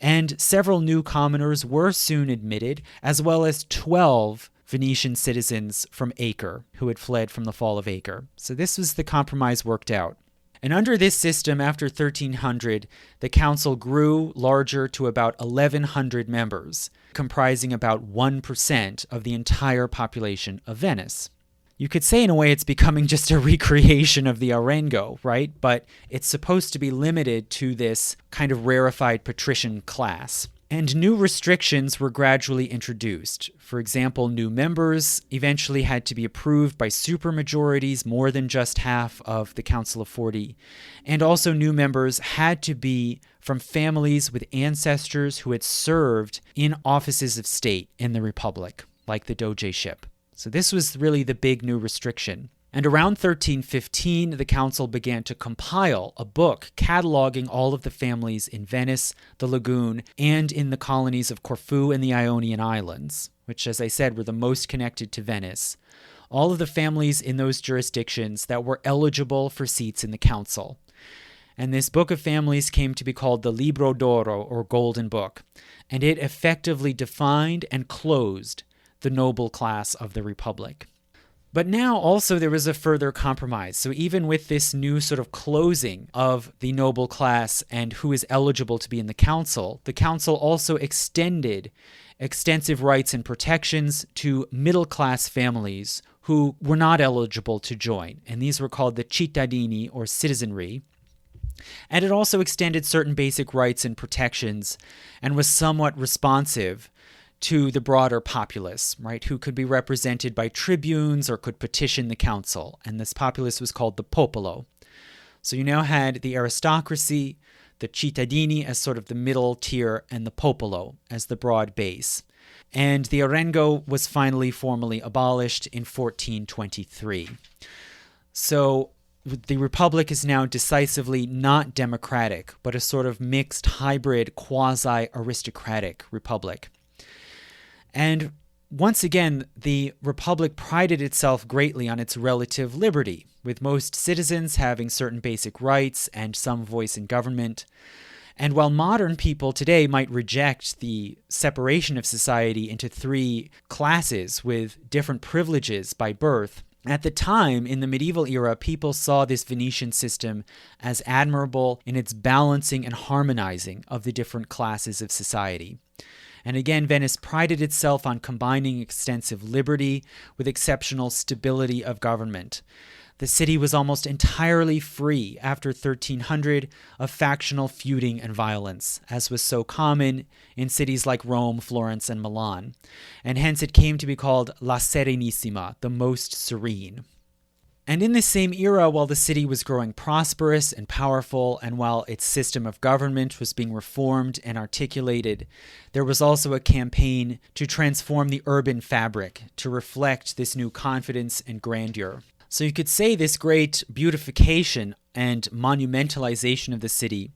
A: And several new commoners were soon admitted, as well as 12 Venetian citizens from Acre who had fled from the fall of Acre. So this was the compromise worked out. And under this system, after 1300, the council grew larger to about 1,100 members, comprising about 1% of the entire population of Venice. You could say in a way it's becoming just a recreation of the Arengo, right? But it's supposed to be limited to this kind of rarefied patrician class. And new restrictions were gradually introduced. For example, new members eventually had to be approved by supermajorities, more than just half of the Council of 40. And also new members had to be from families with ancestors who had served in offices of state in the Republic, like the Dogeship. So this was really the big new restriction. And around 1315, the council began to compile a book cataloging all of the families in Venice, the Lagoon, and in the colonies of Corfu and the Ionian Islands, which, as I said, were the most connected to Venice. All of the families in those jurisdictions that were eligible for seats in the council. And this book of families came to be called the Libro d'Oro, or Golden Book, and it effectively defined and closed the noble class of the Republic. But now also there was a further compromise. So even with this new sort of closing of the noble class and who is eligible to be in the council also extended extensive rights and protections to middle-class families who were not eligible to join. And these were called the cittadini, or citizenry. And it also extended certain basic rights and protections and was somewhat responsive to the broader populace, right, who could be represented by tribunes or could petition the council. And this populace was called the popolo. So you now had the aristocracy, the cittadini as sort of the middle tier, and the popolo as the broad base. And the arengo was finally formally abolished in 1423. So the republic is now decisively not democratic, but a sort of mixed hybrid quasi-aristocratic republic. And once again, the republic prided itself greatly on its relative liberty, with most citizens having certain basic rights and some voice in government. And while modern people today might reject the separation of society into three classes with different privileges by birth, at the time, in the medieval era, people saw this Venetian system as admirable in its balancing and harmonizing of the different classes of society. And again, Venice prided itself on combining extensive liberty with exceptional stability of government. The city was almost entirely free after 1300 of factional feuding and violence, as was so common in cities like Rome, Florence, and Milan, and hence it came to be called La Serenissima, the most serene. And in this same era, while the city was growing prosperous and powerful, and while its system of government was being reformed and articulated, there was also a campaign to transform the urban fabric to reflect this new confidence and grandeur. So you could say this great beautification and monumentalization of the city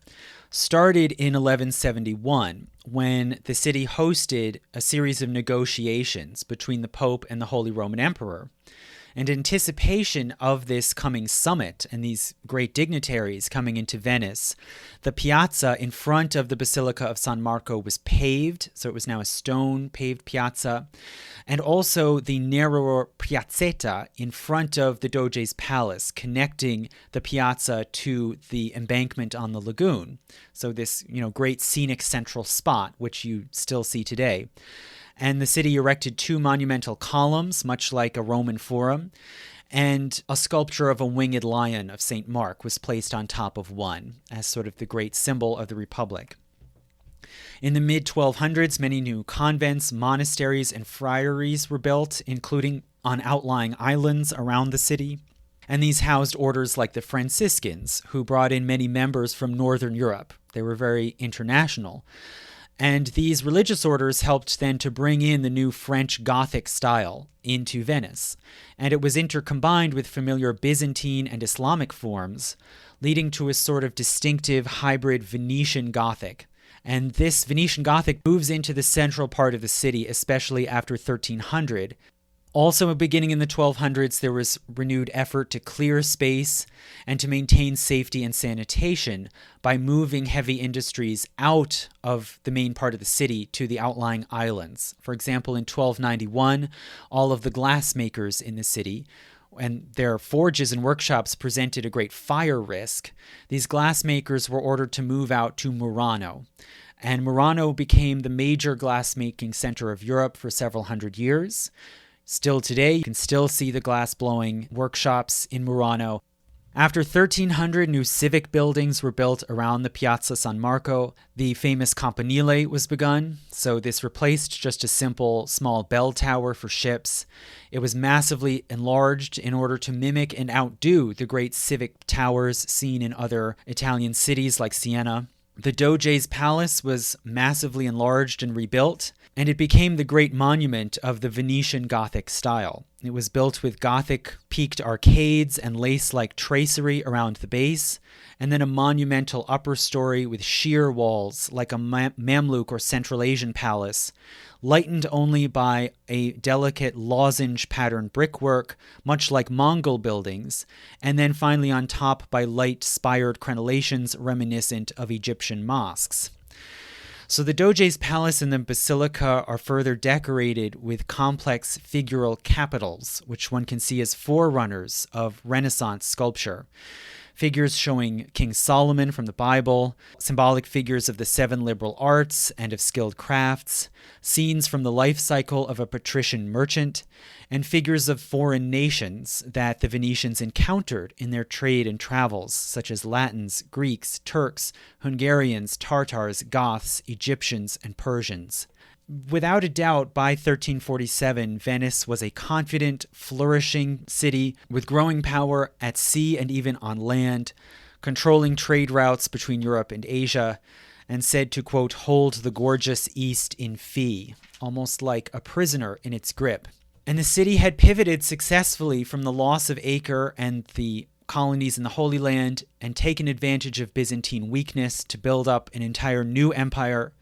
A: started in 1171, when the city hosted a series of negotiations between the Pope and the Holy Roman Emperor. In anticipation of this coming summit and these great dignitaries coming into Venice, the piazza in front of the Basilica of San Marco was paved, so it was now a stone-paved piazza, and also the narrower piazzetta in front of the Doge's palace, connecting the piazza to the embankment on the lagoon. So this, great scenic central spot, which you still see today. And the city erected two monumental columns, much like a Roman forum, and a sculpture of a winged lion of St. Mark was placed on top of one as sort of the great symbol of the Republic. In the mid-1200s, many new convents, monasteries, and friaries were built, including on outlying islands around the city. And these housed orders like the Franciscans, who brought in many members from Northern Europe. They were very international. And these religious orders helped then to bring in the new French Gothic style into Venice. And it was intercombined with familiar Byzantine and Islamic forms, leading to a sort of distinctive hybrid Venetian Gothic. And this Venetian Gothic moves into the central part of the city, especially after 1300. Also, beginning in the 1200s, there was renewed effort to clear space and to maintain safety and sanitation by moving heavy industries out of the main part of the city to the outlying islands. For example, in 1291, all of the glassmakers in the city and their forges and workshops presented a great fire risk. These glassmakers were ordered to move out to Murano. And Murano became the major glassmaking center of Europe for several hundred years. Still today, you can still see the glass-blowing workshops in Murano. After 1300, new civic buildings were built around the Piazza San Marco. The famous campanile was begun, so this replaced just a simple small bell tower for ships. It was massively enlarged in order to mimic and outdo the great civic towers seen in other Italian cities like Siena. The Doge's palace was massively enlarged and rebuilt, and it became the great monument of the Venetian Gothic style. It was built with Gothic peaked arcades and lace-like tracery around the base, and then a monumental upper story with sheer walls like a Mamluk or Central Asian palace, lightened only by a delicate lozenge pattern brickwork, much like Mongol buildings, and then finally on top by light spired crenellations reminiscent of Egyptian mosques. So the Doge's palace and the basilica are further decorated with complex figural capitals, which one can see as forerunners of Renaissance sculpture. Figures showing King Solomon from the Bible, symbolic figures of the seven liberal arts and of skilled crafts, scenes from the life cycle of a patrician merchant, and figures of foreign nations that the Venetians encountered in their trade and travels, such as Latins, Greeks, Turks, Hungarians, Tartars, Goths, Egyptians, and Persians. Without a doubt, by 1347, Venice was a confident, flourishing city with growing power at sea and even on land, controlling trade routes between Europe and Asia, and said to, quote, hold the gorgeous East in fee, almost like a prisoner in its grip. And the city had pivoted successfully from the loss of Acre and the colonies in the Holy Land and taken advantage of Byzantine weakness to build up an entire new empire.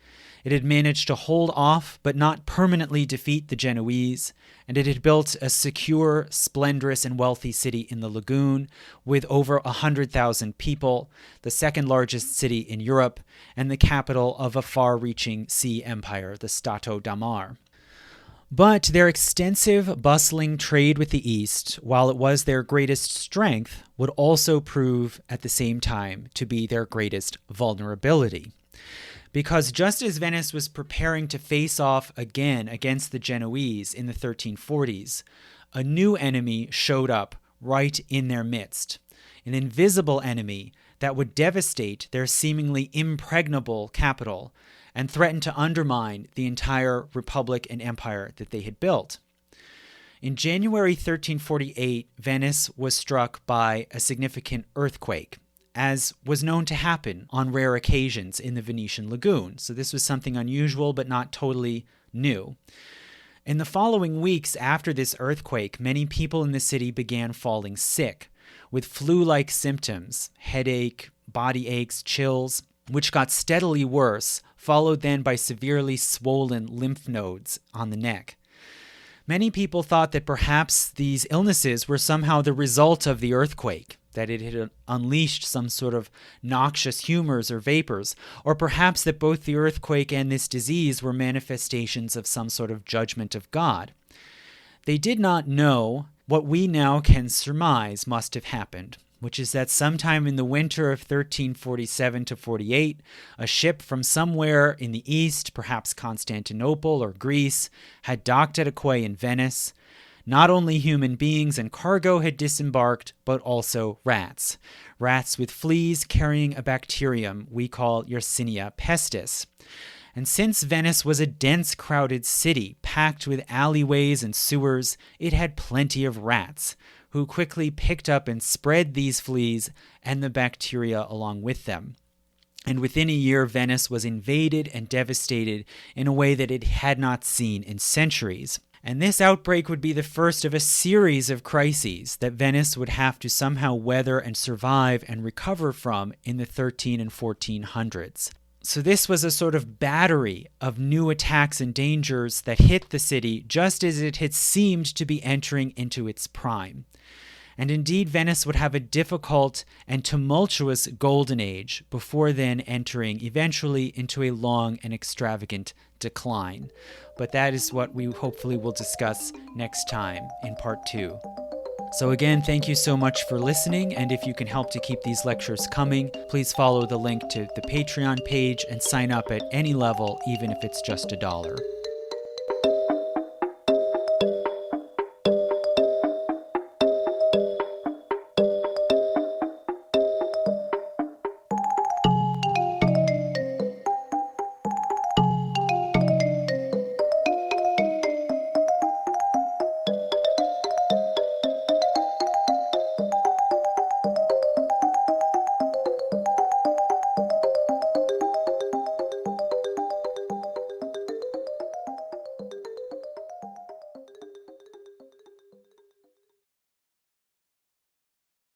A: It had managed to hold off but not permanently defeat the Genoese, and it had built a secure, splendrous, and wealthy city in the Lagoon with over 100,000 people, the second largest city in Europe, and the capital of a far-reaching sea empire, the Stato da Mar. But their extensive, bustling trade with the East, while it was their greatest strength, would also prove at the same time to be their greatest vulnerability. Because just as Venice was preparing to face off again against the Genoese in the 1340s, a new enemy showed up right in their midst, an invisible enemy that would devastate their seemingly impregnable capital and threaten to undermine the entire republic and empire that they had built. In January 1348, Venice was struck by a significant earthquake, as was known to happen on rare occasions in the Venetian Lagoon. So this was something unusual but not totally new. In the following weeks after this earthquake, many people in the city began falling sick with flu-like symptoms, headache, body aches, chills, which got steadily worse, followed then by severely swollen lymph nodes on the neck. Many people thought that perhaps these illnesses were somehow the result of the earthquake, that it had unleashed some sort of noxious humors or vapors, or perhaps that both the earthquake and this disease were manifestations of some sort of judgment of God. They did not know what we now can surmise must have happened, which is that sometime in the winter of 1347 to 48, a ship from somewhere in the east, perhaps Constantinople or Greece, had docked at a quay in Venice. Not only human beings and cargo had disembarked, but also rats. Rats with fleas carrying a bacterium we call Yersinia pestis. And since Venice was a dense, crowded city, packed with alleyways and sewers, it had plenty of rats, who quickly picked up and spread these fleas and the bacteria along with them. And within a year, Venice was invaded and devastated in a way that it had not seen in centuries. And this outbreak would be the first of a series of crises that Venice would have to somehow weather and survive and recover from in the 13 and 1400s. So this was a sort of battery of new attacks and dangers that hit the city just as it had seemed to be entering into its prime. And indeed, Venice would have a difficult and tumultuous golden age before then entering eventually into a long and extravagant decline. But that is what we hopefully will discuss next time in part 2. So again, thank you so much for listening, and if you can help to keep these lectures coming, please follow the link to the Patreon page and sign up at any level, even if it's just $1.